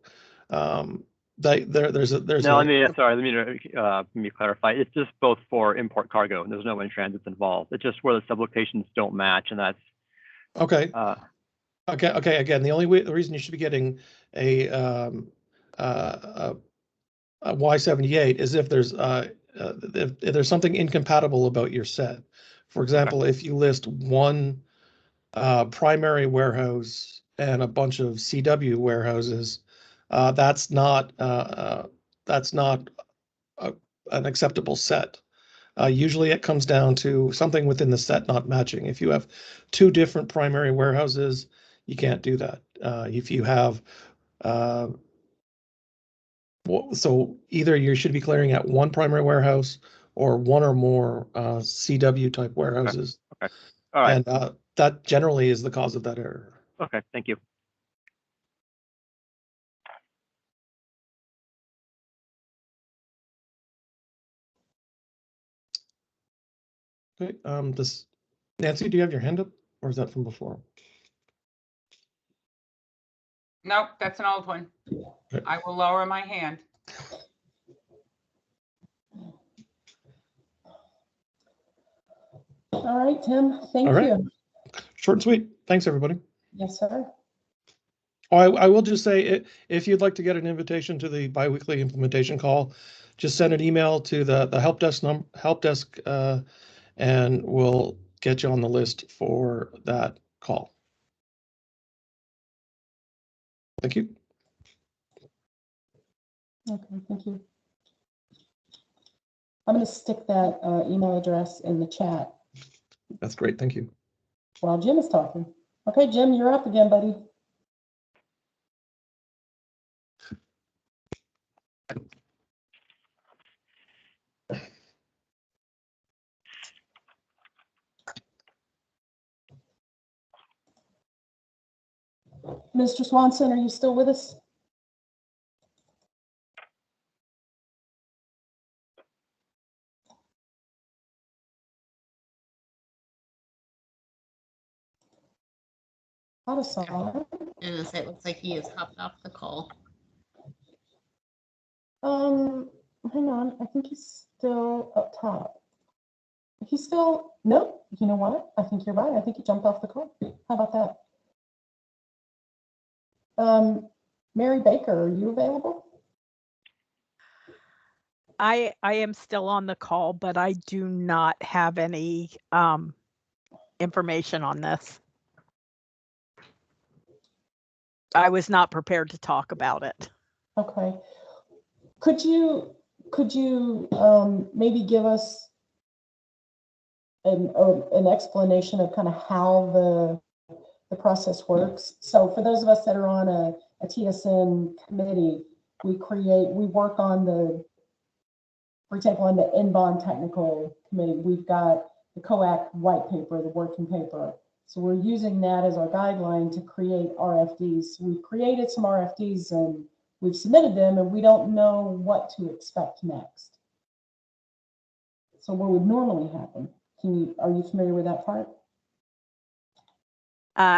There's no, let me clarify. It's just both for import cargo, and there's no in-transits involved. It's just where the sublocations don't match, and that's okay. Okay. Again, the reason you should be getting a Y78 is if there's something incompatible about your set. For example, if you list one primary warehouse and a bunch of CW warehouses, that's not an acceptable set. Usually it comes down to something within the set not matching. If you have two different primary warehouses, you can't do that. If you have, so either you should be clearing at one primary warehouse or one or more CW type warehouses. Okay. All right. And that generally is the cause of that error. Okay, thank you. Okay, Nancy, do you have your hand up, or is that from before? Nope, that's an old one. Okay. I will lower my hand. All right, Tim, thank All right. you. Short and sweet. Thanks, everybody. Yes, sir. Oh, I will just say, if you'd like to get an invitation to the biweekly implementation call, just send an email to the help desk, and we'll get you on the list for that call. Thank you. Okay, thank you. I'm going to stick that email address in the chat That's great. Thank you. while Jim is talking. Okay, Jim, you're up again, buddy. Mr. Swanson, are you still with us? How to solve And it looks like he has hopped off the call. Hang on. I think he's still up top. He's still, no, you know what? I think you're right. I think he jumped off the call. How about that? Mary Baker, are you available? I am still on the call, but I do not have any information on this. I was not prepared to talk about it. Okay. Could you maybe give us an explanation of kind of how the process works. So for those of us that are on a TSN committee, we work on for example, on the Inbond technical committee, we've got the COAC white paper, the working paper. So we're using that as our guideline to create RFDs. So we've created some RFDs and we've submitted them, and we don't know what to expect next. So what would normally happen? Are you familiar with that part?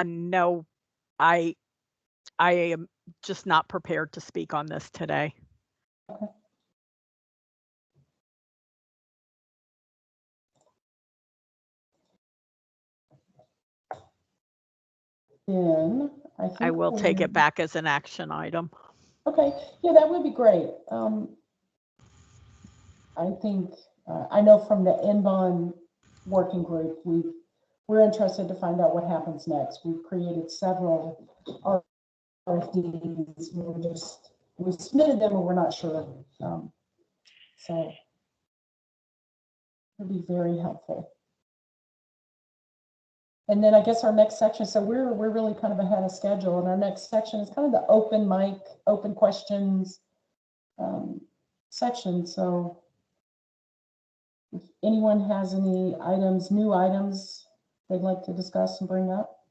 No, I am just not prepared to speak on this today. Okay. Then I will take it back as an action item. Okay, yeah, that would be great. I think I know from the Inbond working group, we're interested to find out what happens next. We've created several RFDs. We submitted them, and we're not sure. So it'd be very helpful. And then I guess our next section, so we're really kind of ahead of schedule, and our next section is kind of the open mic, open questions section. So if anyone has any items, new items they'd like to discuss and bring up.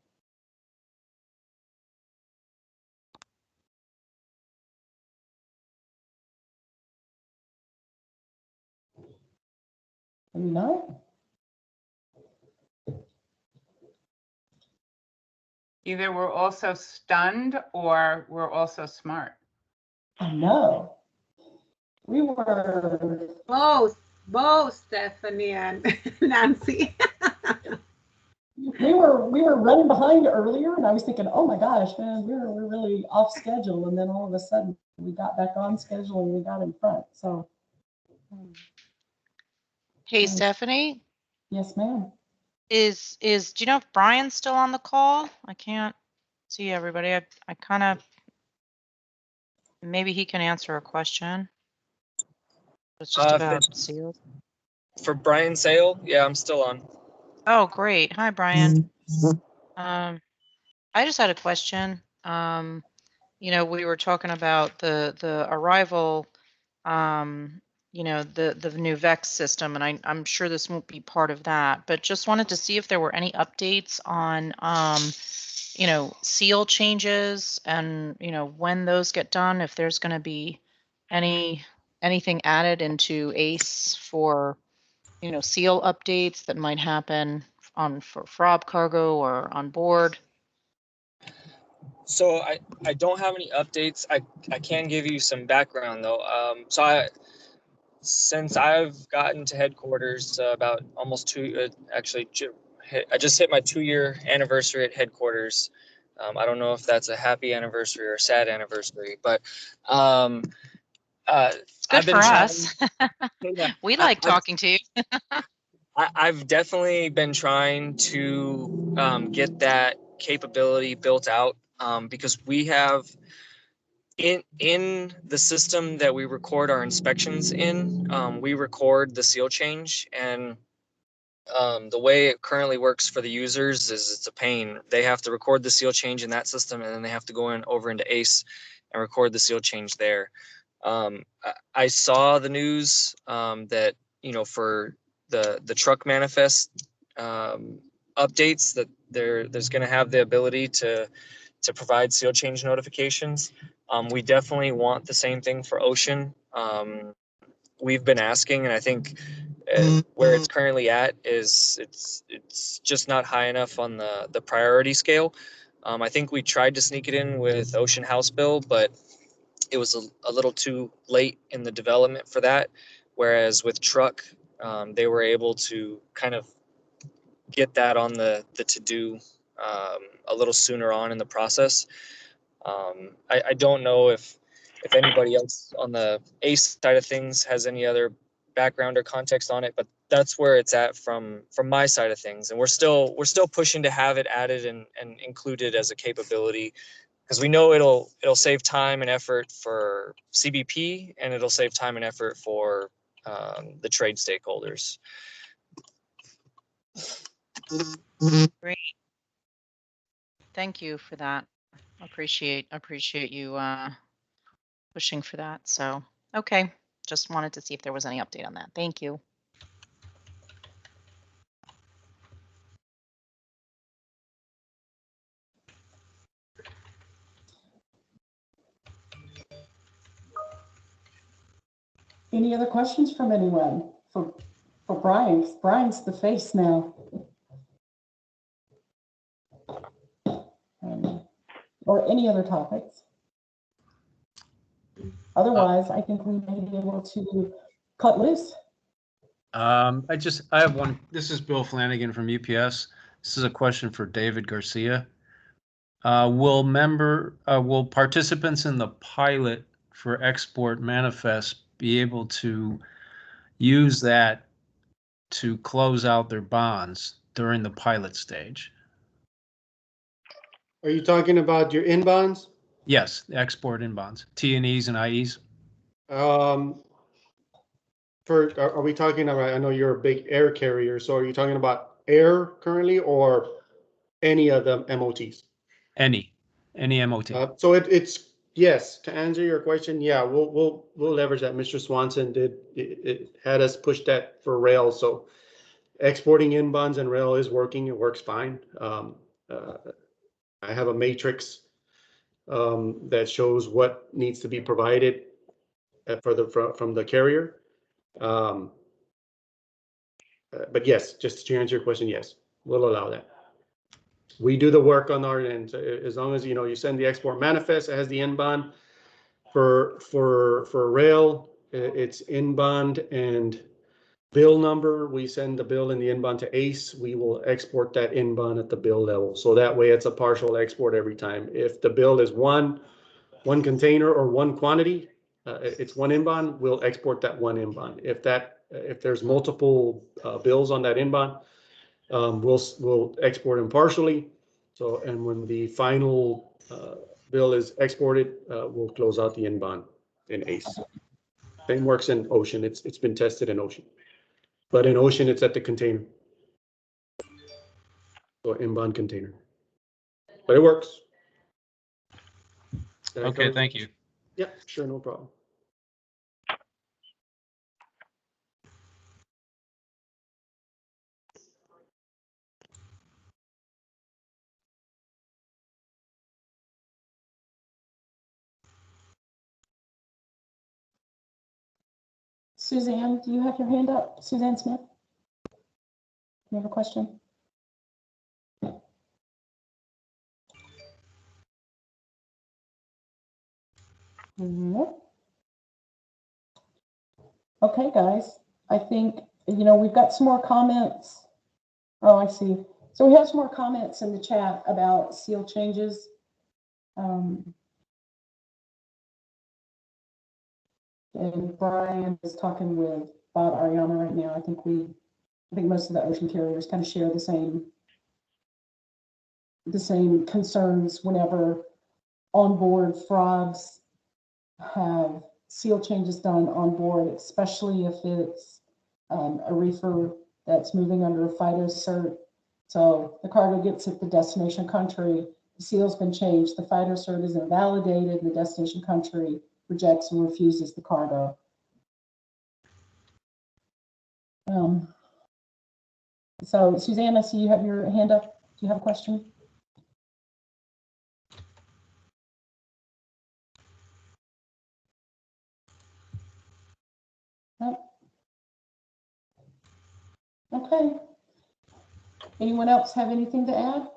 Maybe not. Either we're also stunned or we're also smart. I know. We were both Stephanie and Nancy. we were running behind earlier, and I was thinking, oh my gosh, man, we're really off schedule, and then all of a sudden we got back on schedule and we got in front. So Hey, Stephanie, yes, ma'am. do you know if Brian's still on the call? I can't see everybody. I kind of, maybe he can answer a question. It's just about seals. For Brian Sale, yeah, I'm still on. Oh, great. Hi, Brian. I just had a question. You know, we were talking about the arrival, you know, the new VEX system, and I'm sure this won't be part of that, but just wanted to see if there were any updates on, you know, seal changes and, you know, when those get done, if there's going to be anything added into ACE for, you know, seal updates that might happen for FROB cargo or on board. So I don't have any updates. I can give you some background though. Since I've gotten to headquarters about almost I just hit my 2-year anniversary at headquarters. I don't know if that's a happy anniversary or a sad anniversary, but It's good for us. We like talking to you. I've definitely been trying to get that capability built out because we have in the system that we record our inspections in, we record the seal change, and the way it currently works for the users is it's a pain. They have to record the seal change in that system, and then they have to go over into ACE and record the seal change there. I saw the news that, you know, for the truck manifest updates that there's going to have the ability to provide seal change notifications. We definitely want the same thing for ocean. We've been asking, and I think where it's currently at is it's just not high enough on the priority scale. I think we tried to sneak it in with Ocean House Bill, but it was a little too late in the development for that. Whereas with truck, they were able to kind of get that on the to-do a little sooner on in the process. I don't know if anybody else on the ACE side of things has any other background or context on it, but that's where it's at from my side of things. And we're still pushing to have it added and included as a capability, because we know it'll save time and effort for CBP, and it'll save time and effort for the trade stakeholders. Great. Thank you for that. Appreciate you pushing for that. So, okay. Just wanted to see if there was any update on that. Thank you. Any other questions from anyone for Brian? 'Cause Brian's the face now. Or any other topics? Otherwise, I think we may be able to cut loose. I have one. This is Bill Flanagan from UPS. This is a question for David Garcia. Will participants in the pilot for export manifest be able to use that to close out their bonds during the pilot stage? Are you talking about your in bonds? Yes, the export in bonds, T&Es and IEs. Are we talking about, I know you're a big air carrier, so are you talking about air currently or any of the MOTs? Any MOT. So it's yes, to answer your question, yeah, we'll leverage that. Mr. Swanson it had us push that for rail. So exporting in bonds and rail is working. It works fine. I have a matrix that shows what needs to be provided from the carrier. But yes, just to answer your question, yes, we'll allow that. We do the work on our end. So as long as you send the export manifest, it has the in bond. For rail, it's in bond and bill number. We send the bill in the in bond to ACE. We will export that in bond at the bill level. So that way it's a partial export every time. If the bill is one container or one quantity, it's one in bond, we'll export that one in bond. If there's multiple bills on that in bond, we'll export them partially. So, and when the final bill is exported, we'll close out the in bond in ACE. Same works in ocean. It's been tested in ocean, but in ocean it's at the container. So in bond container, but it works. Okay, thank you. Yeah, sure, no problem. Suzanne, do you have your hand up? Suzanne Smith? You have a question? No. Okay, guys, I think, we've got some more comments. Oh, I see. So we have some more comments in the chat about seal changes. And Brian is talking with Bob Ariana right now. I think most of the ocean carriers kind of share the same concerns whenever onboard frogs have seal changes done on board, especially if it's a reefer that's moving under a FIDO cert. So the cargo gets at the destination country, the seal's been changed, the FIDO cert is invalidated, and the destination country rejects and refuses the cargo. So Suzanne, I see you have your hand up. Do you have a question? No. Okay. Anyone else have anything to add?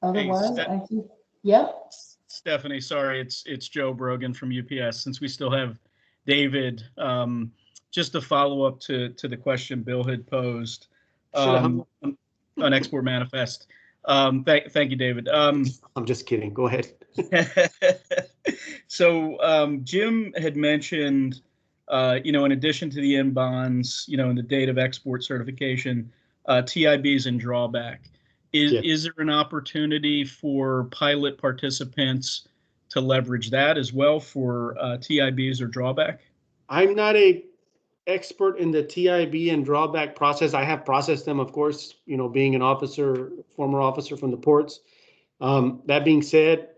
Otherwise, I think, yep. Stephanie, sorry, it's Joe Brogan from UPS. Since we still have David, just to follow up to the question Bill had posed on export manifest. Thank you, David. I'm just kidding. Go ahead. So Jim had mentioned, in addition to the in bonds, in the date of export certification, TIBs and drawback. Is there an opportunity for pilot participants to leverage that as well for TIBs or drawback? I'm not a expert in the TIB and drawback process. I have processed them, of course, being an officer, former officer from the ports. That being said,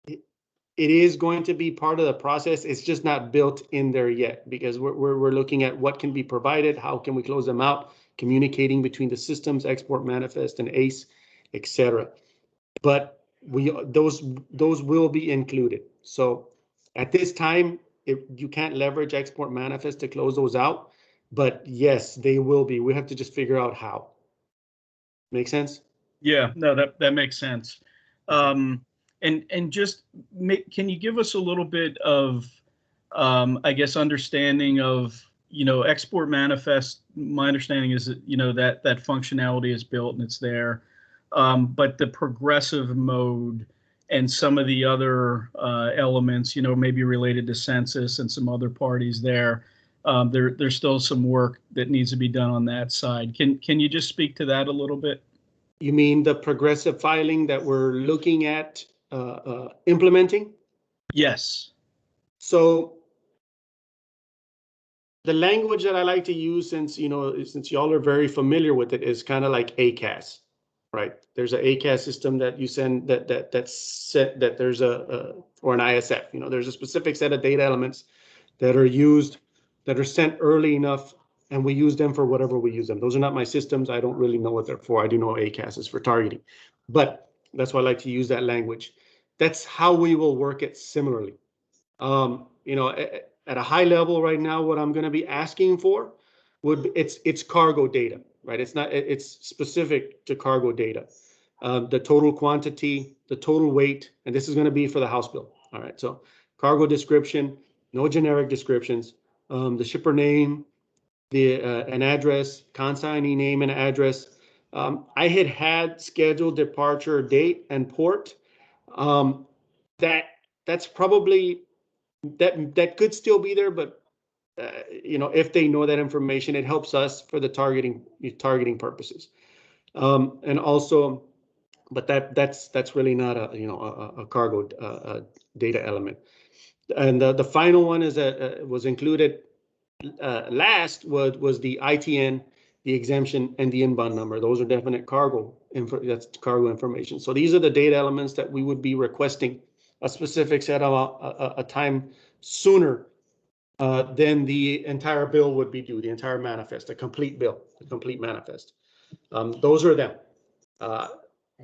it is going to be part of the process. It's just not built in there yet because we're looking at what can be provided, how can we close them out, communicating between the systems, export manifest and ACE, etc. But those will be included. So at this time, you can't leverage export manifest to close those out, but yes, they will be. We have to just figure out how. Make sense? Yeah, no, that makes sense. And just can you give us a little bit of, I guess, understanding of, export manifest? My understanding is that, that functionality is built and it's there. But the progressive mode and some of the other elements, maybe related to census and some other parties there, there's still some work that needs to be done on that side. Can you just speak to that a little bit? You mean the progressive filing that we're looking at implementing? Yes. So the language that I like to use, since y'all are very familiar with it, is kind of like ACAS, right? There's an ACAS system that you send that's set, that there's or an ISF. There's a specific set of data elements that are used, that are sent early enough, and we use them for whatever we use them. Those are not my systems. I don't really know what they're for. I do know ACAS is for targeting, but that's why I like to use that language. That's how we will work it similarly. At a high level right now, what I'm going to be asking for would be, it's cargo data, right? It's specific to cargo data. The total quantity, the total weight, and this is going to be for the House bill. All right, so cargo description, no generic descriptions, the shipper name, an address, consignee name and address. I had scheduled departure date and port. That's probably that could still be there, but if they know that information, it helps us for the targeting purposes. And also, but that's really not a cargo data element. And the final one is that was included last was the ITN, the exemption, and the inbound number. Those are definite cargo that's cargo information. So these are the data elements that we would be requesting a specific set of a time sooner than the entire bill would be due, the entire manifest, a complete bill, a complete manifest. Those are them.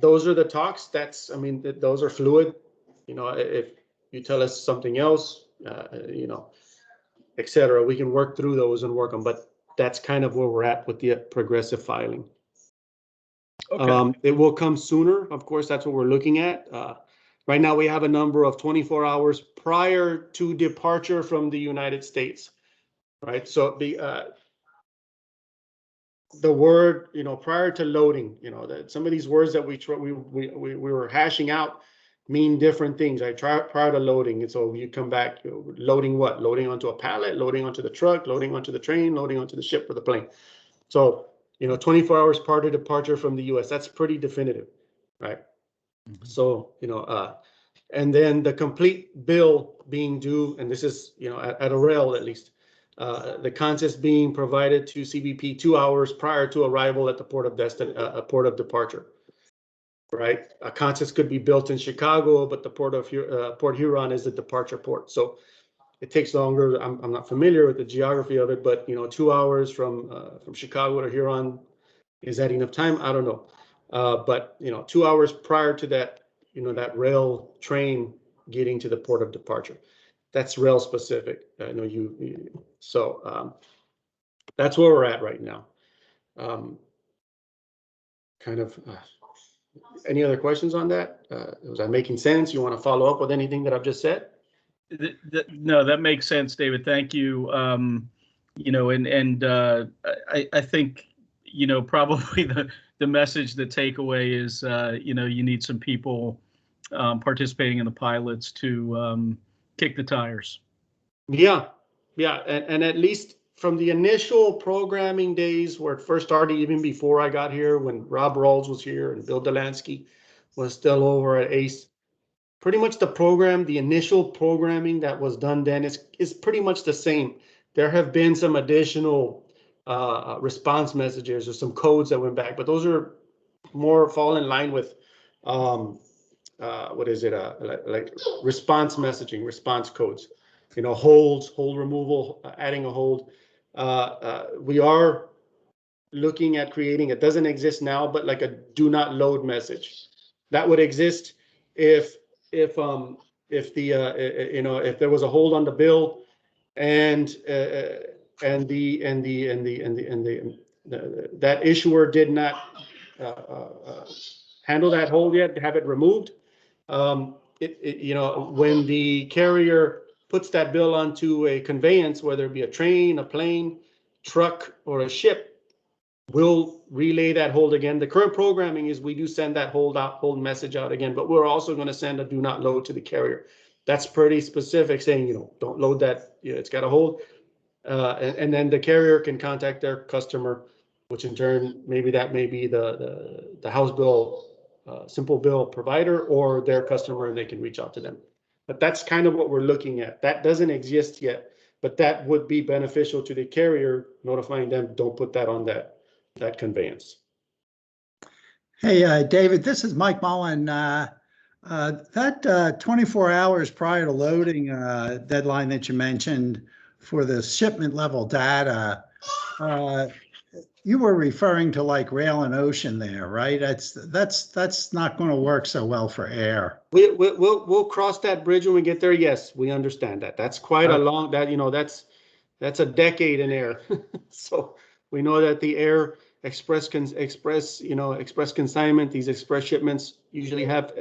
Those are the talks. Those are fluid. If you tell us something else, etc., we can work through those and work them. But that's kind of where we're at with the progressive filing. Okay. It will come sooner. Of course, that's what we're looking at. Right now, we have a number of 24 hours prior to departure from the United States, right? So the word, prior to loading, that some of these words that we were hashing out mean different things. Prior to loading, and so you come back, loading what? Loading onto a pallet, loading onto the truck, loading onto the train, loading onto the ship or the plane. So 24 hours prior to departure from the U.S. That's pretty definitive, right? Mm-hmm. So and then the complete bill being due, and this is at a rail at least, the contest being provided to CBP 2 hours prior to arrival at the port of departure. Right, a contest could be built in Chicago, but the Port Huron is the departure port, so it takes longer. I'm not familiar with the geography of it, but 2 hours from Chicago to Huron, is that enough time? I don't know, but 2 hours prior to that, that rail train getting to the port of departure, that's rail specific. I know so that's where we're at right now. Any other questions on that? Was I making sense? You want to follow up with anything that I've just said? No, that makes sense, David. Thank you. I think, probably the message, the takeaway is, you need some people participating in the pilots to kick the tires. Yeah. And at least from the initial programming days where it first started, even before I got here, when Rob Rawls was here and Bill Delansky was still over at ACE, pretty much the initial programming that was done then is pretty much the same. there have been some additional response messages or some codes that went back, but those are more fall in line with what is it? Like response messaging, response codes. You know, holds, hold removal, adding a hold. We are looking at creating, it doesn't exist now, but like a do not load message that would exist if the you know, if there was a hold on the bill and that issuer did not handle that hold yet, have it removed. You know, when the carrier puts that bill onto a conveyance, whether it be a train, a plane, truck, or a ship, we'll relay that hold again. The current programming is we do send that hold message out again, but we're also going to send a do not load to the carrier. That's pretty specific, saying, you know, don't load that, you know, it's got a hold. And then the carrier can contact their customer, which in turn, maybe that may be the house bill, simple bill provider or their customer, and they can reach out to them. But that's kind of what we're looking at. That doesn't exist yet, but that would be beneficial to the carrier, notifying them, don't put that on that conveyance. Hey, David, this is Mike Mullen. That 24 hours prior to loading deadline that you mentioned for the shipment level data, you were referring to like rail and ocean there, right? That's not going to work so well for air. We'll cross that bridge when we get there. Yes, we understand that. That's quite a long, you know, that's a decade in air. So we know that the air express consignment, these express shipments usually have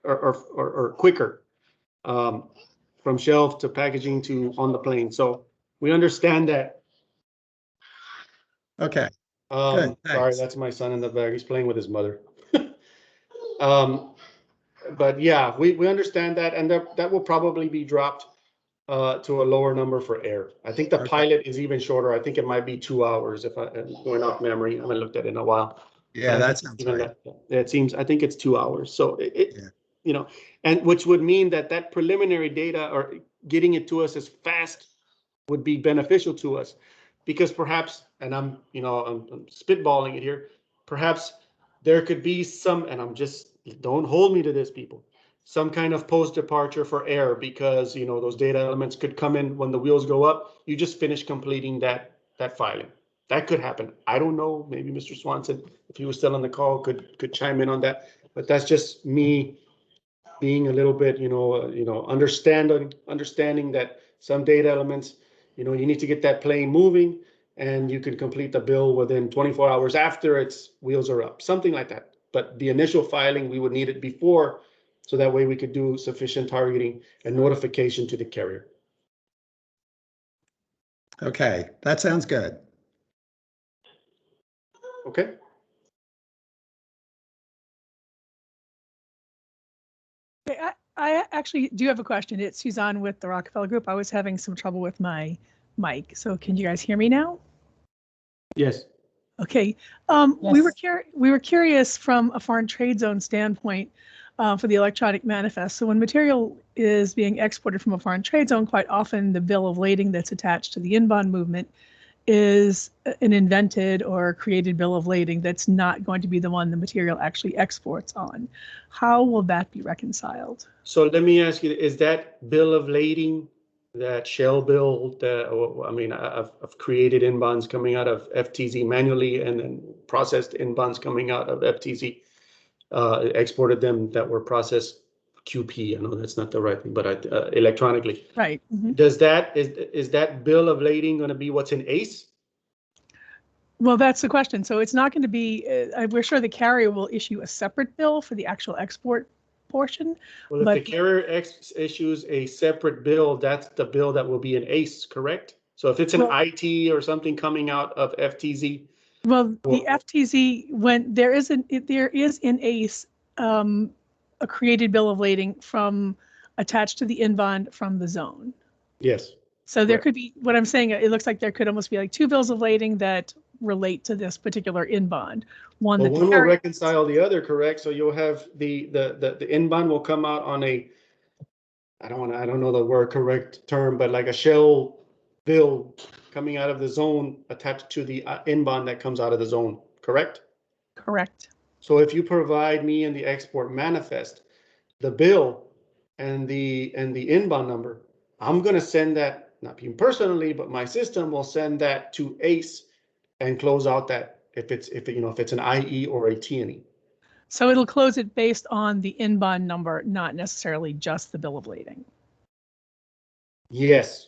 are quicker from shelf to packaging to on the plane. So we understand that. Okay. Good, sorry, that's my son in the back. He's playing with his mother. But yeah, we understand that, and that will probably be dropped to a lower number for air. I think the pilot is even shorter. I think it might be 2 hours if I'm going off memory. I haven't looked at it in a while. Yeah, that sounds right. It seems, I think it's 2 hours. So you know, and which would mean that preliminary data or getting it to us as fast would be beneficial to us, because perhaps, and I'm spitballing it here, perhaps there could be some, and don't hold me to this, people, some kind of post departure for air, because, you know, those data elements could come in when the wheels go up. You just finish completing that filing. That could happen. I don't know. Maybe Mr. Swanson, if he was still on the call, could chime in on that. But that's just me being a little bit, understanding that some data elements, you know, you need to get that plane moving, and you can complete the bill within 24 hours after its wheels are up, something like that. But the initial filing, we would need it before, so that way we could do sufficient targeting and notification to the carrier. Okay, that sounds good. Okay. I actually do have a question. It's Suzanne with the Rockefeller Group. I was having some trouble with my mic. So can you guys hear me now? Yes. Okay. Yes. We were curious from a foreign trade zone standpoint for the electronic manifest. So when material is being exported from a foreign trade zone, quite often the bill of lading that's attached to the inbound movement is an invented or created bill of lading that's not going to be the one the material actually exports on. How will that be reconciled? So let me ask you, is that bill of lading, that shell bill, I've created inbounds coming out of FTZ manually and then processed inbounds coming out of FTZ, exported them that were processed QP. I know that's not the right thing, but electronically. Right. Mm-hmm. Is that bill of lading going to be what's in ACE? Well, that's the question. So it's not going to be, we're sure the carrier will issue a separate bill for the actual export portion. Well, if the carrier issues a separate bill, that's the bill that will be in ACE, correct? So if it's an IT or something coming out of FTZ. Well, the FTZ, when there is in ACE a created bill of lading attached to the inbound from the zone. Yes. So there could be, what I'm saying, it looks like there could almost be like two bills of lading that relate to this particular inbound. One will reconcile the other, correct? So you'll have the inbound will come out on a, I don't know the word correct term, but like a shell bill coming out of the zone attached to the inbound that comes out of the zone, correct? Correct. So if you provide me in the export manifest, the bill and the inbound number, I'm gonna send that, not you personally, but my system will send that to ACE and close out that if it's an IE or a T&E. So it'll close it based on the inbound number, not necessarily just the bill of lading. Yes.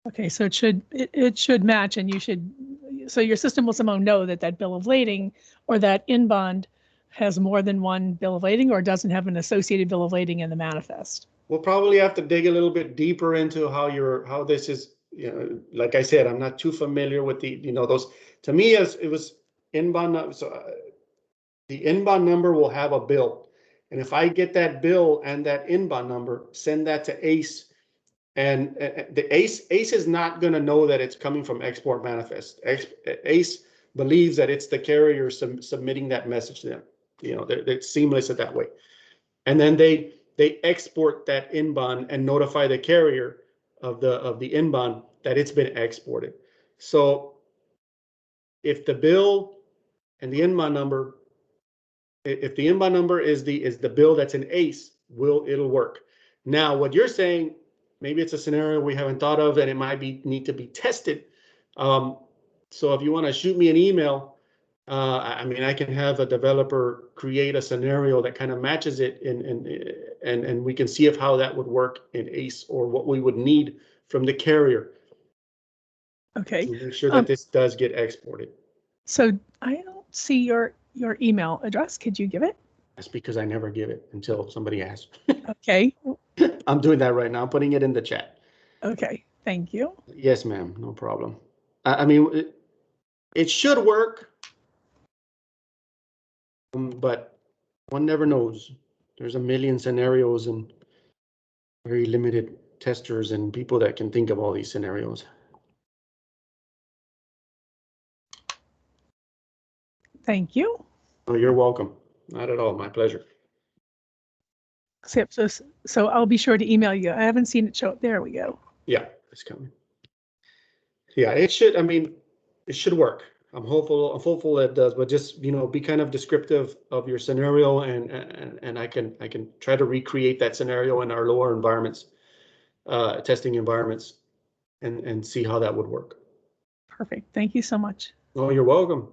Okay, so it should match, and so your system will somehow know that that bill of lading or that inbound has more than one bill of lading or doesn't have an associated bill of lading in the manifest. We'll probably have to dig a little bit deeper into how this is, like I said, I'm not too familiar with those. To me, as it was inbound, so the inbound number will have a bill. And if I get that bill and that inbound number, send that to ACE. And the ACE is not going to know that it's coming from export manifest. ACE believes that it's the carrier submitting that message to them. It's seamless that way. And then they export that inbound and notify the carrier of the inbound that it's been exported. So if the bill and the inbound number, if the inbound number is the bill that's in ACE, it'll work. Now, what you're saying, maybe it's a scenario we haven't thought of, and it might need to be tested. So if you want to shoot me an email, I mean, I can have a developer create a scenario that kind of matches it, and we can see how that would work in ACE or what we would need from the carrier. Okay. To make sure that this does get exported. So I don't see your email address. Could you give it? That's because I never give it until somebody asks. Okay. I'm doing that right now. I'm putting it in the chat. Okay. Thank you. Yes, ma'am. No problem. I mean, it should work, but one never knows. There's a million scenarios and very limited testers and people that can think of all these scenarios. Thank you. Oh, you're welcome. Not at all. My pleasure. So I'll be sure to email you. I haven't seen it show up. There we go. Yeah, it's coming. Yeah, it should. I mean, it should work. I'm hopeful that it does, but just, be kind of descriptive of your scenario, and I can try to recreate that scenario in our lower environments, testing environments, and see how that would work. Perfect. Thank you so much. Oh, you're welcome.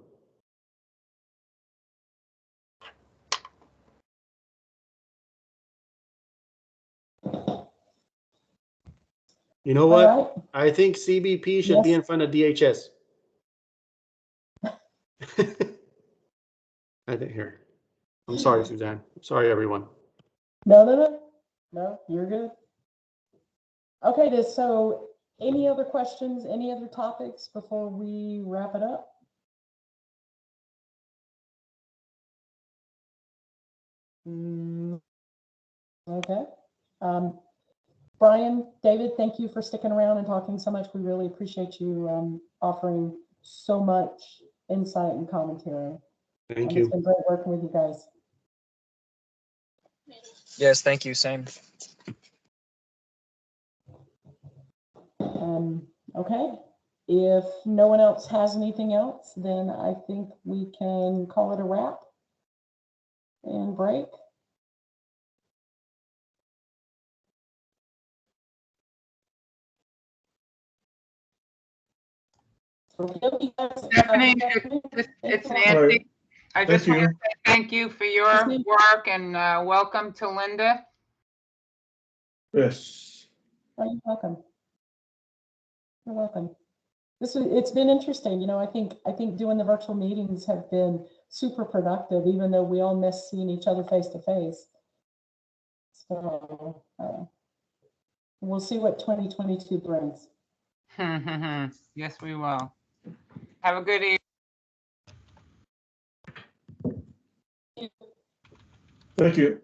You know what? All right. I think CBP should be in front of DHS. I think here. I'm sorry, Suzanne. I'm sorry, everyone. No, you're good. Okay, so any other questions, any other topics before we wrap it up? Okay. Brian, David, thank you for sticking around and talking so much. We really appreciate you offering so much insight and commentary. Thank you. It's been great working with you guys. Yes, thank you. Same. Okay. If no one else has anything else, then I think we can call it a wrap and break. Stephanie, it's Nancy. I just want to say thank you for your work, and welcome to Linda. Yes. Oh, you're welcome. You're welcome. It's been interesting. I think doing the virtual meetings have been super productive, even though we all miss seeing each other face to face. So we'll see what 2022 brings. Yes, we will. Have a good evening. Thank you.